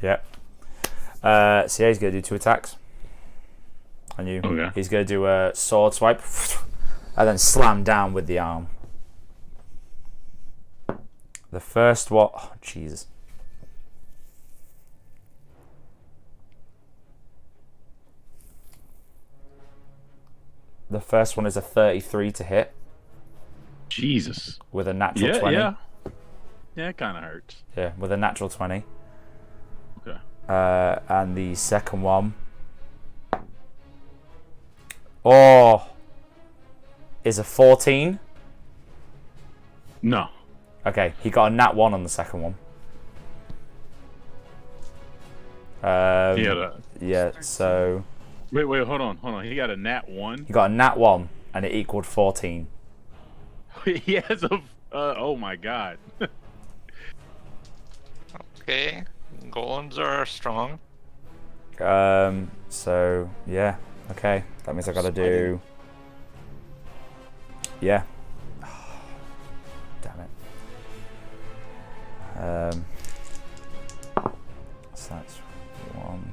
Yep. So yeah, he's going to do 2 attacks on you. Okay. He's going to do a sword swipe and then slam down with the arm. The first one... Oh, Jesus. The first one is a 33 to hit. Jesus. With a natural 20. Yeah, it kind of hurts. Yeah, with a natural 20. Okay. And the second one... Oh! Is a 14. No. Okay, he got a nat 1 on the second one. Yeah, so... Wait, hold on. He got a nat 1? He got a nat 1, and it equaled 14. He has a... oh my god. Okay. Golems are strong. So, yeah. Okay, that means I gotta do... Yeah. Damn it. So that's 1,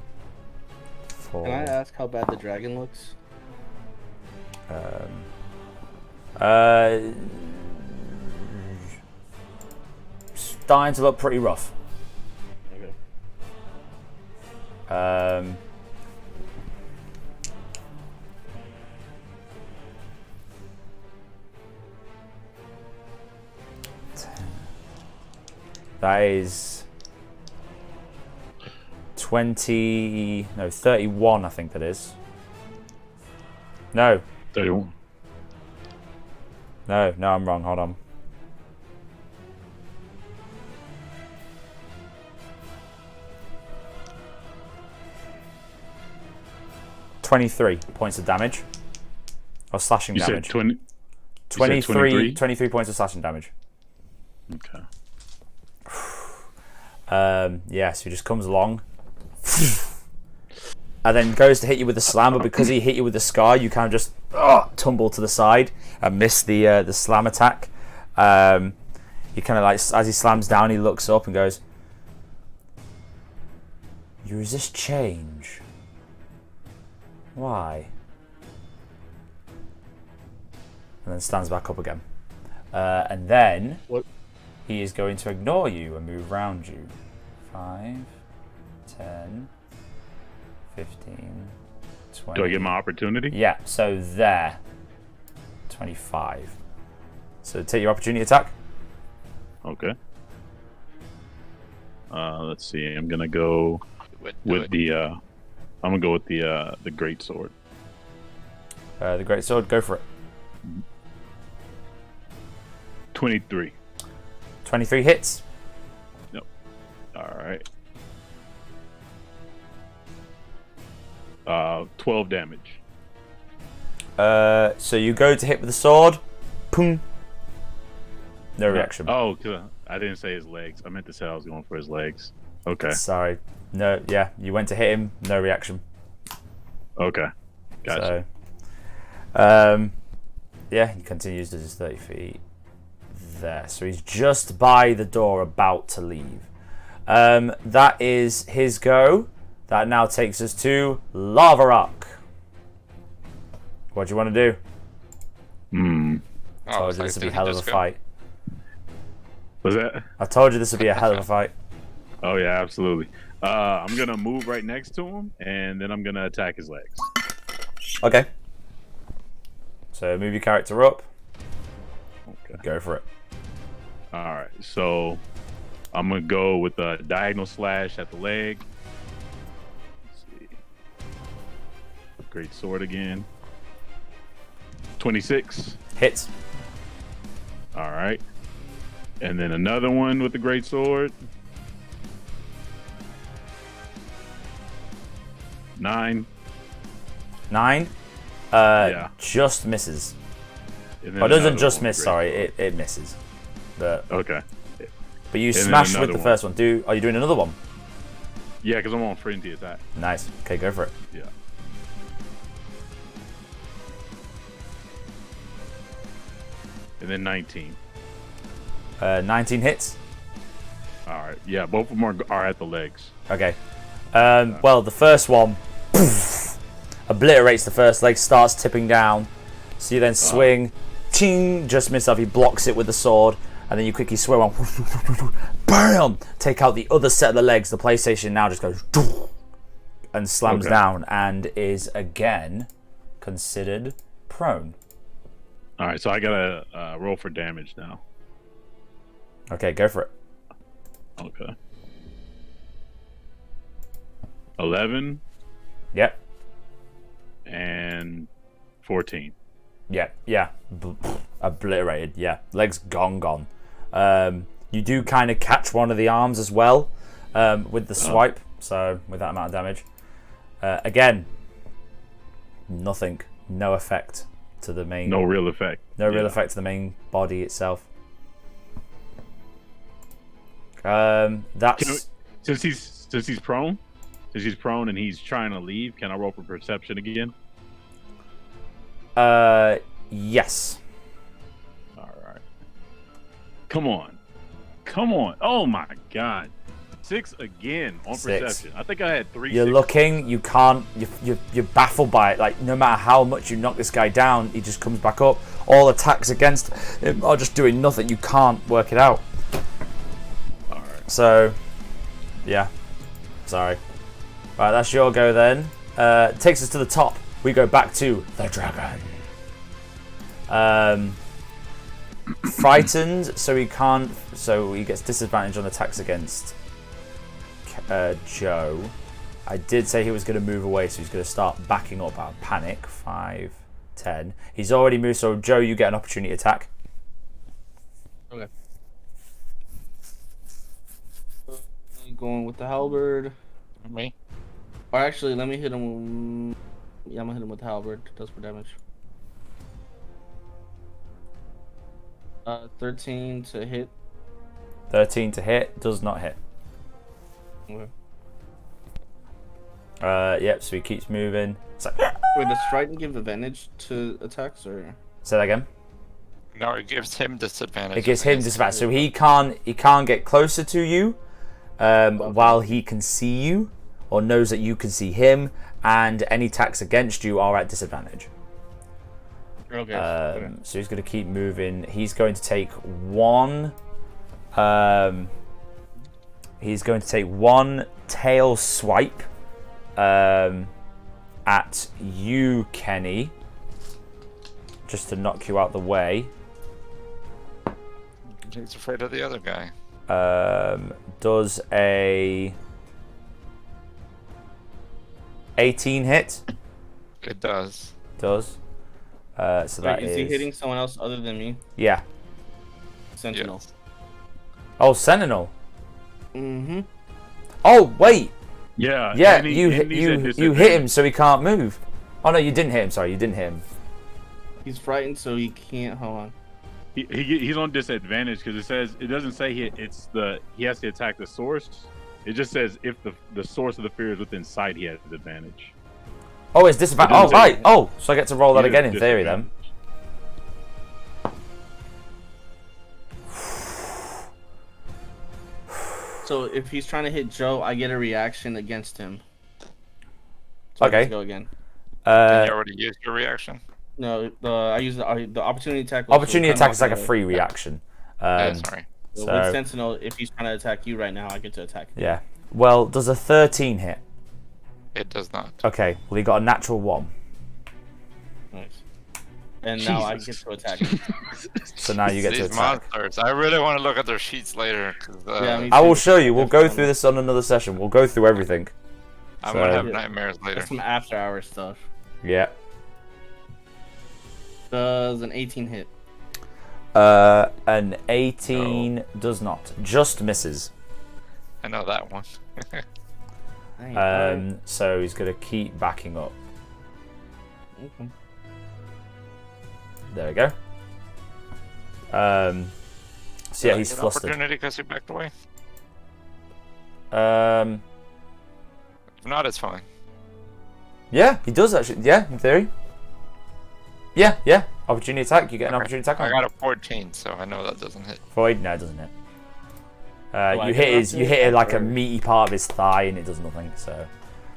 4... Can I ask how bad the dragon looks? Starting to look pretty rough. Okay. That is 31, I think that is. No. 31. No, I'm wrong. Hold on. $23 points of damage. Or slashing You damage. said 20. 23 points of slashing damage. Okay. Yeah, so he just comes along. And then goes to hit you with the slam, but because he hit you with the scar, you kind of just tumble to the side and miss the slam attack. He kind of like, as he slams down, he looks up and goes, "You resist change. Why?" And then stands back up again. And then he is going to ignore you and move around you. 5, 10, 15, 20. Do I get my opportunity? Yeah, so there. 25. So take your opportunity attack. Okay. Let's see. I'm gonna go with the. I'm gonna go with the great sword. The great sword, go for it. 23. 23 hits. Nope. All right. 12 damage. So you go to hit with the sword. Boom. No reaction. Oh, I didn't say his legs. I meant to say I was going for his legs. Okay. Sorry. No, yeah, you went to hit him. No reaction. Okay. Gotcha. So, yeah, he continues to just 30 feet there. So he's just by the door, about to leave. That is his go. That now takes us to Lava Rock. What do you want to do? I told you this would be a hell of a fight. Was that? I told you this would be a hell of a fight. Oh yeah, absolutely. I'm gonna move right next to him, and then I'm gonna attack his legs. Okay. So move your character up. Okay. Go for it. All right. So I'm gonna go with a diagonal slash at the leg. Let's see. Great sword again. 26. Hits. All right. And then another one with the great sword. 9. 9. Yeah. Just misses. And then Oh, it doesn't another just one with miss. great Sorry, sword. it misses. But Okay. you then smash with another the one. first one. Are you doing another one? Yeah, because I'm on frenzy attack. Nice. Okay, go for it. Yeah. And then 19. 19 hits. All right. Yeah, both of them are at the legs. Okay. Well, the first one obliterates the first leg, starts tipping down. So you then swing, ting, just miss off. He blocks it with the sword, and then you quickly swing on, bam, take out the other set of the legs. The PlayStation now just goes and slams down and is again considered prone. All right, so I gotta roll for damage now. Okay, go for it. Okay. 11 Yep. and 14. Yeah. Obliterated. Yeah, legs gone. You do kind of catch one of the arms as well with the swipe. So with that amount of damage, again, nothing, no effect to the main. No real effect. No real effect to the main body itself. That's Since he's prone, and he's trying to leave, can I roll for perception again? yes. All right. Come on. Oh my God. 6 again on 6. perception. I think I had 3. You're 6. looking. You can't. You're baffled by it. Like no matter how much you knock this guy down, he just comes back up. All attacks against him are just doing nothing. You can't work it out. All right. So, yeah. Sorry. Right, that's your go then. Takes us to the top. We go back to the dragon. frightened, so he can't. So he gets disadvantage on attacks against Joe. I did say he was going to move away, so he's going to start backing up out of panic. 5, 10. He's already moved, so Joe, you get an opportunity attack. Okay. Going with the halberd. Me? Or actually, let me hit him. Yeah, I'm gonna hit him with the halberd. Does for damage. 13 to hit. 13 to hit. Does not hit. Okay. Yep, so he keeps moving. So, Wait, does Frighten give advantage to attacks, or? say that again. No, it gives him disadvantage. It gives him disadvantage, so he can't get closer to you while he can see you or knows that you can see him, and any attacks against you are at disadvantage. Okay. So he's going to keep moving. He's going to take one. He's going to take one tail swipe at you, Kenny, just to knock you out the way. He's afraid of the other guy. Does a 18 hit? It does. Does. So that is he hitting someone else other than me? Yeah. Sentinel. Yes. Oh, Sentinel. Mm-hmm. Oh, wait. Yeah. Yeah, and you and he's at hit him disadvantage. so he can't move. Oh no, you didn't hit him. Sorry, you didn't hit him. He's frightened, so he can't. Hold on. He's on disadvantage because it doesn't say he has to attack the source. It just says if the source of the fear is within sight, he has advantage. Oh, it's disadvantage. It Oh, doesn't right. say- Oh, so I get to roll that He again has in theory then. So if he's trying to hit Joe, I get a reaction against him. So Okay. Let's go again. Did you already use your reaction? No, I use the opportunity attack. was Opportunity to attack is like a walk away. free reaction. Yeah, sorry. So So- with Sentinel, if he's trying to attack you right now, I get to attack him. Yeah. Well, does a 13 hit? It does not. Okay. Well, he got a natural 1. Nice. And now I get Jesus. to attack him. So now you get to These attack. monsters. I really want to look at their sheets later. 'Cause, Yeah, me I will too. show you. We'll go That's through this on another session. We'll go through everything. I'm So- gonna have Yeah. nightmares later. That's some after hour stuff. Yeah. Does an 18 hit? An 18 does not. Just misses. I know that one. Dang, So he's going to keep backing up. okay. There we go. So yeah, Did I he's get flustered. Opportunity because he backed away. Um, If not, it's fine. yeah, he does actually. Yeah, in theory. Yeah. Opportunity attack. You get an Okay. opportunity attack. I On got a 14, so I know that doesn't hit. Void. No, it doesn't hit. I You get hit an his. You hit opportunity like a attack, or- meaty part of his thigh, and it does nothing. So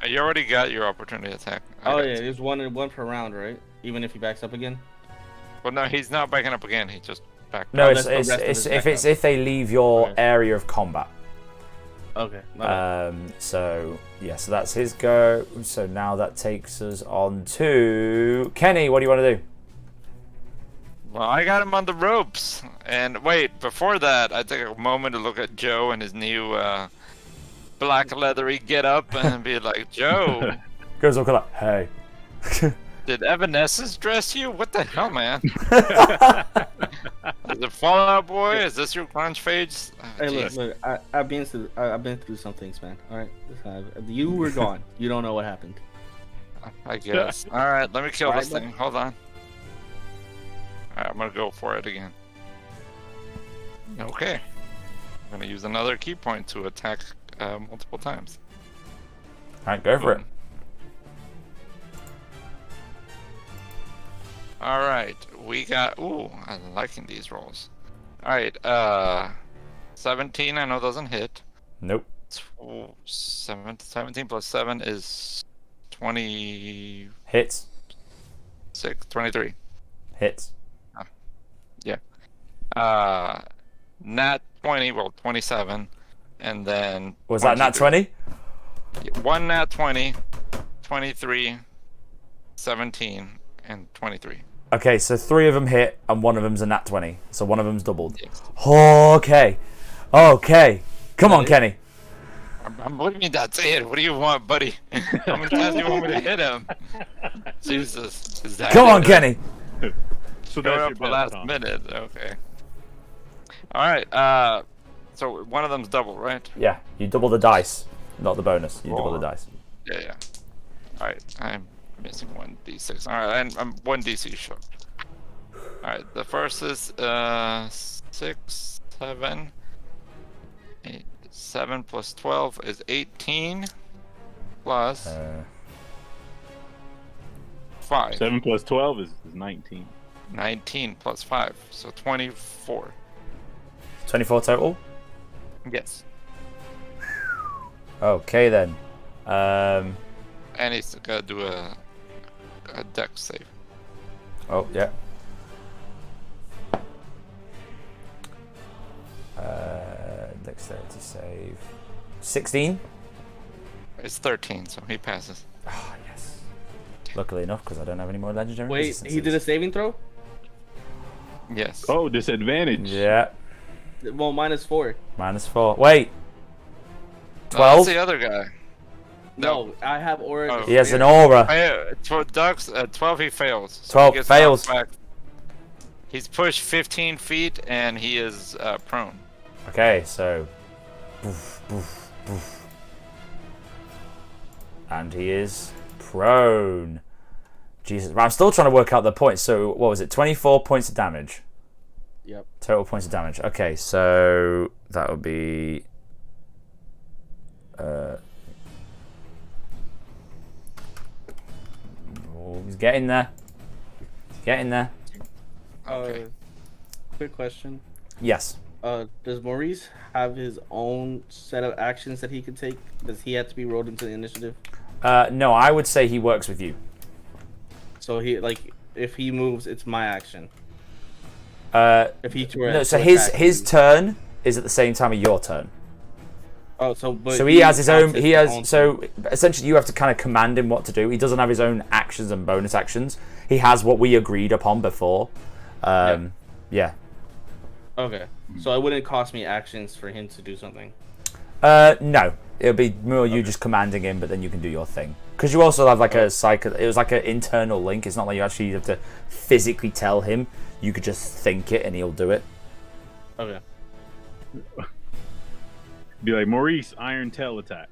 You already got your opportunity attack. Oh Okay. yeah, there's one per round, right? Even if he backs up again. Well, no, he's not backing up again. He just backed no, up. it's, that's the it's, rest of it's his if they leave your Okay. area of combat. Okay. my bad. So yeah, so that's his go. So now that takes us on to Kenny. What do you want to do? Well, I got him on the ropes. And wait, before that, I take a moment to look at Joe and his new black leathery get up and be like, Joe, Goes up like, hey. did Evanescence dress you? What the hell, man? Is it Fallout Boy? Is this your grunge phase? Oh, Hey, look, jeez. look. I've been through some things, man. All right. You were gone. You don't know what happened. I guess. Alright, let me kill Alright, this thing. Hold on. Alright, I'm gonna go for it again. Okay. I'm gonna use another key point to attack multiple times. Alright, go for it. Alright, we got. Ooh, I'm liking these rolls. Alright, 17 I know doesn't hit. Nope. 17 plus 7 is 26, Hits. 23. Hits. Nat 20, well, 27. And then. Was that nat 20? One nat 20, 23, 17, and 23. Okay, so 3 of them hit, and 1 of them's a nat 20. So 1 of them's doubled. Yes. Okay. Come on, Kenny. What do you mean that's it? What do you want, buddy? How many times do you want me to hit him? Jesus. Is that Come on, it? Kenny. So Going that's up your for best, last minute. Okay. Alright, so one of them's double, right? Yeah, you double the dice, not the bonus. You double the dice. Yeah. Alright, I'm missing 1d6. Alright, I'm 1d6 short. Alright, the first is 6, 7, 8, 7 plus 12 is 18 plus 5. 7 plus 12 is 19. 19 plus 5, so 24. 24 total? Yes. Okay then. And he's gotta do a dex save. Oh, yeah. Dexterity save. 16? It's 13, so he passes. Ah, yes. Luckily enough, because I don't have any more legendary Wait, resistances. he did a saving throw? Yes. Oh, disadvantage. Yeah. Well, -4. -4. Wait. No, 12? that's the other guy. No, I have aura. Oh. He has an aura. 12 he fails. So 12 he gets fails. knocked back. He's pushed 15 feet and he is prone. Okay, so. Boof, boof, boof. And he is prone. Jesus. I'm still trying to work out the points. So, what was it? 24 points of damage. Yep. Total points of damage. Okay, so that would be. He's getting there. He's getting there. Okay. Quick question. Yes. Does Maurice have his own set of actions that he can take? Does he have to be rolled into the initiative? No, I would say he works with you. So he if he moves, it's my action. If he No, so his turn is at the same time of your turn. Oh, but So he has his own. access He his has. own So essentially, you have to kind of command him what to do. He doesn't have his own actions and bonus actions. He has what we agreed upon before. Yeah. Okay. So it wouldn't cost me actions for him to do something. No, it'll be more you just commanding him, but then you can do your thing. Because you also have like a psycho. It was like an internal link. It's not like you actually have to physically tell him. You could just think it, and he'll do it. Okay. Be like, Maurice, Iron Tail Attack.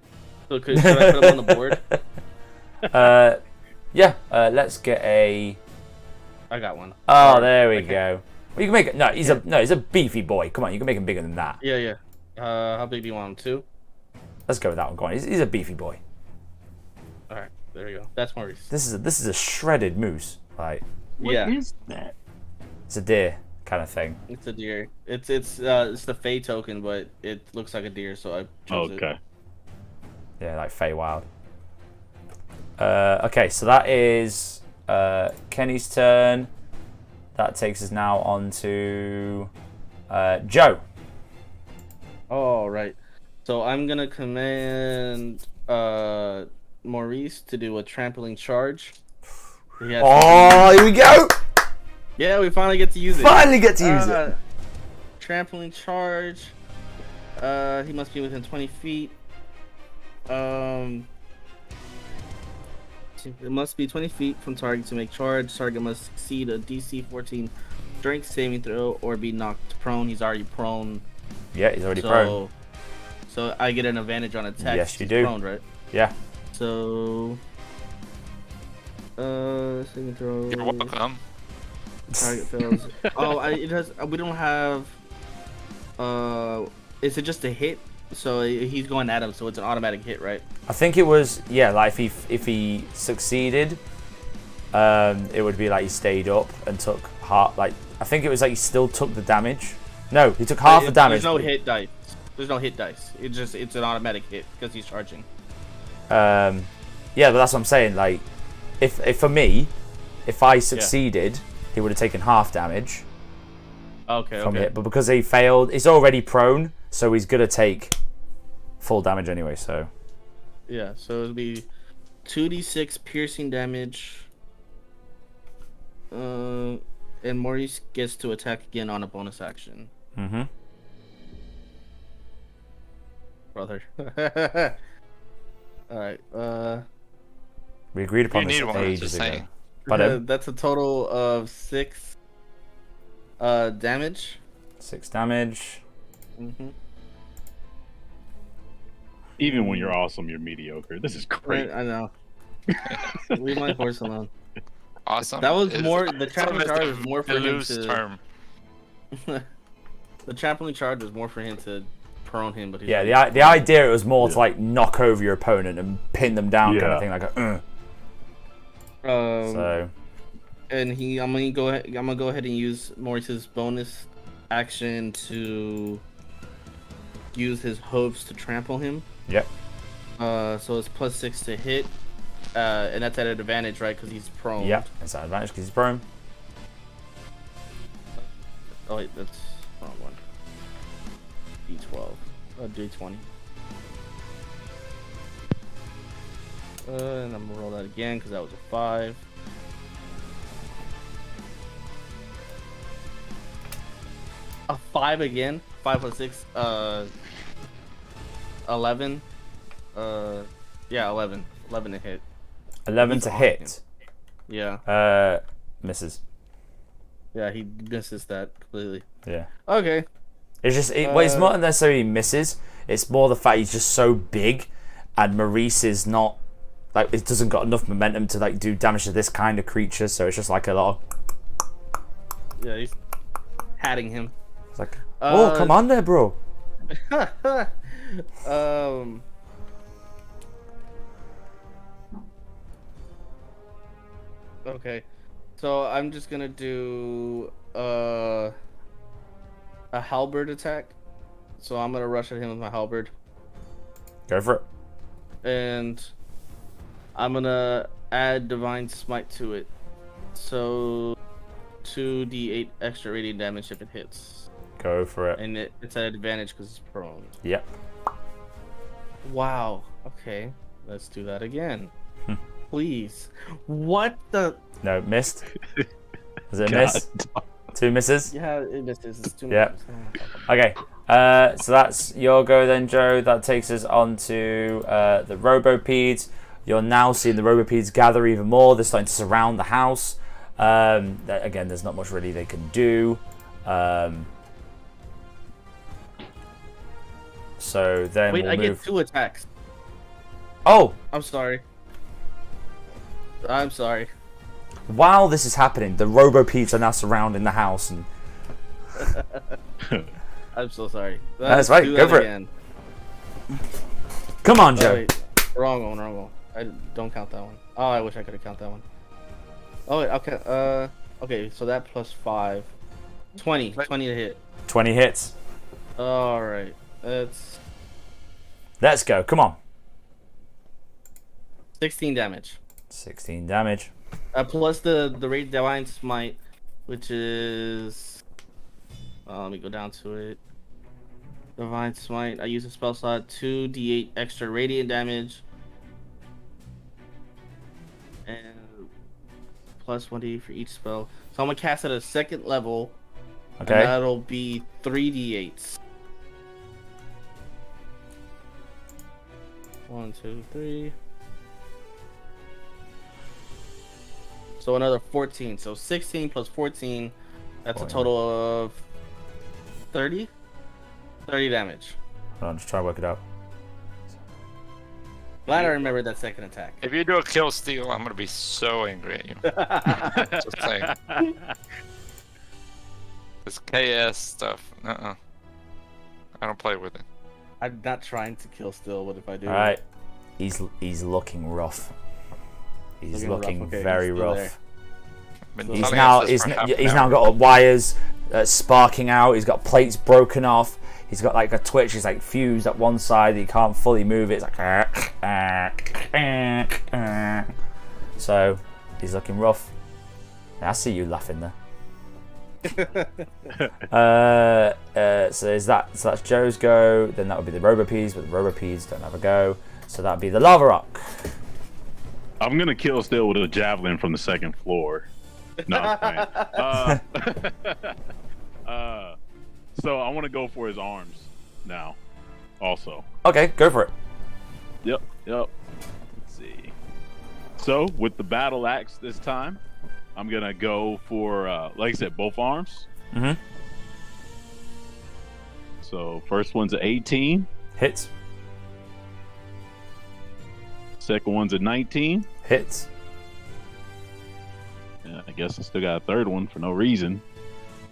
So should I put him on the board? Yeah. Let's get a. I got one. Oh, Or- there we okay. go. Well, you can make it. No, he's a beefy boy. Come on, you can make him bigger than that. Yeah. How big do you want him? 2? Let's go with that one. Go on. He's a beefy boy. All right. There we go. That's Maurice. This is a shredded moose. Like What Yeah. is that? it's a deer kind of thing. It's a deer. It's the Fey token, but it looks like a deer, so I chose Okay. it. Yeah, like Feywild. Okay, so that is Kenny's turn. That takes us now on to Joe. Oh, right. So I'm gonna command Maurice to do a trampling charge. He has Oh, here we go! Yeah, we finally get to use it. Finally get to use it. Trampling charge. He must be within 20 feet. It must be 20 feet from target to make charge. Target must succeed a DC 14 strength saving throw or be knocked prone. He's already prone. Yeah, he's already prone. So I get an advantage on attack. Yes, you He's do. Prone, right? Yeah. So, saving throw. You're welcome. Target fails. It has. We don't have. Is it just a hit? So he's going at him, so it's an automatic hit, right? I think it was like if he succeeded, it would be like he stayed up and took half. Like I think it was like he still took the damage. No, he took half the damage. There's no hit dice. There's no hit dice. It's an automatic hit because he's charging. Yeah, but that's what I'm saying. Like, if for me, if I succeeded, he would have taken half damage. Okay. From it, but because he failed, he's already prone, so he's gonna take full damage anyway. So yeah, so it'll be 2d6 piercing damage. And Maurice gets to attack again on a bonus action. Mm-hmm. Brother. Alright, We agreed upon this one, ages just ago. saying. But that's a total of 6 damage. 6 damage. Mm-hmm. Even when you're awesome, you're mediocre. This is great. I know. Leave my horse alone. Awesome. That was Is- more. The some trampoline is charge the- was more the for him loose to. term. The trampoline charge was more for him to prone him, but he's Yeah, like, the idea it was more to like knock over your opponent and pin them down kind Yeah. of thing, like a. So and I'm gonna go ahead and use Maurice's bonus action to use his hooves to trample him. yep. So it's +6 to hit, and that's at an advantage, right? Because he's prone. Yep, it's an advantage because he's prone. Oh wait, that's wrong one. D12. D20. And I'm gonna roll that again because that was a 5. A 5 again. 5 plus 6. 11. Yeah, 11. 11 to hit. 11 He's to on hit. Yeah. Misses. Yeah, he misses that completely. Yeah. Okay. It's just well, it's not necessarily misses. It's more the fact he's just so big, and Maurice is not like it doesn't got enough momentum to like do damage to this kind of creature. So it's just like a lot. Yeah, he's hatting him. It's like, oh, come on there, bro. Okay, so I'm just gonna do a halberd attack. So I'm gonna rush at him with my halberd, Go for it. and I'm gonna add divine smite to it. So 2d8 extra radiant damage if it hits, Go for it. and it's at advantage because it's prone. Yep. Wow. Okay, let's do that again. Please. What the? No, missed. Is it a God. miss? 2 misses. Yeah, it misses. It's too Yeah. much. Okay. So that's your go then, Joe. That takes us on to the Robopedes. You're now seeing the Robopedes gather even more. They're starting to surround the house. Again, there's not much really they can do. So then Wait, we'll I move. get 2 attacks. Oh, I'm sorry. I'm sorry. while this is happening, the Robopedes are now surrounding the house, and I'm so sorry. That's Let's right, do go that for it. again. come on, Oh, Joe. wait. Wrong one. I don't count that one. Oh, I wish I could have counted that one. Oh, wait, okay. Okay, so that plus 5. 20. 20 to hit. 20 hits. Alright. Let's go. Come on. 16 damage. 16 damage. Plus the rate divine smite, which is let me go down to it. Divine smite. I use a spell slot. 2d8 extra radiant damage, and plus 1d8 for each spell. So I'm gonna cast at a 2nd level. Okay. And that'll be 3d8s. 1, 2, 3. So another 14. So 16 plus 14. That's a total of 30? 30 damage. Hold on, just try to work it out. Glad I remembered that 2nd attack. If you do a kill steal, I'm gonna be so angry at you. Just saying. This KS stuff. I don't play with it. I'm not trying to kill still, but if I do... All right. He's looking rough. He's looking Okay, very he's still rough. there. Been He's telling now us this for half an he's hour. now got wires sparking out. He's got plates broken off. He's got like a twitch. He's like fused at one side. He can't fully move it. It's like so he's looking rough. I see you laughing there. So that's Joe's go. Then that would be the Robopedes, but the Robopedes don't have a go. So that'd be the Lava Rock. I'm gonna kill still with a javelin from the 2nd floor. No, I'm playing. So I want to go for his arms now. Also. Okay, go for it. Yep. Let's see. So with the battle axe this time, I'm gonna go for like I said, both arms. Mm-hmm. So first one's a 18. Hits. Second one's a 19. Hits. Yeah, I guess I still got a third one for no reason.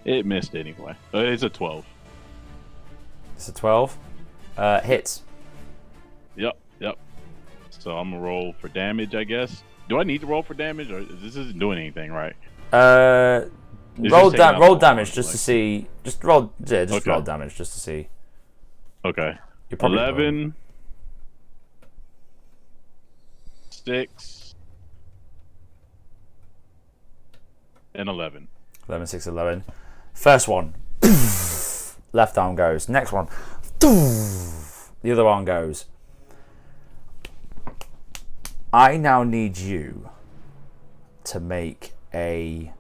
It missed anyway. It's a 12. It's a 12. Hits. Yep. So I'm gonna roll for damage, I guess. Do I need to roll for damage, or this isn't doing anything, right? Roll damage just to see. Just roll. Yeah, just roll damage just to see. Okay. 11. 6 and 11. 11, 6, 11. First one. Left arm goes. Next one. The other arm goes. I now need you to make a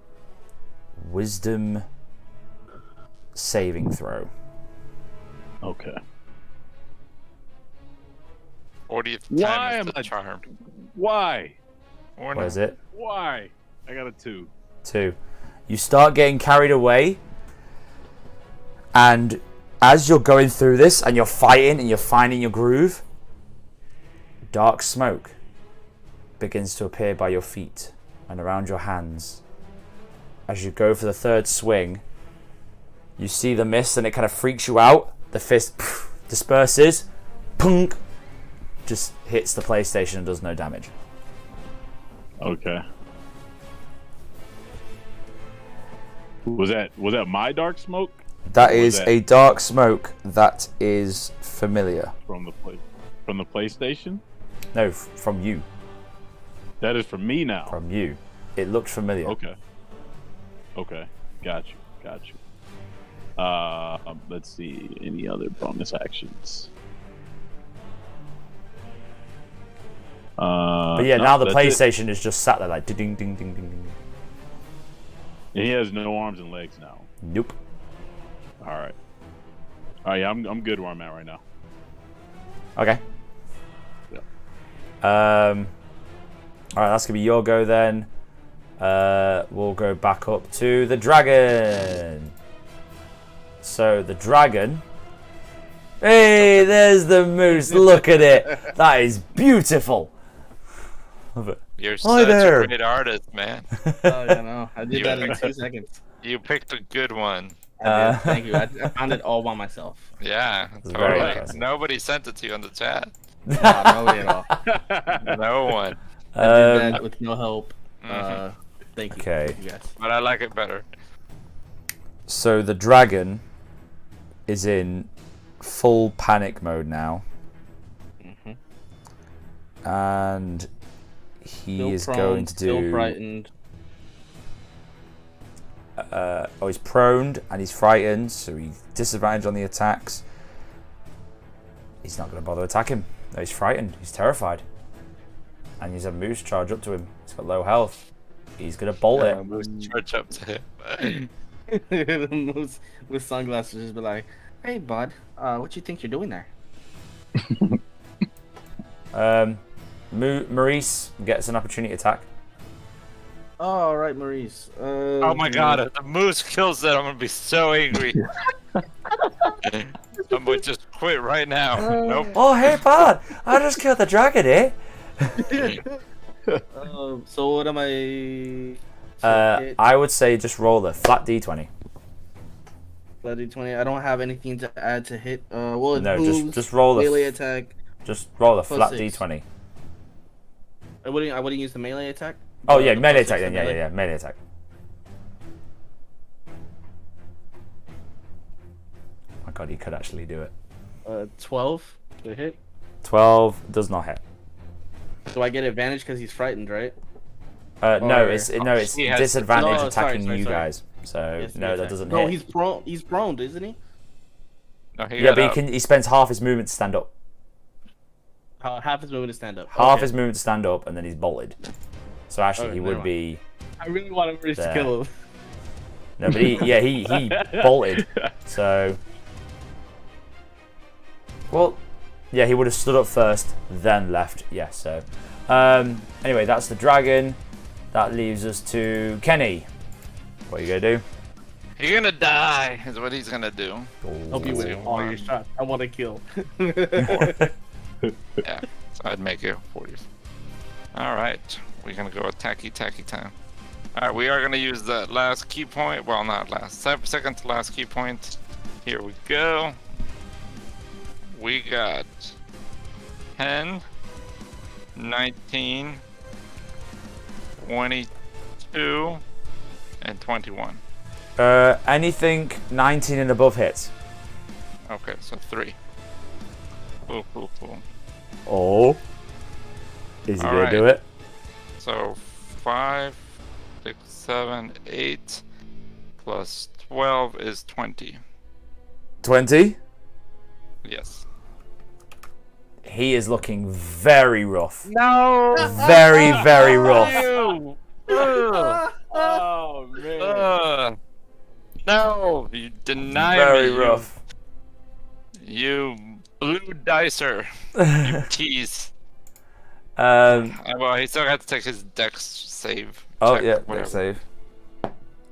wisdom saving throw. Okay. 40th Why time am is the I charm. Why? Or What is it? Why? I got a 2. 2. You start getting carried away, and as you're going through this and you're fighting and you're finding your groove, dark smoke begins to appear by your feet and around your hands. As you go for the third swing, you see the mist and it kind of freaks you out. The fist disperses, punk, just hits the PlayStation and does no damage. Okay. Was that my dark smoke? That is a dark smoke that is familiar. From the PlayStation? No, from you. That is from me now. From you. It looked familiar. Okay. Got you. Let's see. Any other bonus actions? But yeah, no, now the that's PlayStation is just sat there like ding ding ding ding ding. And he has no arms and legs now. Nope. All right. Yeah, I'm good where I'm at right now. Okay. Yeah. All right, that's gonna be your go then. We'll go back up to the dragon. So the dragon. Hey, there's the moose. Look at it. That is beautiful. Love it. You're Hi such there. a great artist, man. Oh, yeah, no. I did that in 2 seconds. You picked a good one. I did. Thank you. I found it all by myself. Yeah, very totally. impressive. Nobody sent it to you on the chat. No, nobody at all. No one. I did that with no help. Mhm. Thank you. Okay. Thank you guys. But I like it better. So the dragon is in full panic mode now, and he Still is prone, going to still do. frightened. He's proned and he's frightened, so he's disadvantaged on the attacks. He's not going to bother attacking. No, he's frightened. He's terrified. And he's a moose charge up to him. He's got low health. He's going to bolt it. Moose charge up to him. The moose with sunglasses just be like, "Hey, bud, what you think you're doing there?" Maurice gets an opportunity attack. All right, Maurice. Oh my god, if the moose kills that, I'm gonna be so angry. I'm gonna just quit right now. Nope. Oh, hey, bud. I just killed the dragon, eh? So what am I? I would say just roll a flat d20. Flat D20. I don't have anything to add to hit. Well, it No, moves, just roll a melee attack. Just roll a Plus flat 6. d20. I wouldn't use the melee attack. Oh yeah, The melee plus attack 6 then. to Yeah, melee attack. Oh my god, he could actually do it. 12 to hit. 12 does not hit. Do I get advantage because he's frightened, right? No, Or- it's he has- disadvantage No, attacking sorry. you guys. So Yes, no, yes, that yes. doesn't No, hit. he's prone. He's prone, isn't he? No, he Yeah, got but up. he spends half his movement to stand up. Half his movement to stand up. Half Okay. his movement to stand up, and then he's bolted. So actually, Okay, he never would be I really want Maurice to There. kill him. No, but he bolted. So, well, yeah, he would have stood up first, then left. Yeah. So, anyway, that's the dragon. That leaves us to Kenny. What are you gonna do? You're gonna die, is what he's gonna do. Hope you Let's win see, all your one. shots. I want to kill. Yeah, so I'd make it 40. Alright, we're gonna go attacky time. Alright, we are gonna use the last key point. Well, not last, second to last key point. Here we go. We got 10, 19, 22, and 21. Anything 19 and above hits. Okay, so 3. Cool. Oh. Is he All gonna right. do it? So 5, 6, 7, 8 plus 12 is 20. 20? Yes. He is looking very rough. No. Very, very rough. Oh man. No, you deny Very me. rough. You blue dicer. You tease. Well, he still had to take his dex save. Oh check, yeah, whatever. dex save.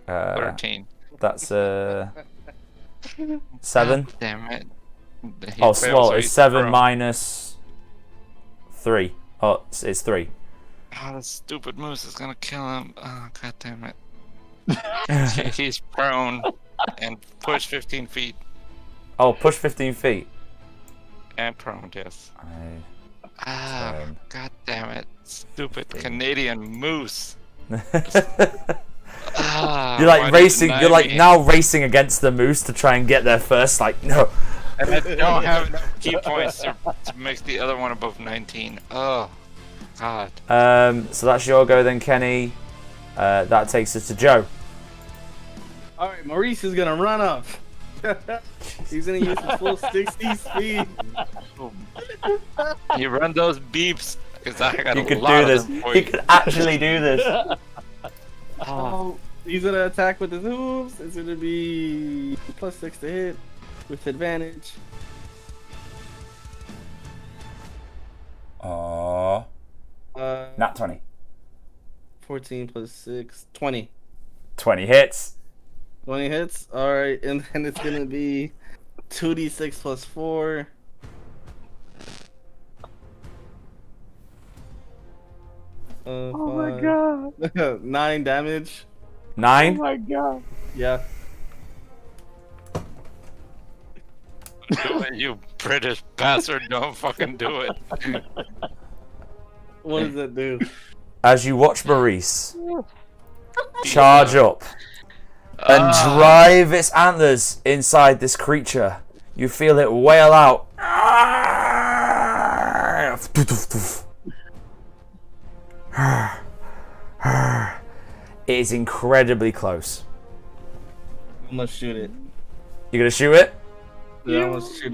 13. That's 7. Damn it. He Oh, failed, well, so it's he's 7 pro. minus 3. Oh, it's 3. Oh, that stupid moose is gonna kill him. Oh, god damn it. He's prone and push 15 feet Oh, push 15 feet. and prone, yes. Ah, Turn. god damn it. Stupid Canadian moose. Ah, You're why like did you racing. deny You're like me? now racing against the moose to try and get there first. Like no. And I don't have enough key points to make the other one above 19. Oh, god. So that's your go then, Kenny. That takes us to Joe. All right, Maurice is gonna run up. He's gonna use his full 60 speed. You run those beeps, because I got You a could lot do of this. them for You you. could actually do this. Oh, he's gonna attack with his hooves. It's gonna be +6 to hit with advantage. Aww. Nat 20. 14 plus 6, 20. 20 hits. 20 hits. All right, and then it's gonna be 2d6 plus 4. Oh my god. 9 damage. 9. my god. Yeah. Do it, you British bastard. Don't fucking do it. What does that do? As you watch Maurice charge up and Ah. drive its antlers inside this creature, you feel it wail out. It is incredibly close. I'm gonna shoot it. You're gonna shoot it? Yeah, I'm gonna shoot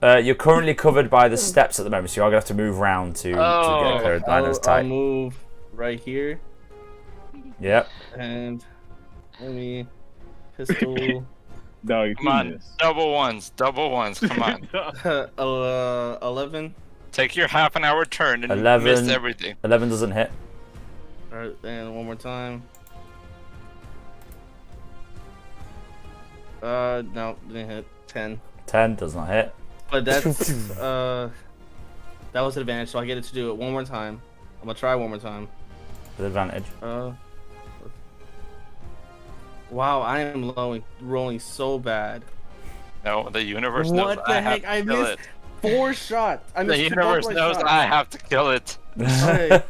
it. You're currently covered by the steps at the moment, so you're gonna have to move round to get Oh. clear. I know it's I'll tight. move right here Yep. and let me pistol. No, you Come on, do this. double ones, come on. 11. Take your half an hour turn and 11. miss everything. 11 doesn't hit. Alright, and one more time. No, didn't hit. 10. 10 does not hit. But that's that was an advantage, so I get it to do it one more time. I'm gonna try one more time. With advantage. Wow, I am rolling so bad. No, the universe knows What the I have heck? to I kill missed it. 4 shots. I The missed universe both my knows shots. I have to kill it. Okay.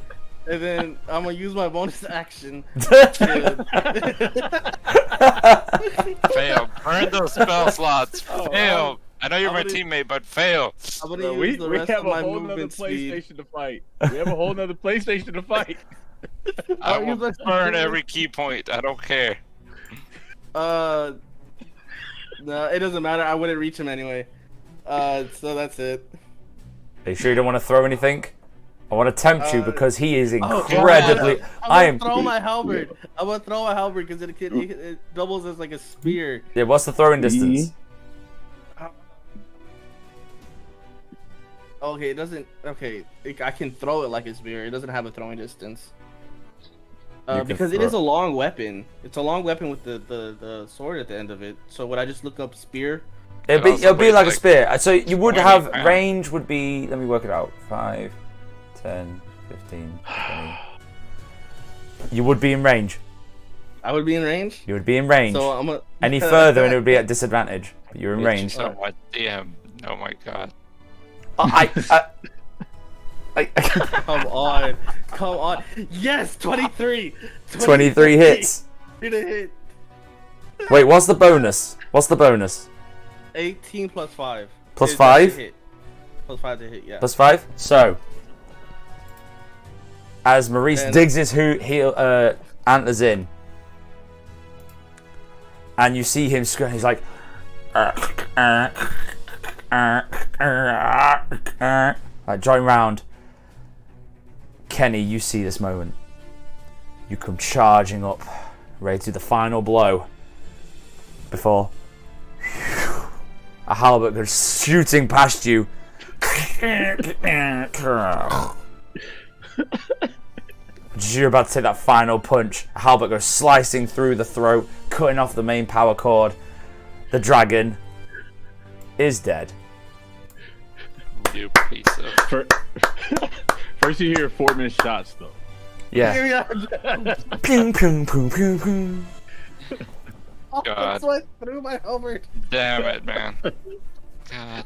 And then I'm gonna use my bonus action. Fail. Burn those spell slots. Oh, Fail. I know you're my I'm gonna- teammate, but fail. I'm gonna Bro, use the we rest have of a my whole nother movement speed. PlayStation to fight. We have a whole nother PlayStation to fight. I I'll will use my burn speed. every key point. I don't care. No, it doesn't matter. I wouldn't reach him anyway. So that's it. Are you sure you don't want to throw anything? I want to tempt you because he is Oh, incredibly. God. I I'm am. gonna throw my halberd. I'm gonna throw my halberd because it doubles as like a spear. Yeah, what's the throwing distance? Okay, it doesn't. Okay, I can throw it like a spear. It doesn't have a throwing distance. Because it is a long weapon. It's a long weapon with the sword at the end of it. So would I just look up spear? It'll be like a spear. So you would have round. range would be. Let me work it out. 5, 10, 15, 20. You would be in range. I would be in range. You would be in range. So I'm Any further and it would be at disadvantage. But you're in range. Oh my DM. Oh my god. Come on. Yes, 23. 23 hits. Hit a hit. Wait, what's the bonus? 18 plus 5. Plus It's 5? to hit. Plus 5 to hit, yeah. Plus 5? So, as Maurice And- digs his antlers in, and you see him scream, he's like, like drawing round. Kenny, you see this moment. You come charging up, ready to do the final blow. Before a halberd goes shooting past you. As you're about to take that final punch, a halberd goes slicing through the throat, cutting off the main power cord. The dragon is dead. You piece of. First you hear 4-minute shots though. Yeah. Ping, ping, ping, ping, ping. God. So I threw my halberd. Damn it, man. God.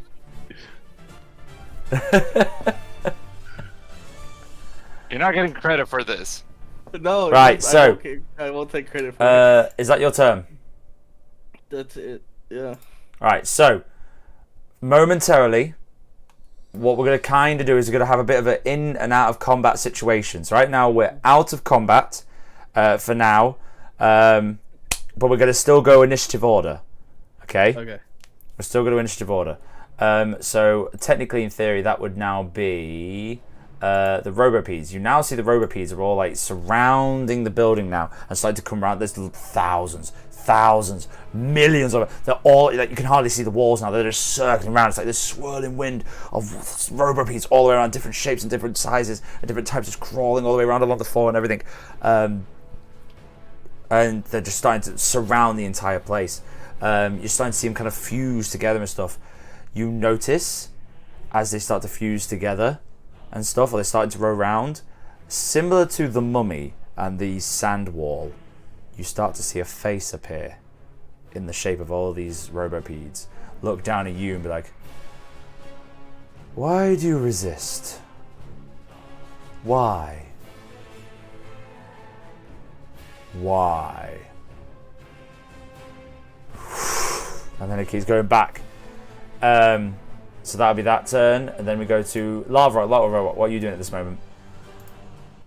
You're not getting credit for this. No. Right, so- I won't take credit for it. Is that your turn? That's it. Yeah. Right, so momentarily, what we're going to kind of do is we're going to have a bit of an in and out of combat situation. So right now we're out of combat for now, but we're going to still go initiative order. Okay? Okay. We're still going to initiative order. So technically, in theory, that would now be the Robopedes. You now see the Robopedes are all like surrounding the building now and starting to come around. There's thousands, millions of them. They're all like, you can hardly see the walls now. They're just circling around. It's like this swirling wind of Robopedes all the way around, different shapes and different sizes and different types, just crawling all the way around along the floor and everything. And they're just starting to surround the entire place. You're starting to see them kind of fuse together and stuff. You notice as they start to fuse together and stuff, or they're starting to roll around, similar to the mummy and the sand wall, you start to see a face appear in the shape of all these Robopedes. Look down at you and be like, why do you resist? Why? And then it keeps going back. So that'll be that turn, and then we go to Lava Robot. What are you doing at this moment?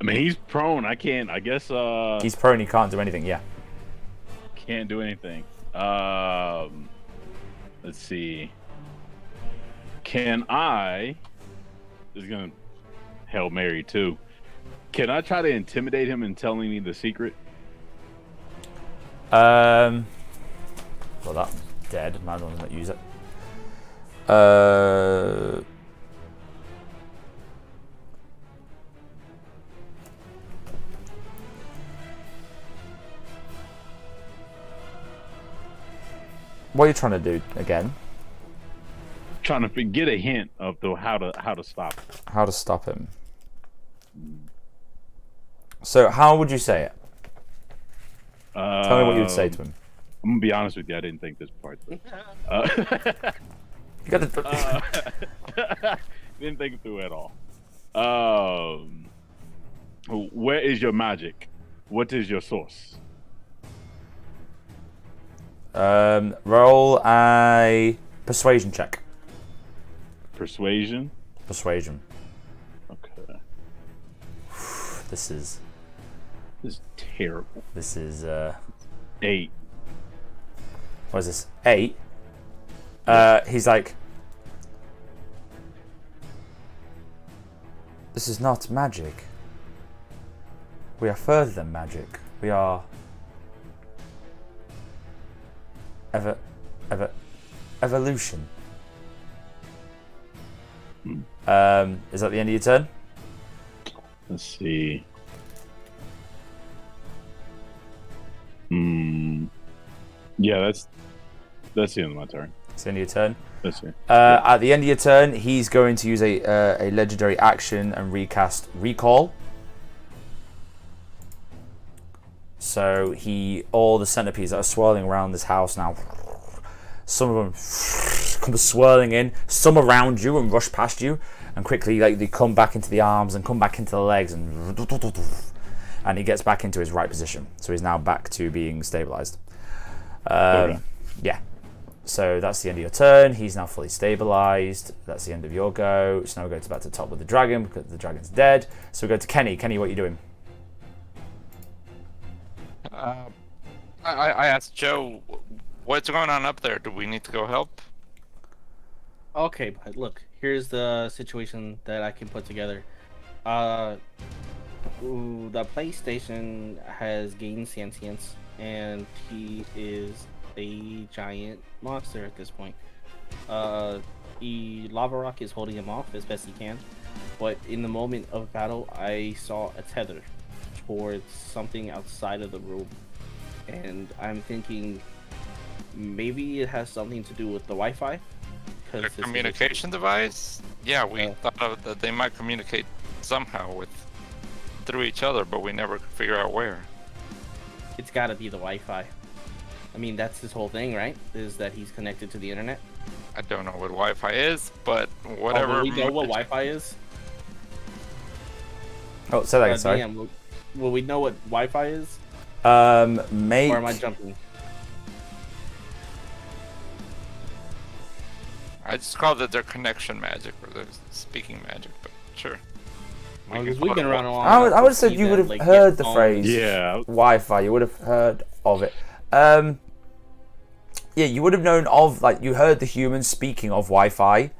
I mean, he's prone. I can't. I guess. He's prone. He can't do anything. Yeah. Can't do anything. Let's see. Can I? This is gonna Hail Mary too. Can I try to intimidate him and telling me the secret? Well, that's dead. Might as well not use it. What are you trying to do again? Trying to get a hint of how to stop him. How to stop him. So, how would you say it? Tell me what you would say to him. I'm gonna be honest with you. I didn't think this part through. You got to. Didn't think it through at all. Where is your magic? What is your source? Roll a persuasion check. Persuasion. Okay. This is terrible. This is 8. What is this? 8. He's like, This is not magic. We are further than magic. We are evolution. Is that the end of your turn? Let's see. Yeah, that's the end of my turn. It's the end of your turn. Let's see. At the end of your turn, he's going to use a legendary action and recast Recall. So all the centipedes that are swirling around this house now, some of them come swirling in, some around you and rush past you, and quickly they come back into the arms and come back into the legs, and he gets back into his right position. So he's now back to being stabilized. Okay. Yeah. So that's the end of your turn. He's now fully stabilized. That's the end of your go. So now we go back to the top with the dragon because the dragon's dead. So we go to Kenny. Kenny, what are you doing? I asked Joe, what's going on up there? Do we need to go help? Okay, but look, here's the situation that I can put together. The PlayStation has gained sentience, and he is a giant monster at this point. Lava Rock is holding him off as best he can, but in the moment of battle, I saw a tether towards something outside of the room, and I'm thinking maybe it has something to do with the Wi-Fi. A communication device? Yeah, we thought that they might communicate somehow through each other, but we never could figure out where. It's got to be the Wi-Fi. I mean, that's his whole thing, right? Is that he's connected to the internet? I don't know what Wi-Fi is, but whatever. Will we know what Wi-Fi is? Oh, say that again, sorry. DM, will we know what Wi-Fi is? Make... Or am I jumping? I just called it their connection magic or their speaking magic, but sure. Because we've been around a long I would have said you would have heard the phrase Wi-Fi. You would have heard of it. Yeah, you would have known of, you heard the humans speaking of Wi-Fi.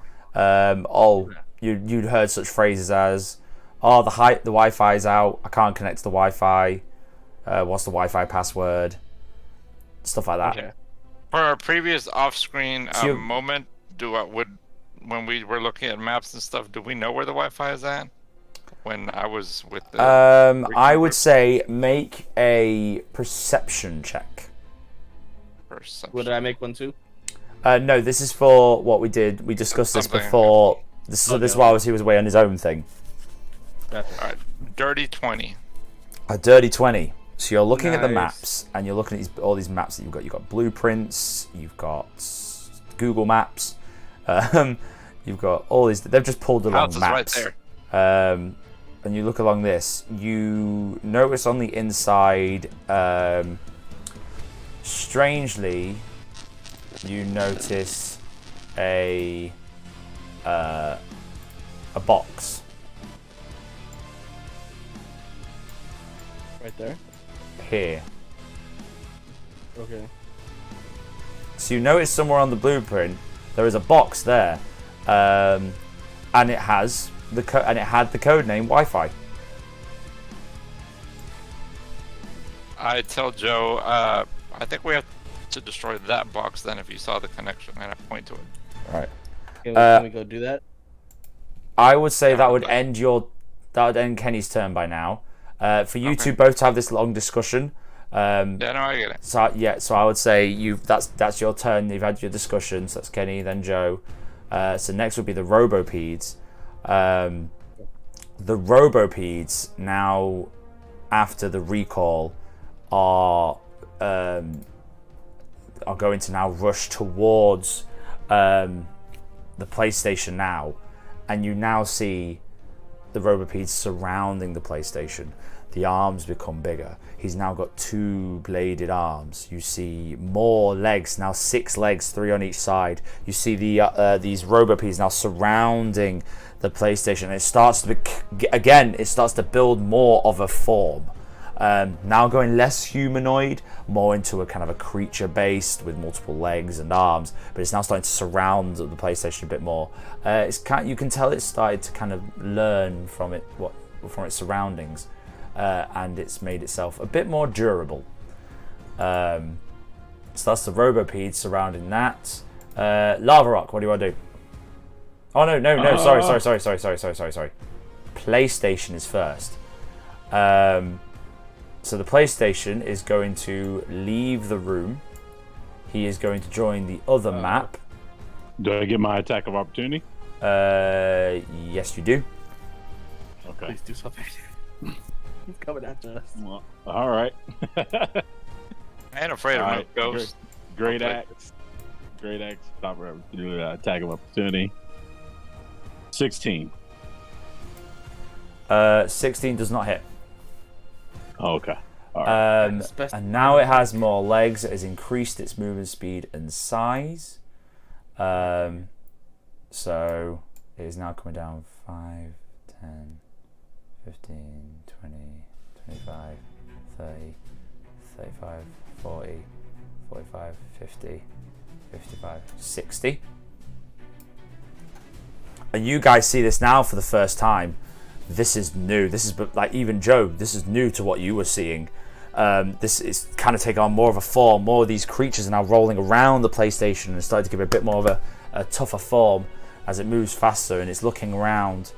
You'd heard such phrases as, the Wi-Fi's out, I can't connect to the Wi-Fi, what's the Wi-Fi password, stuff like that. Okay. For our previous off-screen moment, when we were looking at maps and stuff, do we know where the Wi-Fi is at? When I was with the... I would say make a perception check. Would I make one too? No, this is for what we did. We discussed this before. This is why he was away on his own thing. Alright, dirty 20. A dirty 20. So you're looking at the maps, and you're looking at all these maps that you've got. You've got blueprints, you've got Google Maps, you've got all these. They've just pulled along maps. Right there. And you look along this, you notice on the inside, strangely, you notice a box. Right there? Here. Okay. So you notice somewhere on the blueprint, there is a box there, and it has and it had the code name Wi-Fi. I tell Joe, I think we have to destroy that box then if you saw the connection, and I point to it. Right. Can we go do that? I would say that would end Kenny's turn by now. For you two both to have this long discussion. Yeah, no, I get it. So I would say that's your turn. You've had your discussion. So that's Kenny, then Joe. So next would be the Robopedes. The Robopedes now, after the recall, are going to now rush towards the PlayStation now, and you now see the Robopedes surrounding the PlayStation. The arms become bigger. He's now got 2 bladed arms. You see more legs, now 6 legs, 3 on each side. You see these Robopedes now surrounding the PlayStation. It starts to build more of a form. Now going less humanoid, more into a kind of a creature based with multiple legs and arms, but it's now starting to surround the PlayStation a bit more. You can tell it's started to kind of learn from its surroundings, and it's made itself a bit more durable. So that's the Robopede surrounding that. Lava Rock, what do you want to do? Oh no, sorry. PlayStation is first. So the PlayStation is going to leave the room. He is going to join the other map. Do I get my attack of opportunity? Yes, you do. Okay. Please do something. He's coming after us. Well, all right. I ain't afraid of no ghosts. Great axe. Stop attack of opportunity. 16. 16 does not hit. Oh, okay. All right. And now it has more legs. It has increased its movement speed and size. So it is now coming down 5, 10, 15, 20, 25, 30, 35, 40, 45, 50, 55, 60. And you guys see this now for the first time. This is new. This is like even Joe. This is new to what you were seeing. This is kind of taking on more of a form. More of these creatures are now rolling around the PlayStation and starting to give it a bit more of a tougher form as it moves faster. And it's looking around,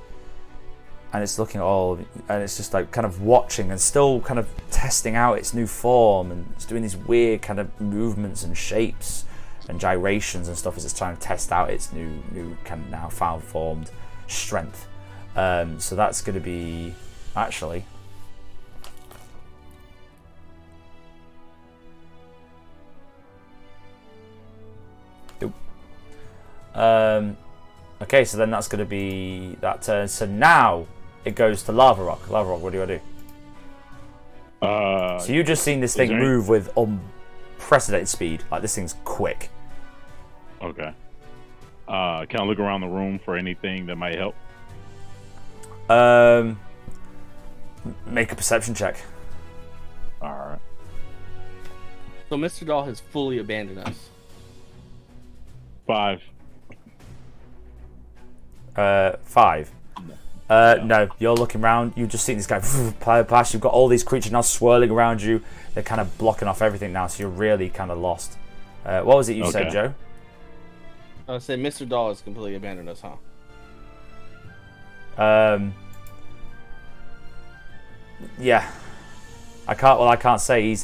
and it's looking and it's just like kind of watching and still kind of testing out its new form, and it's doing these weird kind of movements and shapes and gyrations and stuff as it's trying to test out its new kind of now found formed strength. So that's going to be actually okay, so then that's going to be that turn. So now it goes to Lava Rock. Lava Rock, what do you want to do? So you've just seen this thing move with unprecedented speed. Like, this thing's quick. Okay. Can I look around the room for anything that might help? Make a perception check. All right. So Mr. Doll has fully abandoned us. 5. 5. No, you're looking around. You've just seen this guy past. You've got all these creatures now swirling around you. They're kind of blocking off everything now, so you're really kind of lost. What was it you said, Joe? I said Mr. Doll has completely abandoned us, huh? Yeah. I can't say.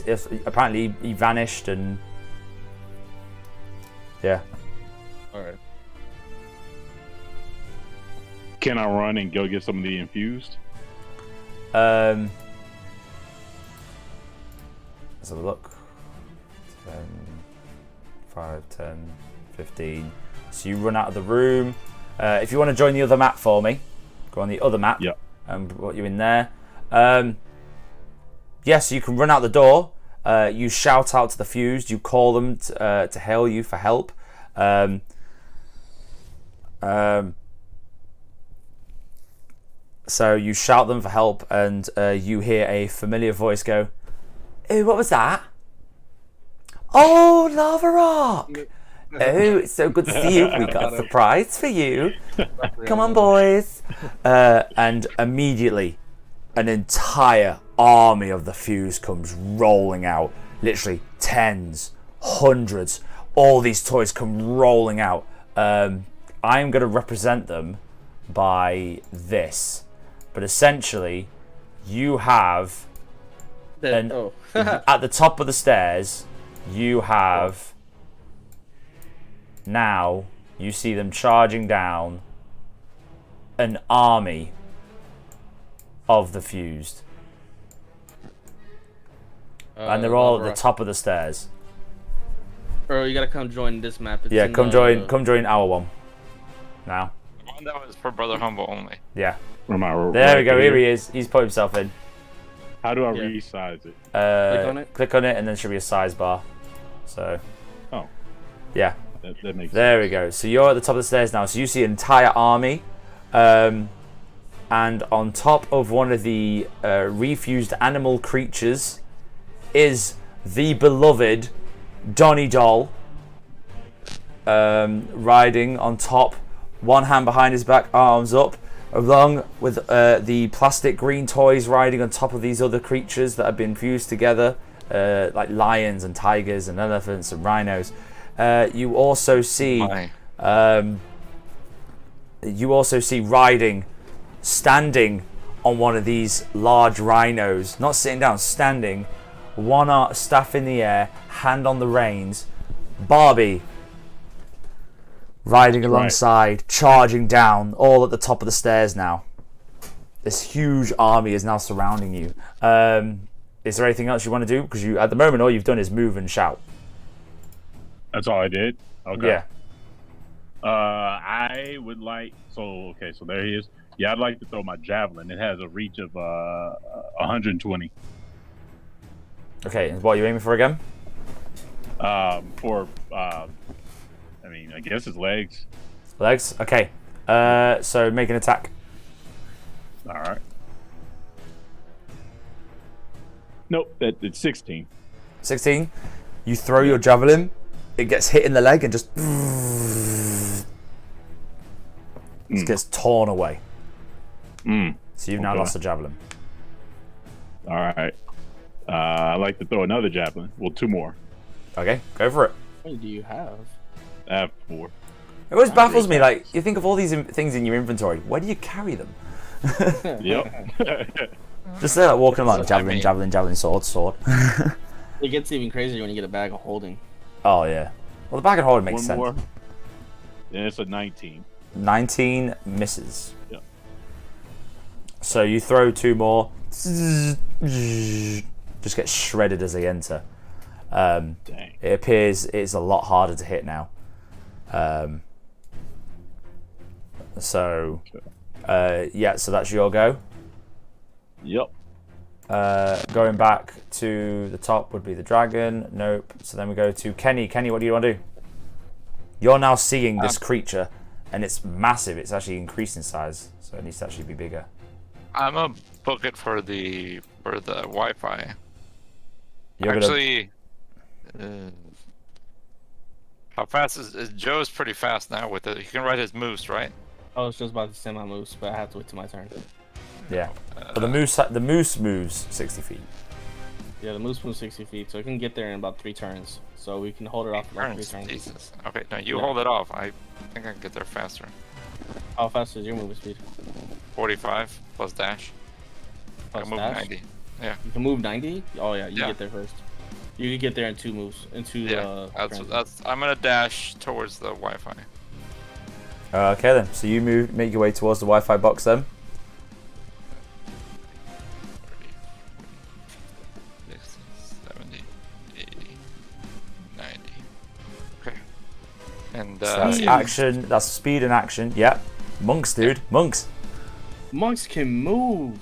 Apparently he vanished and yeah. All right. Can I run and go get some of the infused? Let's have a look. 10, 5, 10, 15. So you run out of the room. If you want to join the other map for me, go on the other map. Yep. And put you in there. Yes, you can run out the door. You shout out to the fused. You call them to hail you for help. So you shout them for help, and you hear a familiar voice go, "Oh, what was that? Oh, Lava Rock! Oh, it's so good to see you. We got a surprise for you. Come on, boys!" And immediately, an entire army of the fuse comes rolling out. Literally tens, hundreds. All these toys come rolling out. I'm going to represent them by this. But essentially, you have at the top of the stairs, you have now you see them charging down an army of the fused, and they're all at the top of the stairs. Earl, you gotta come join this map. It's come join our one now. The one that was for Brother Humble only. Yeah. There we go. Here he is. He's put himself in. How do I resize it? Click on it, and then there should be a size bar. So. Oh. Yeah. That makes sense. There we go. So you're at the top of the stairs now. So you see an entire army. and on top of one of the refused animal creatures is the beloved Donny Doll, riding on top, one hand behind his back, arms up, along with the plastic green toys riding on top of these other creatures that have been fused together, like lions and tigers and elephants and rhinos. You also see riding, standing on one of these large rhinos, not sitting down, standing, one staff in the air, hand on the reins, Barbie riding alongside, charging down, all at the top of the stairs now. This huge army is now surrounding you. Is there anything else you want to do? Because at the moment, all you've done is move and shout. That's all I did? Okay. Yeah. I would like... So there he is. Yeah, I'd like to throw my javelin. It has a reach of 120. Okay, and what are you aiming for again? I guess his legs. Legs? Okay. So make an attack. All right. Nope, it's 16. 16. You throw your javelin. It gets hit in the leg and just gets torn away. So you've now lost the javelin. All right. I'd like to throw another javelin. Well, 2 more. Okay, go for it. What do you have? I have 4. It always baffles me, like, you think of all these things in your inventory. Where do you carry them? Yep. Just there, like, walking along, javelin, sword. It gets even crazier when you get a bag of holding. Oh, yeah. Well, the bag of holding makes 1 sense. more. Yeah, it's a 19. 19 misses. Yep. So you throw 2 more. Just get shredded as they enter. Dang. It appears it's a lot harder to hit now. So that's your go. Yep. Going back to the top would be the dragon. Nope. So then we go to Kenny. Kenny, what do you want to do? You're now seeing this creature, and it's massive. It's actually increased in size, so it needs to actually be bigger. I'm a book it for the Wi-Fi. You're Actually, how fast is Joe's pretty fast now with it. He can write his moves, right? I was just about to say my moves, but I have to wait till my turn. Yeah. But the moose moves 60 feet. Yeah, the moose moves 60 feet, so it can get there in about 3 turns. So we can hold it off for like 3 turns. Jesus. Okay, no, you hold it off. I think I can get there faster. How fast is your movement speed? 45 plus dash. I Plus move dash? 90. Yeah. You can move 90? Oh yeah, you Yeah. get there first. You can get there in 2 moves. That's. I'm gonna dash towards the Wi-Fi. Okay then. So you make your way towards the Wi-Fi box then. 30, 60, 70, 80, 90. Okay. And So that's yeah. action. That's speed and action. Yep. Monks, dude. Monks. Monks can move.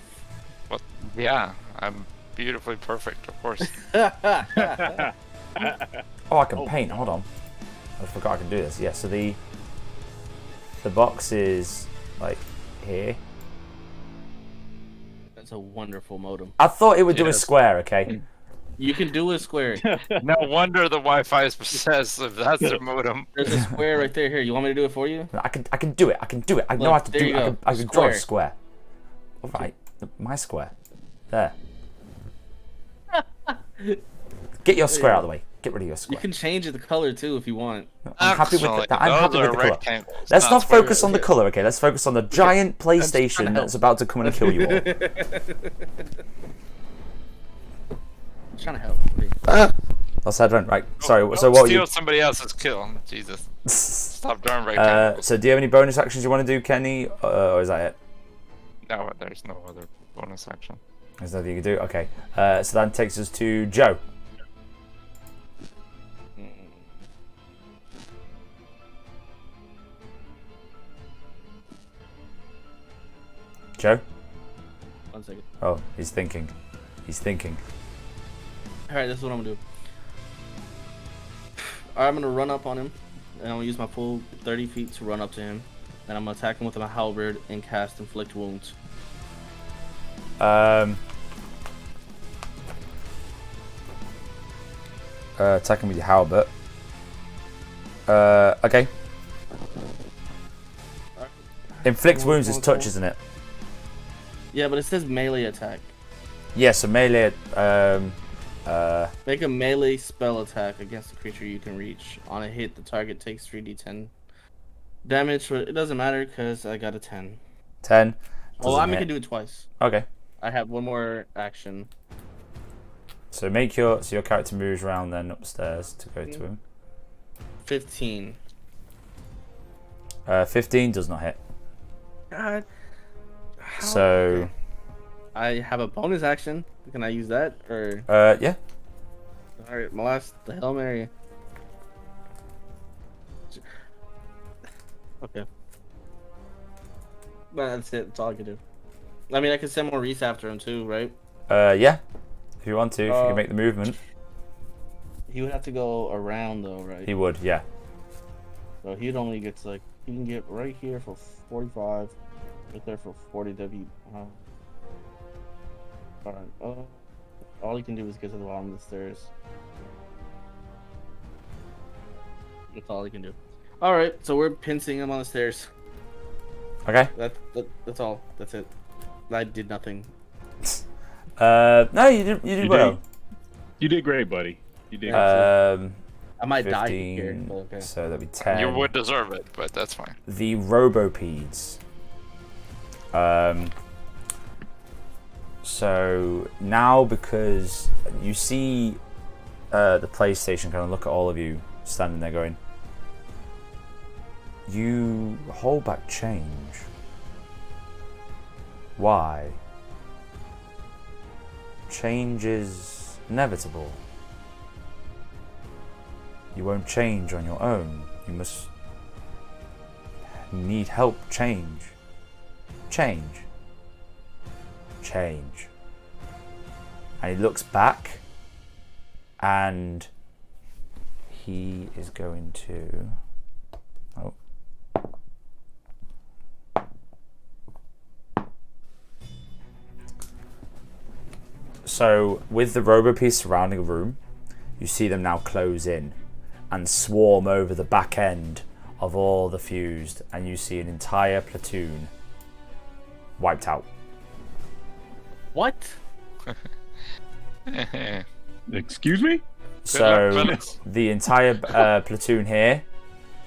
What? Yeah, I'm beautifully perfect, of course. Oh, I can paint. Hold on. I forgot I can do this. Yeah. So the box is like here. That's a wonderful modem. I thought it would do a Yes. square. Okay. You can do a square. No wonder the Wi-Fi is possessive. That's their modem. There's a square right there. Here, you want me to do it for you? I can do it. I can do it. I know Look, how to there do you it. go. I can draw a Square. square. All right. My square. There. Get your square out of the way. Get rid of your You square. can change the color too if you want. I'm happy with Actually, that. I'm happy those with are the color. rectangles, Let's not squares. focus on the color, okay? Let's focus on the giant PlayStation help. that's about to come and kill you all. I'm trying to help. Let's head right. Sorry. Don't So what? steal You? somebody else's kill. Jesus. Stop drawing rectangles. So do you have any bonus actions you want to do, Kenny, or is that it? No, there's no other bonus action. There's nothing you can do. Okay. So that takes us to Joe. Joe? 1 second. Oh, he's thinking. He's thinking. Alright, this is what I'm gonna do. Alright, I'm gonna run up on him, and I'm gonna use my full 30 feet to run up to him. And I'm gonna attack him with my halberd and cast inflict wounds. Attacking with your halberd. Okay. Inflict wounds is touch, isn't it? Yeah, but it says melee attack. Yeah, so melee. Make a melee spell attack against a creature you can reach. On a hit, the target takes 3d10 damage, but it doesn't matter because I got a 10. 10. Well, I can do it twice. Okay. I have one more action. So your character moves around then upstairs to go to him. 15. 15 does not hit. God. So. Okay. I have a bonus action. Can I use that or? Yeah. All right, molest the Hail Mary. Okay. But that's it. That's all I can do. I mean, I could send Maurice after him too, right? Yeah. If you want to, if you can make the movement. He would have to go around though, right? He would, yeah. So he'd only get to, like, he can get right here for 45, right there for 40 W. Alright, all he can do is get to the bottom of the stairs. That's all he can do. Alright, so we're pincing him on the stairs. Okay. That's all. That's it. I did nothing. No, you did well. You did great, buddy. You did. I might 15, die here. But okay. So that'd be 10. You would deserve it, but that's fine. The Robopeds. So now, because you see the PlayStation kind of look at all of you standing there going, you hold back change. Why? Change is inevitable. You won't change on your own. You must need help. Change. Change. And he looks back and he is going to... Oh. So with the robopiece surrounding a room, you see them now close in and swarm over the back end of all the fused, and you see an entire platoon wiped out. What? Excuse me? So the entire platoon here,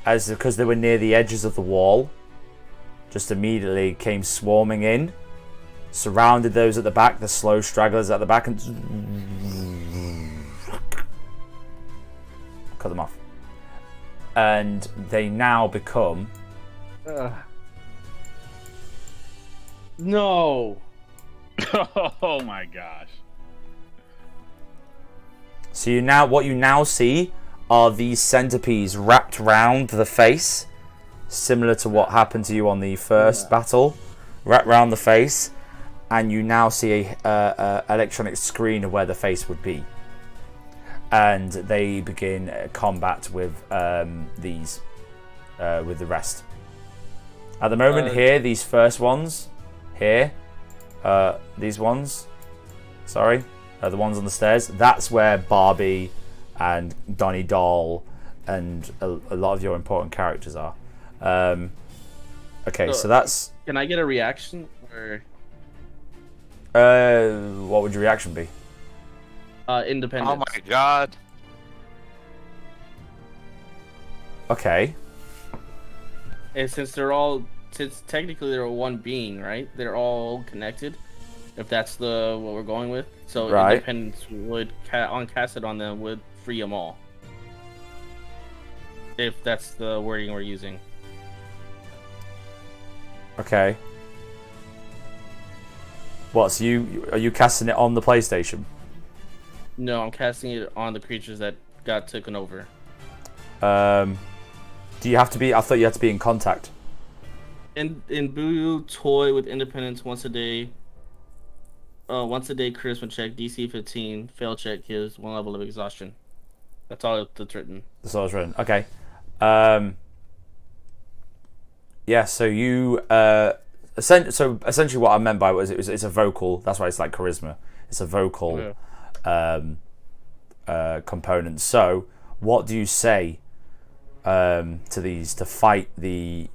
because they were near the edges of the wall, just immediately came swarming in, surrounded those at the back, the slow stragglers at the back, and cut them off. And they now become... No. Oh my gosh. So what you now see are these centipedes wrapped round the face, similar to what happened to you on the first battle, wrapped round the face, and you now see a electronic screen of where the face would be. And they begin combat with these, with the rest. At the moment here, these first ones, here, these ones, sorry, the ones on the stairs, that's where Barbie and Donnie Doll and a lot of your important characters are. Okay, so that's... Can I get a reaction? Or what would your reaction be? Independence. Oh my god. Okay. And since technically they're one being, right? They're all connected. If that's what we're going with, so right. Independence would cast it on them would free them all. If that's the wording we're using. Okay. What? So are you casting it on the PlayStation? No, I'm casting it on the creatures that got taken over. Do you have to be? I thought you had to be in contact. In Boo, toy with Independence once a day. Once a day charisma check, DC 15, fail check gives 1 level of exhaustion. That's all that's written. That's all it's written. Okay. Yeah. So you So essentially, what I meant by it was it's a vocal. That's why it's like charisma. It's a vocal component. So, what do you say to these to fight to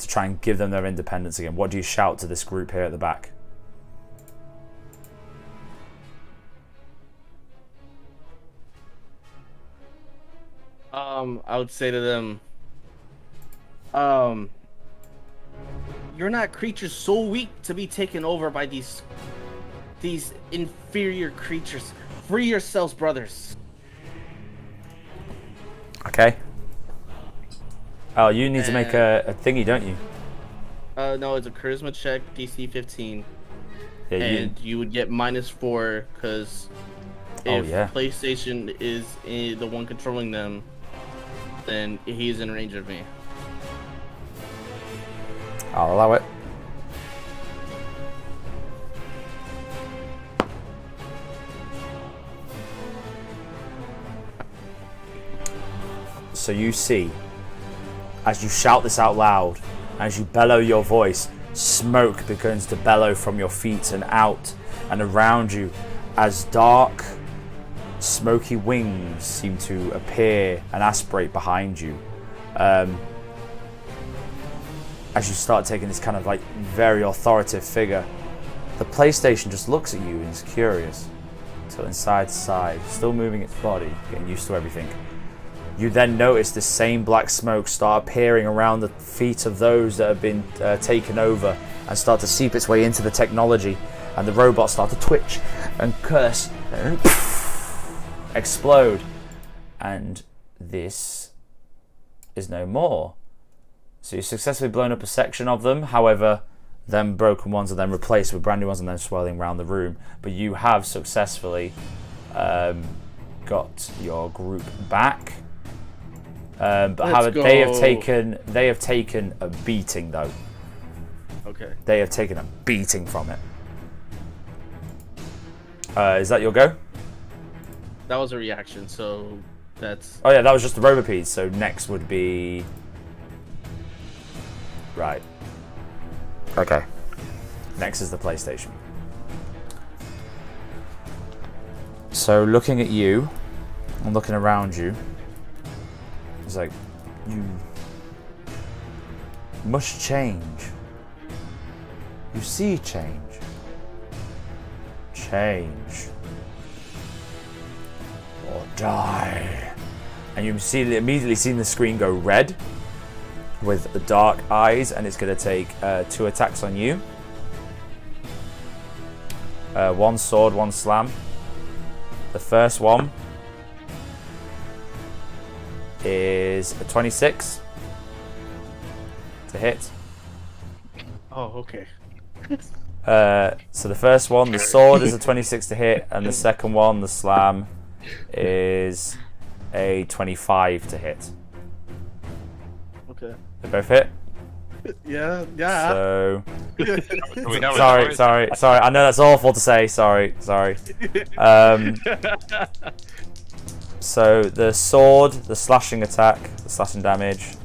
try and give them their independence again? What do you shout to this group here at the back? I would say to them, you're not creatures so weak to be taken over by these inferior creatures. Free yourselves, brothers. Okay. Oh, you need to make a thingy, don't you? No, it's a charisma check, DC 15. Yeah, and you would get -4 because if PlayStation is the one controlling them, then he's in range of me. I'll allow it. So you see, as you shout this out loud, as you bellow your voice, smoke begins to bellow from your feet and out and around you as dark, smoky wings seem to appear and aspirate behind you. As you start taking this kind of like very authoritative figure, the PlayStation just looks at you and is curious. Tilting side to side, still moving its body, getting used to everything. You then notice the same black smoke start appearing around the feet of those that have been taken over and start to seep its way into the technology, and the robots start to twitch and curse and explode. And this is no more. So you've successfully blown up a section of them. However, them broken ones are then replaced with brand new ones and then swirling around the room. But you have successfully got your group back. But however, they have taken a beating though. Okay. They have taken a beating from it. Is that your go? That was a reaction, so that's... Oh yeah, that was just the Robopedes, so next would be... Right. Okay. Next is the PlayStation. So looking at you, and looking around you, it's like, you must change. You see change. Change. Or die. And you immediately see the screen go red with the dark eyes, and it's going to take 2 attacks on you. 1 sword, 1 slam. The first one is a 26 to hit. Oh, okay. So the first one, the sword, is a 26 to hit, and the second one, the slam, is a 25 to hit. Okay. They both hit? Yeah. So... sorry. I know that's awful to say. Sorry. So the sword, the slashing attack, the slashing damage.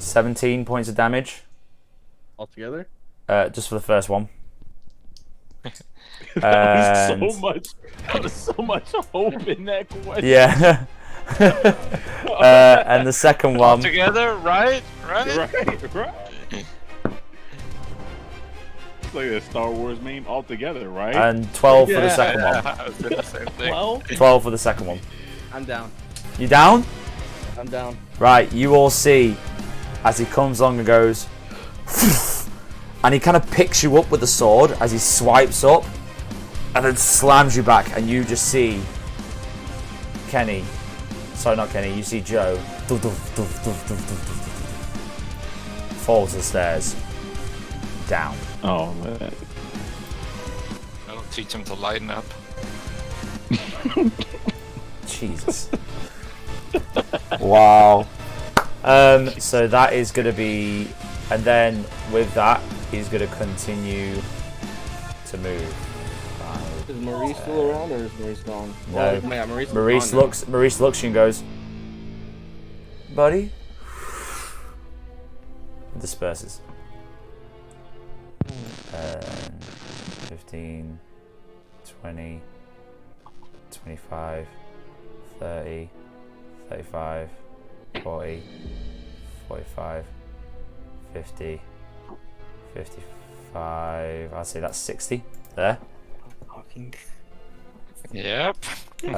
$17 points of damage. Altogether? Just for the first one. That was so much hope in that question. Yeah. And the second one. Together, right? Right. It's like a Star Wars meme all together, right? And 12 for the second one. I was doing the same thing. 12 for the second one. I'm down. You down? I'm down. Right, you all see as he comes along and goes, and he kind of picks you up with the sword as he swipes up and then slams you back, and you just see Kenny, sorry not Kenny, you see Joe falls the stairs down. Oh man. I'll teach him to lighten up. Jesus. Wow. So that is going to be, and then with that, he's going to continue to move. Is Maurice still around, or is Maurice gone? No. Oh, yeah, Maurice Maurice looks at you and goes, buddy. Disperses. 15, 20, 25, 30, 35, 40, 45, 50, 55. I'd say that's 60 there. Yep. Get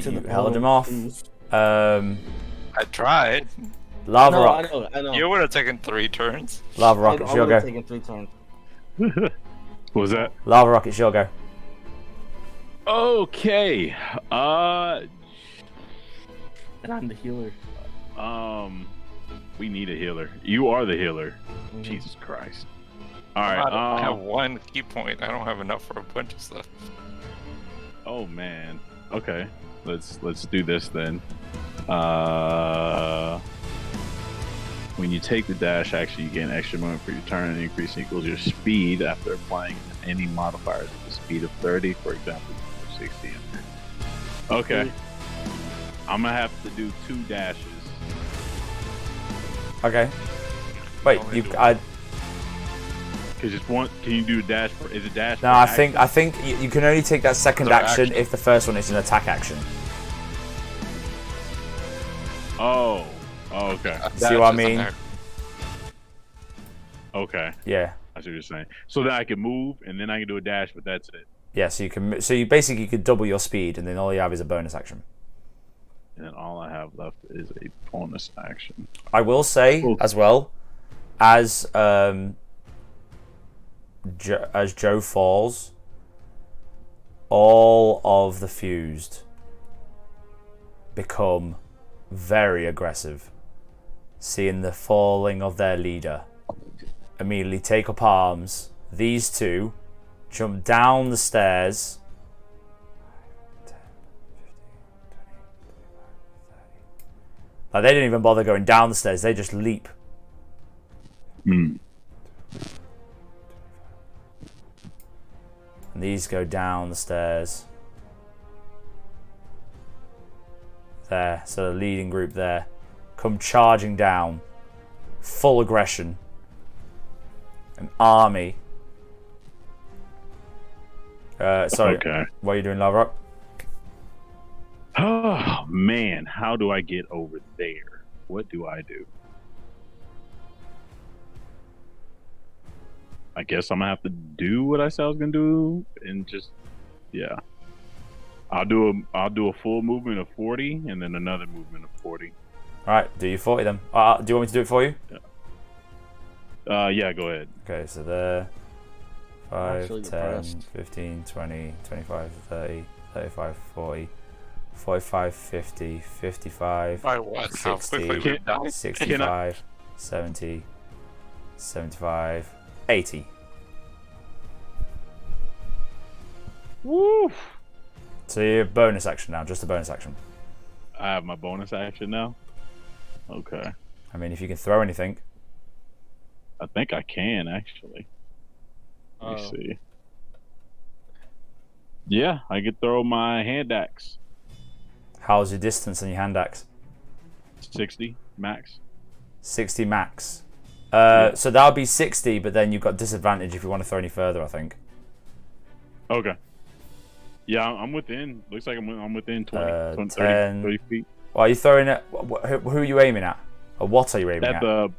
to You the held bone, him off. please. I tried. Lava No, rock. I know. You would have taken 3 turns. Lava rock. It's your go. Taking 3 turns. What was that? Lava rock. It's your go. Okay. And I'm the healer. We need a healer. You are the healer. Jesus Christ. All right. I have 1 key point. I don't have enough for a bunch of stuff. Oh man. Okay. Let's do this then. When you take the dash action, you gain extra movement for your turn, and increase equals your speed after applying any modifiers at the speed of 30, for example, 60. Okay. I'm gonna have to do 2 dashes. Okay. Wait, I Cause just one. Can you do a dash? Is it dash? no. I think you can only take that second Another action action. if the first one is an attack action. Oh. Oh, okay. See what I mean? Okay. Yeah. I see what you're saying. So that I can move and then I can do a dash, but that's it. Yeah. So you can. So you basically could double your speed, and then all you have is a bonus action. And then all I have left is a bonus action. I will say as well, as Joe falls, all of the fused become very aggressive, seeing the falling of their leader. Immediately take up arms. These two jump down the stairs. 10, 15, 20, 25, 30. Like, they didn't even bother going down the stairs, they just leap. Hmm. And these go down the stairs. There, so the leading group there come charging down, full aggression. An army. Sorry. Okay. What are you doing, Lava Rock? Oh man, how do I get over there? What do I do? I guess I'm gonna have to do what I said I was gonna do, and just yeah. I'll do a full movement of 40, and then another movement of 40. All right, do your 40 then. Do you want me to do it for you? Yeah, go ahead. Okay, so there. 5, Actually 10, depressed. 15, 20, 25, 30, 35, 40, 45, 50, 55, By what? How 60, quickly we die? 65, 70, 75, 80. Woo! So your bonus action now, just a bonus action. I have my bonus action now. Okay. I mean, if you can throw anything. I think I can actually. Let me Oh. see. Yeah, I could throw my hand axe. How's your distance on your hand axe? 60 max. 60 max. So that'll be 60, but then you've got disadvantage if you want to throw any further, I think. Okay. Yeah, I'm within. Looks like I'm within 20, 20 10. 30 feet. Well, are you throwing at... Who are you aiming at? Or what are you aiming At at? the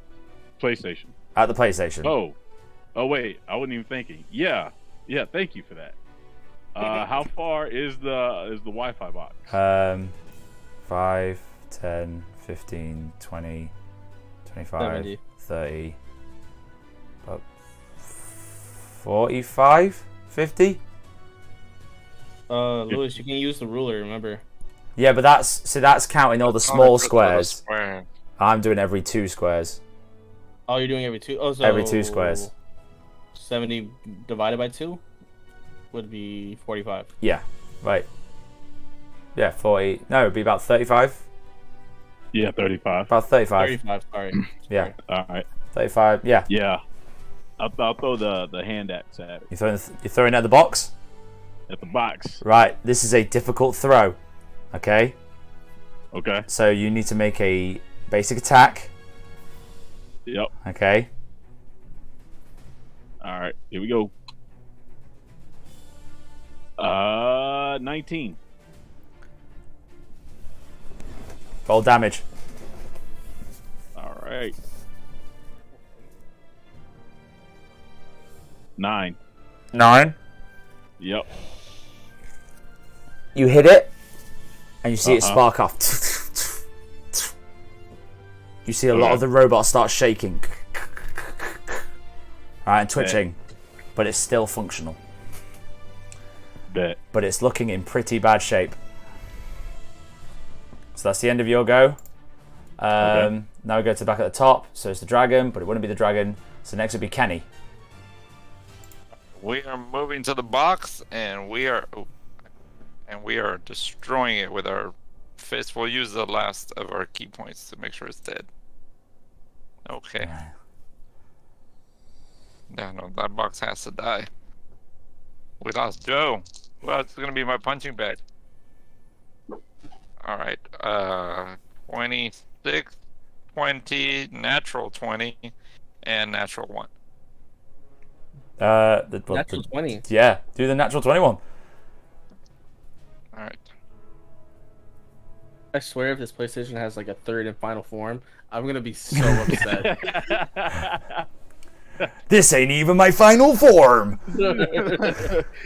PlayStation. At the PlayStation. Oh wait, I wasn't even thinking. Yeah, thank you for that. How far is the Wi-Fi box? 5, 10, 15, 20, 25, 70. 30, about 45, 50? Lewis, you can use the ruler, remember? Yeah, but that's counting all the small squares. Square. I'm doing every 2 squares. Oh, you're doing every 2? Oh, so Every 2 squares. 70 divided by 2 would be 45. Yeah, right. Yeah, 40. No, it'd be about 35. Yeah, 35. About 35. 35, sorry. Yeah, All right. 35. Yeah. Yeah. I'll throw the hand axe at it. You're throwing at the box? At the box. Right, this is a difficult throw. Okay? Okay. So you need to make a basic attack. Yep. Okay. All right. Here we go. 19. Roll damage. All right. 9. 9. Yep. You hit it, and you see it spark off. You see a lot of the robot start shaking. Alright, and twitching. But it's still functional. Bet. But it's looking in pretty bad shape. So that's the end of your go. Now we go to the back at the top. So it's the dragon, but it wouldn't be the dragon. So next would be Kenny. We are moving to the box, and we are destroying it with our fist. We'll use the last of our key points to make sure it's dead. Okay. Yeah, no, that box has to die. We lost Joe. Well, it's gonna be my punching bag. All right. 26, 20, natural 20, and natural 1. Natural 20. Yeah, do the natural 21. All right. I swear if this PlayStation has like a third and final form, I'm gonna be so upset. This ain't even my final form.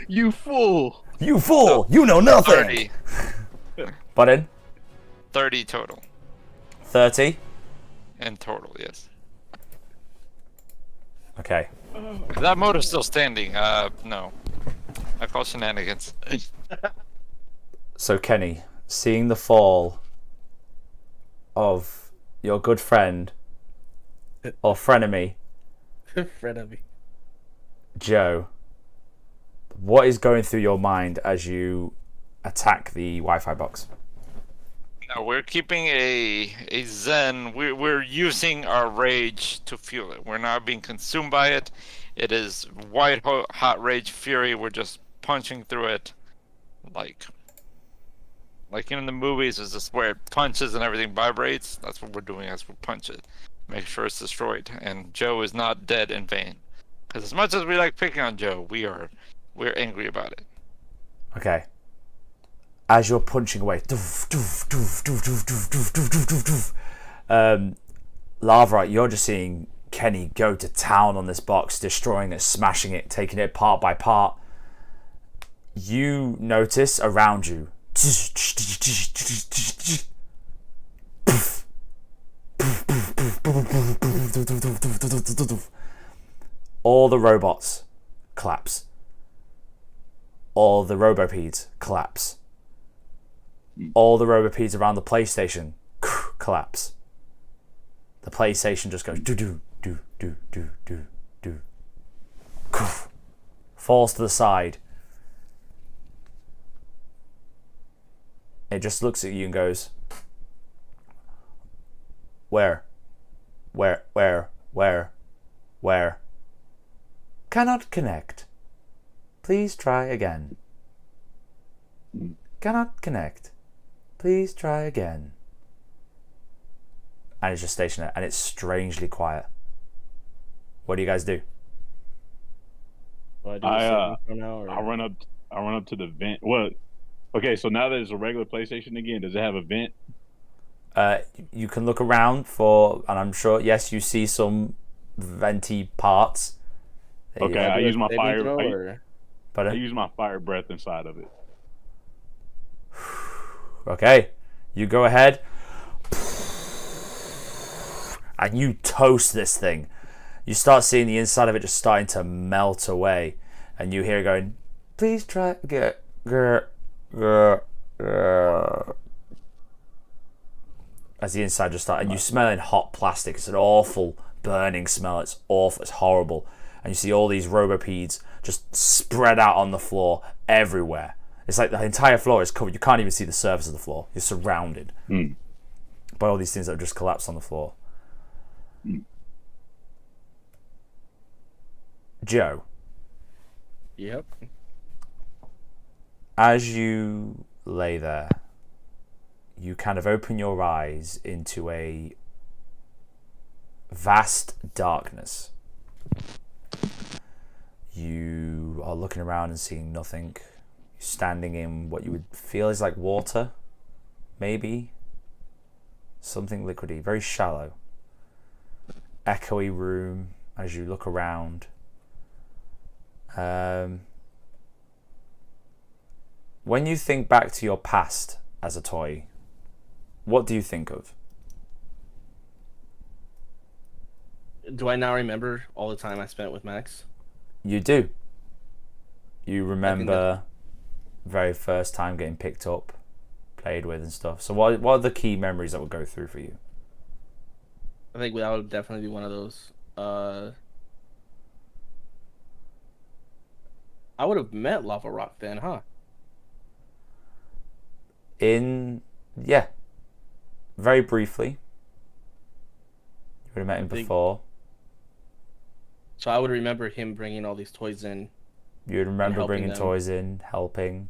You fool. You fool. You know nothing. 30. Button. 30 total. 30. In total, yes. Okay. Is that motor still standing? No. I call shenanigans. So Kenny, seeing the fall of your good friend or frenemy, Frenemy. Joe, what is going through your mind as you attack the Wi-Fi box? No, we're keeping a zen. We're using our rage to fuel it. We're not being consumed by it. It is white hot rage fury. We're just punching through it, like in the movies, is this where it punches and everything vibrates? That's what we're doing as we punch it. Make sure it's destroyed, and Joe is not dead in vain. Because as much as we like picking on Joe, we're angry about it. Okay. As you're punching away, Lava, you're just seeing Kenny go to town on this box, destroying it, smashing it, taking it part by part. You notice around you all the robots collapse. All the robopedes collapse. All the robopedes around the PlayStation collapse. The PlayStation just goes do. Falls to the side. It just looks at you and goes, Where? Cannot connect. Please try again. Cannot connect. Please try again. And it's just stationary, and it's strangely quiet. What do you guys do? I run up to the vent. Well, okay, so now there's a regular PlayStation again. Does it have a vent? You can look around for, and I'm sure, yes, you see some venti parts. Okay, I use my fire. Pardon? I use my fire breath inside of it. Okay, you go ahead, and you toast this thing. You start seeing the inside of it just starting to melt away, and you hear it going, please try again. As the inside just starts, and you smell in hot plastic. It's an awful burning smell. It's awful. It's horrible. And you see all these robopedes just spread out on the floor everywhere. It's like the entire floor is covered. You can't even see the surface of the floor. You're surrounded by all these things that have just collapsed on the floor. Joe. Yep. As you lay there, you kind of open your eyes into a vast darkness. You are looking around and seeing nothing. You're standing in what you would feel is like water, maybe something liquidy, very shallow, echoey room as you look around. When you think back to your past as a toy, what do you think of? Do I now remember all the time I spent with Max? You do. You remember very first time getting picked up, played with and stuff. So what are the key memories that will go through for you? I think that would definitely be one of those. I would have met Lava Rock then, huh? Yeah, very briefly. You would have met him before. So I would remember him bringing all these toys in. You would remember bringing toys in, helping.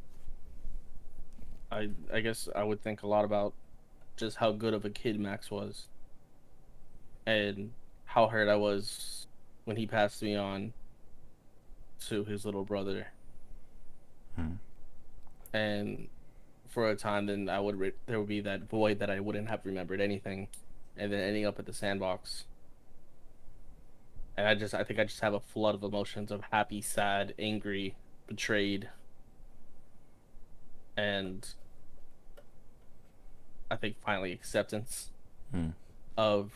I guess I would think a lot about just how good of a kid Max was. And how hurt I was when he passed me on to his little brother. And for a time, then there would be that void that I wouldn't have remembered anything, and then ending up at the sandbox. And I think I just have a flood of emotions of happy, sad, angry, betrayed, and I think finally acceptance of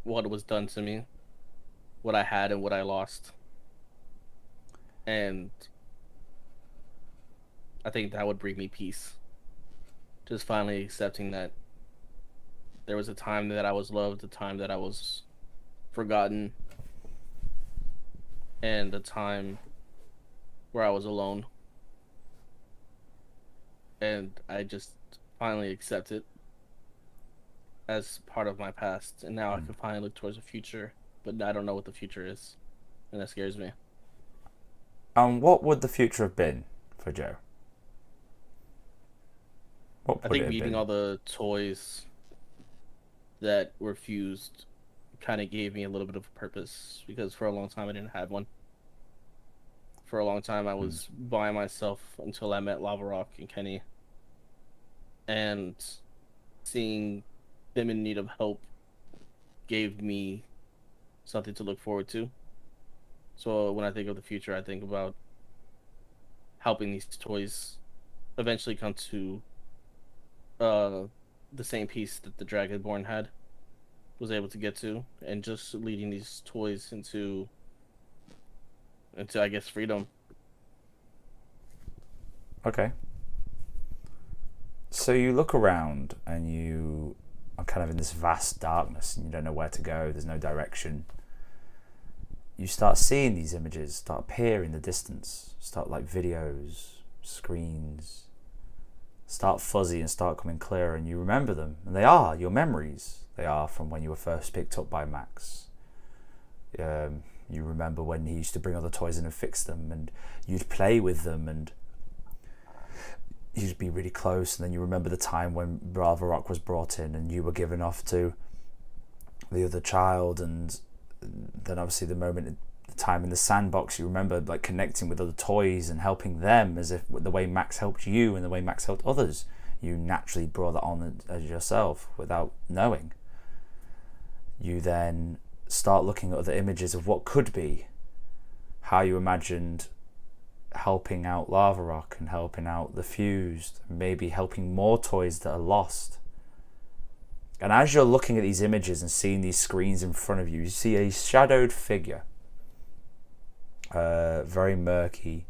what was done to me, what I had and what I lost. And I think that would bring me peace. Just finally accepting that there was a time that I was loved, a time that I was forgotten, and a time where I was alone. And I just finally accept it as part of my past. And now I can finally look towards the future, but I don't know what the future is. And that scares me. What would the future have been for Joe? I think meeting all the toys that were fused kind of gave me a little bit of a purpose, because for a long time I didn't have one. For a long time I was by myself until I met Lava Rock and Kenny. And seeing them in need of help gave me something to look forward to. So when I think of the future, I think about helping these toys eventually come to the same peace that the Dragonborn was able to get to, and just leading these toys into I guess freedom. Okay. So you look around and you are kind of in this vast darkness and you don't know where to go, there's no direction. You start seeing these images start appear in the distance, start like videos, screens, start fuzzy and start coming clearer, and you remember them, and they are your memories. They are from when you were first picked up by Max. You remember when he used to bring other toys in and fix them, and you'd play with them, and you'd be really close. And then you remember the time when Lava Rock was brought in and you were given off to the other child, and then obviously the time in the sandbox, you remember like connecting with other toys and helping them, as if the way Max helped you and the way Max helped others. You naturally brought that on as yourself without knowing. You then start looking at other images of what could be, how you imagined helping out Lava Rock and helping out the Fused, maybe helping more toys that are lost. And as you're looking at these images and seeing these screens in front of you, you see a shadowed figure, very murky,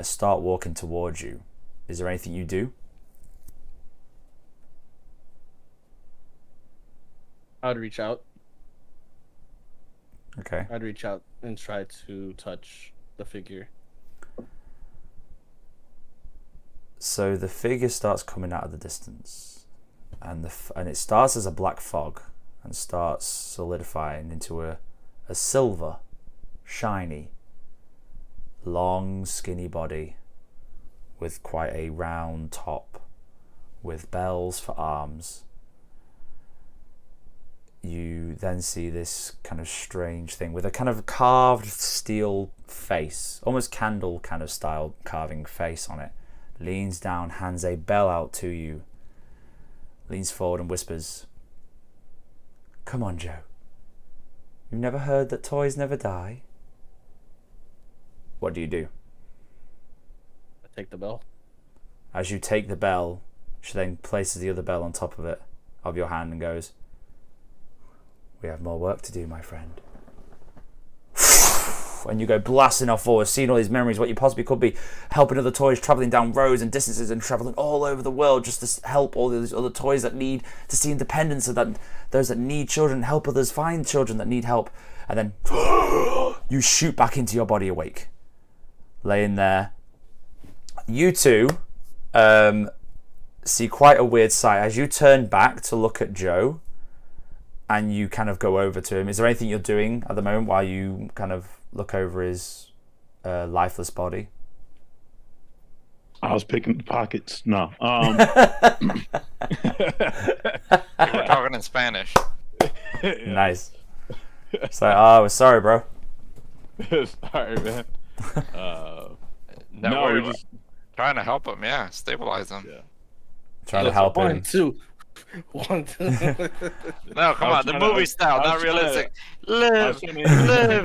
start walking towards you. Is there anything you do? I would reach out. Okay. I'd reach out and try to touch the figure. So the figure starts coming out of the distance, and it starts as a black fog and starts solidifying into a silver, shiny, long, skinny body with quite a round top, with bells for arms. You then see this kind of strange thing with a kind of carved steel face, almost candle kind of style carving face on it. Leans down, hands a bell out to you, leans forward and whispers, "Come on, Joe. You've never heard that toys never die?" What do you do? I take the bell. As you take the bell, she then places the other bell on top of your hand and goes, "We have more work to do, my friend." And you go blasting off forward, seeing all these memories, what you possibly could be, helping other toys, travelling down roads and distances and travelling all over the world just to help all these other toys that need to see independence, so that those that need children, help others find children that need help. And then you shoot back into your body awake, laying there. You two see quite a weird sight. As you turn back to look at Joe and you kind of go over to him, is there anything you're doing at the moment while you kind of look over his lifeless body? I was picking the pockets. No. We were talking in Spanish. Nice. So, we're sorry, bro. Sorry, man. No, we're just trying to help him. Yeah, stabilize him. Yeah. Trying to help him. 1, 2. 1, 2. No, come on, the movie style, not realistic. Live,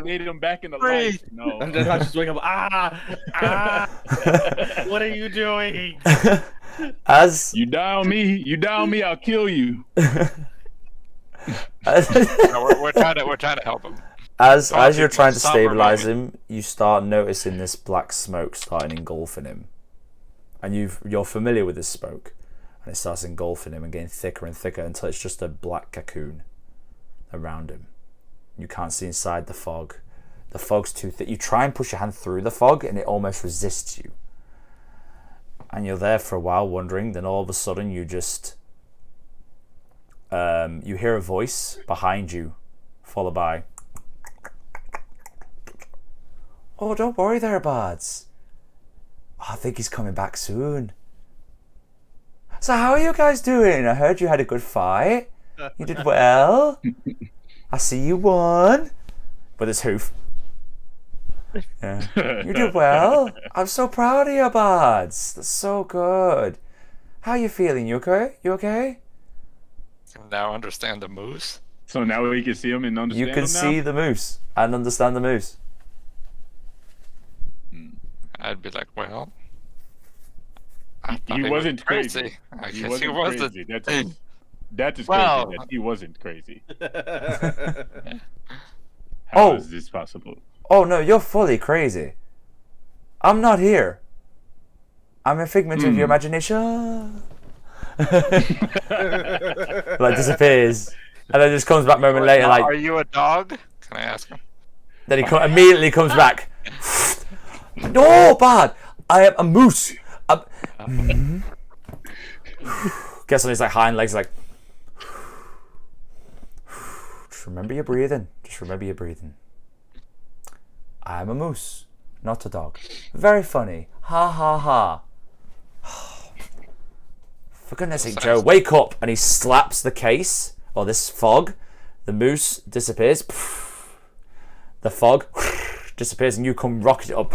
Made him back in the light. No. And then I just wake up. What are you doing? As you down me, I'll kill you. No, we're trying to help him. As you're trying to Stop stabilize reviving. him, you start noticing this black smoke starting engulfing him, and you're familiar with this smoke, and it starts engulfing him and getting thicker and thicker until it's just a black cocoon around him. You can't see inside the fog. The fog's too thick. You try and push your hand through the fog, and it almost resists you. And you're there for a while wondering. Then all of a sudden, you just you hear a voice behind you, followed by, "Oh, don't worry there, Bards. I think he's coming back soon. So how are you guys doing? I heard you had a good fight. You did well. I see you won." With his hoof. Yeah. "You did well. I'm so proud of you, Bards. That's so good. How are you feeling? You okay? You okay?" Now understand the moose. So now we can see him and understand You can him now? see the moose and understand the moose. I'd be like, well, I thought He wasn't crazy. I He guess he wasn't wasn't. crazy. That is Well- crazy that he wasn't crazy. How Oh. is this possible? Oh no, you're fully crazy. I'm not here. I'm a figment of your imagination. Like disappears, and then just comes back a moment later. Are Like you a dog? Can I ask him? then he immediately comes back. "No, Bad. I am a moose." Gets on his like hind legs, like. Just remember your breathing. Just remember your breathing. I am a moose, not a dog. Very funny. Ha ha ha. For goodness sake, Joe, wake up! And he slaps the case, or this fog. The moose disappears. The fog disappears, and you come rocketing up.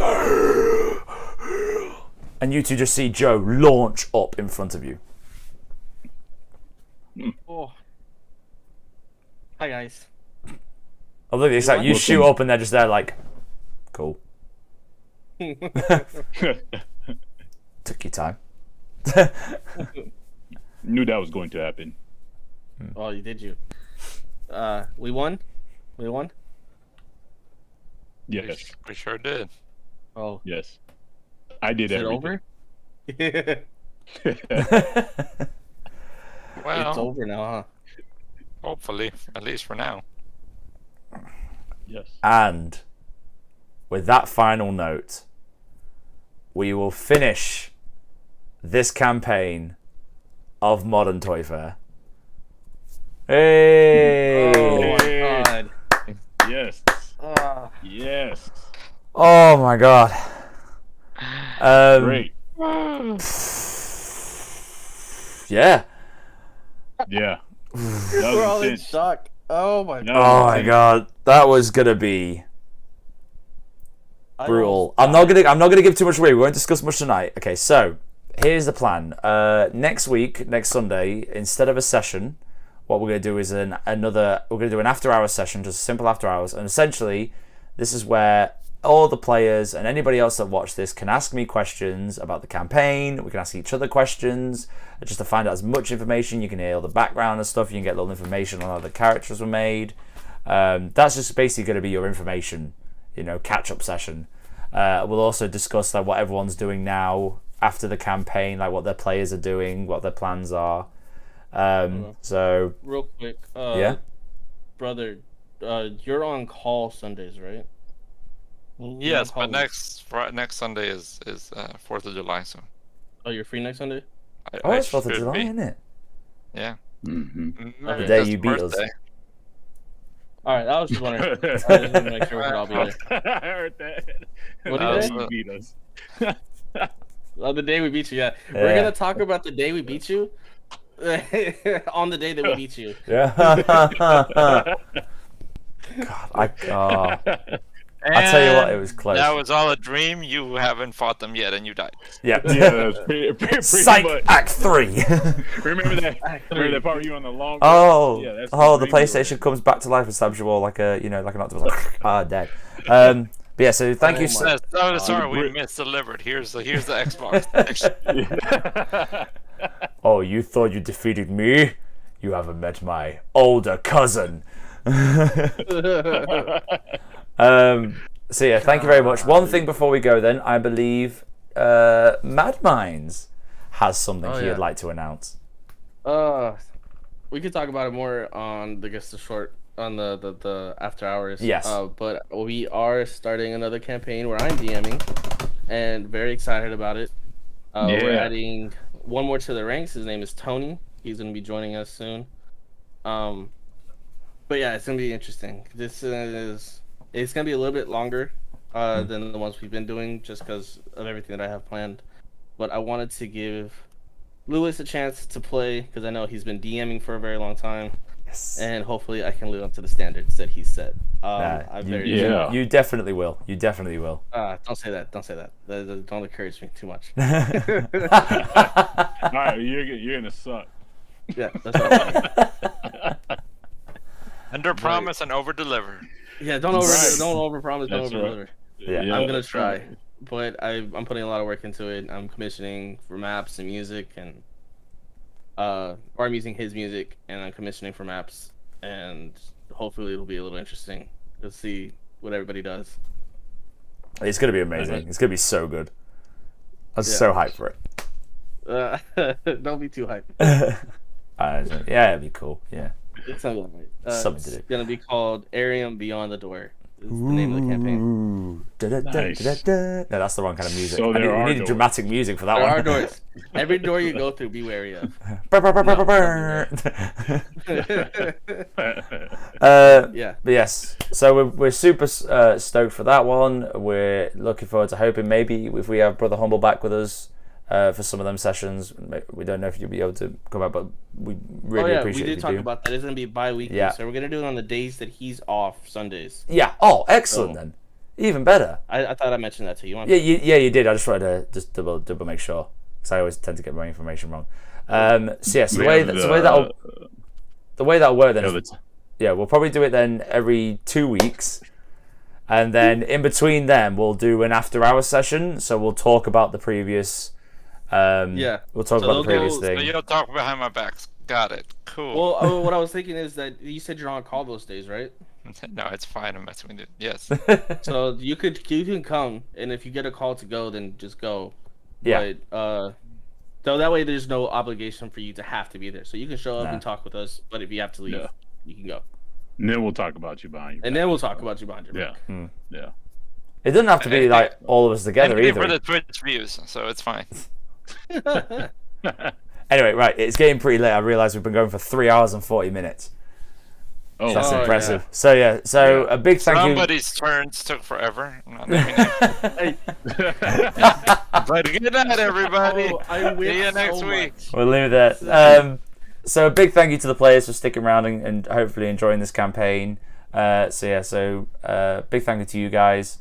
And you two just see Joe launch up in front of you. Oh. Hi, guys. I look at you shoot up, and they're just there, like, cool. Took your time. Knew that was going to happen. Oh, did you? We won? We won? Yes. We sure did. Oh. Yes. I did Is it everything. over? Well, It's over now, huh? hopefully, at least for now. Yes. And with that final note, we will finish this campaign of Modern Toyfare. Hey! Oh my god. Yes. Ah. Yes. Oh my god. Great. Yeah. Yeah. We're all in intense. shock. Oh my No. god. Oh my god, that was gonna be brutal. I'm not gonna give too much away. We won't discuss much tonight. Okay, so here's the plan. Next week, next Sunday, instead of a session, what we're gonna do is we're gonna do an after-hours session, just a simple after-hours, and essentially, this is where all the players and anybody else that watch this can ask me questions about the campaign. We can ask each other questions just to find out as much information. You can hear all the background and stuff. You can get little information on how the characters were made. That's just basically going to be your information, catch-up session. We'll also discuss like what everyone's doing now after the campaign, like what their players are doing, what their plans are. So real quick, yeah, brother, you're on call Sundays, right? Yes, but next Sunday is 4th of July, so. Oh, you're free next Sunday? it's 4th of July, isn't it? Yeah. Mm-hmm. The day you beat us. All right, I was just wondering. I just wanted to make sure we could all be there. I heard that. What do you say? You beat us. The day we beat you, yeah. Yeah. We're gonna talk about the day we beat you. On the day that we beat you. Yeah. God, I'll tell you what, it was close. That was all a dream. You haven't fought them yet, and you died. Yeah. Yeah, that's pretty Psych much. Act 3. Remember that? Remember that part where you on the long? Oh, Yeah, that's the dream PlayStation comes back to life and stabs you all like an octopus. Like, dead. But yeah, so thank you. my- Sorry, we misdelivered. Here's the Xbox. Oh, you thought you defeated me? You haven't met my older cousin. So yeah, thank you very much. One thing before we go then, I believe Mad Minds has something he would like to announce. We could talk about it more on the after hours. Yes. But we are starting another campaign where I'm DMing, and very excited about it. We're adding one more to the ranks. His name is Tony. He's gonna be joining us soon. But yeah, it's gonna be interesting. It's gonna be a little bit longer than the ones we've been doing, just because of everything that I have planned. But I wanted to give Lewis a chance to play because I know he's been DMing for a very long time. Yes. And hopefully I can live up to the standards that he set. You definitely will. You definitely will. Don't say that. Don't say that. Don't encourage me too much. All right, you're gonna suck. Yeah, that's what Under promise and over deliver. Yeah, don't over promise, don't over deliver. Yeah. I'm gonna try, but I'm putting a lot of work into it. I'm commissioning for maps and music, and or I'm using his music, and I'm commissioning for maps, and hopefully it'll be a little interesting to see what everybody does. It's gonna be amazing. It's gonna be so good. I'm so hyped for it. Don't be too hyped. Yeah, it'd be cool. Yeah. It's not gonna be. Something to do. It's gonna be called Arium Beyond the Door. Is the name of the campaign. Nice. No, that's the wrong kind of music. So there You are needed doors. dramatic music for that There one. are doors. Every door you go through, be wary of. Yeah. But yes, so we're super stoked for that one. We're looking forward to hoping maybe if we have Brother Humble back with us for some of them sessions. We don't know if you'll be able to come back, but we really appreciate it. We did talk about that. It's gonna be bi-weekly, Yeah. so we're gonna do it on the days that he's off, Sundays. Yeah. Oh, excellent then. Even better. I thought I mentioned that to you. Yeah, you did. I just wanted to just double make sure, because I always tend to get my information wrong. So yes, the way that'll work then is, we'll probably do it then every 2 weeks, and then in between them we'll do an after-hours session. So we'll talk about the previous. We'll talk about the previous thing. So you'll talk behind my back. Got it. Cool. Well, what I was thinking is that you said you're on call those days, right? No, it's fine. I'm messing with it. Yes. So you can come, and if you get a call to go, then just go. Yeah. But so that way there's no obligation for you to have to be there. So you can show up and talk with us, but if you have to leave, you can go. And then we'll talk about you behind your back. And then we'll talk about you behind your back. Yeah. It doesn't have to be like all of us together And either. for the Twitch views, so it's fine. Anyway, right, it's getting pretty late. I realise we've been going for 3 hours and 40 minutes. Oh, That's Oh, impressive. So yeah, so Yeah. a big thank Somebody's turns took forever. I'm not naming Hey, But good night, everybody. oh, I See you whipped next so week. much. you. We'll leave it there. So a big thank you to the players for sticking around and hopefully enjoying this campaign. So big thank you to you guys.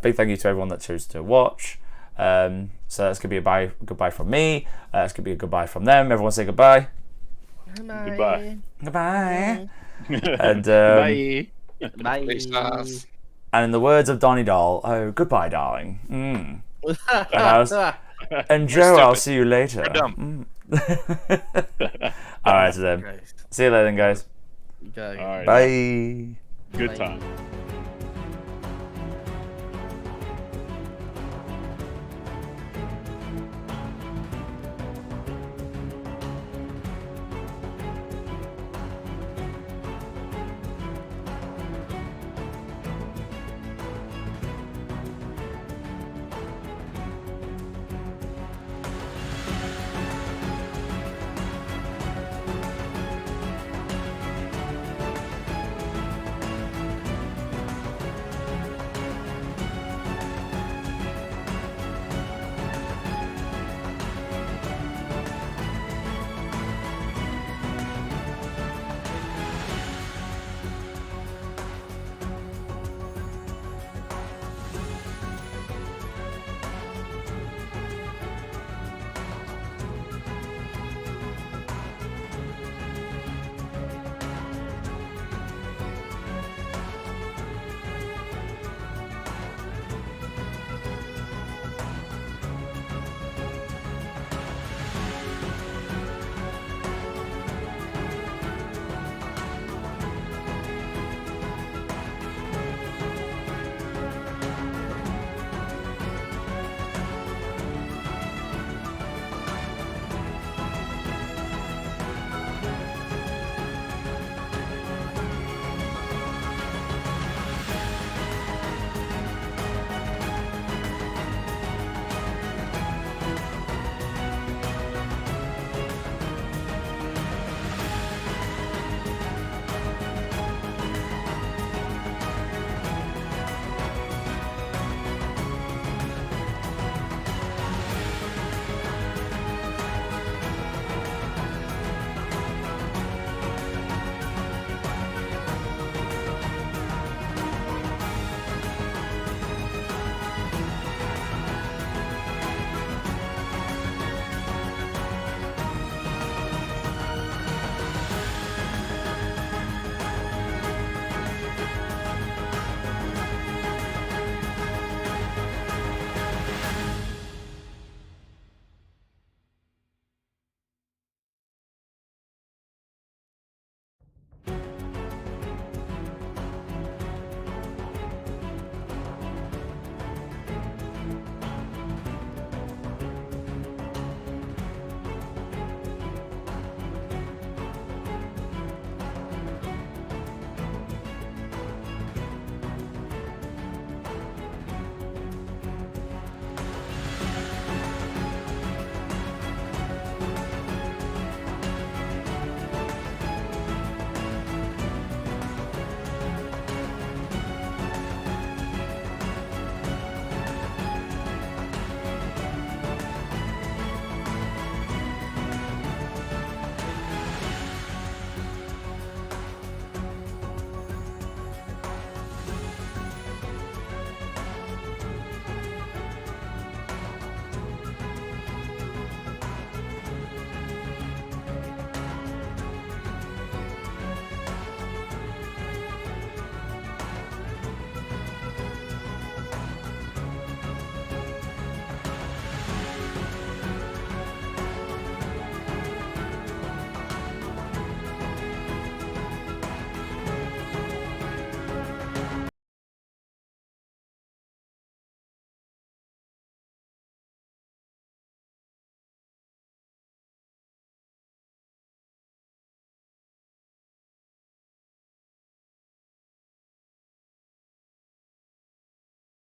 Big thank you to everyone that chose to watch. So that's gonna be a goodbye from me. That's gonna be a goodbye from them. Everyone say goodbye. Goodbye. Goodbye. And Bye. Bye. Peace. and in the words of Donnie Doll, oh goodbye, darling. And Joe, I'll see you later. We're dumb. All right, so then. Christ. See you later, then, guys. You gotta- All right. Bye. Good time.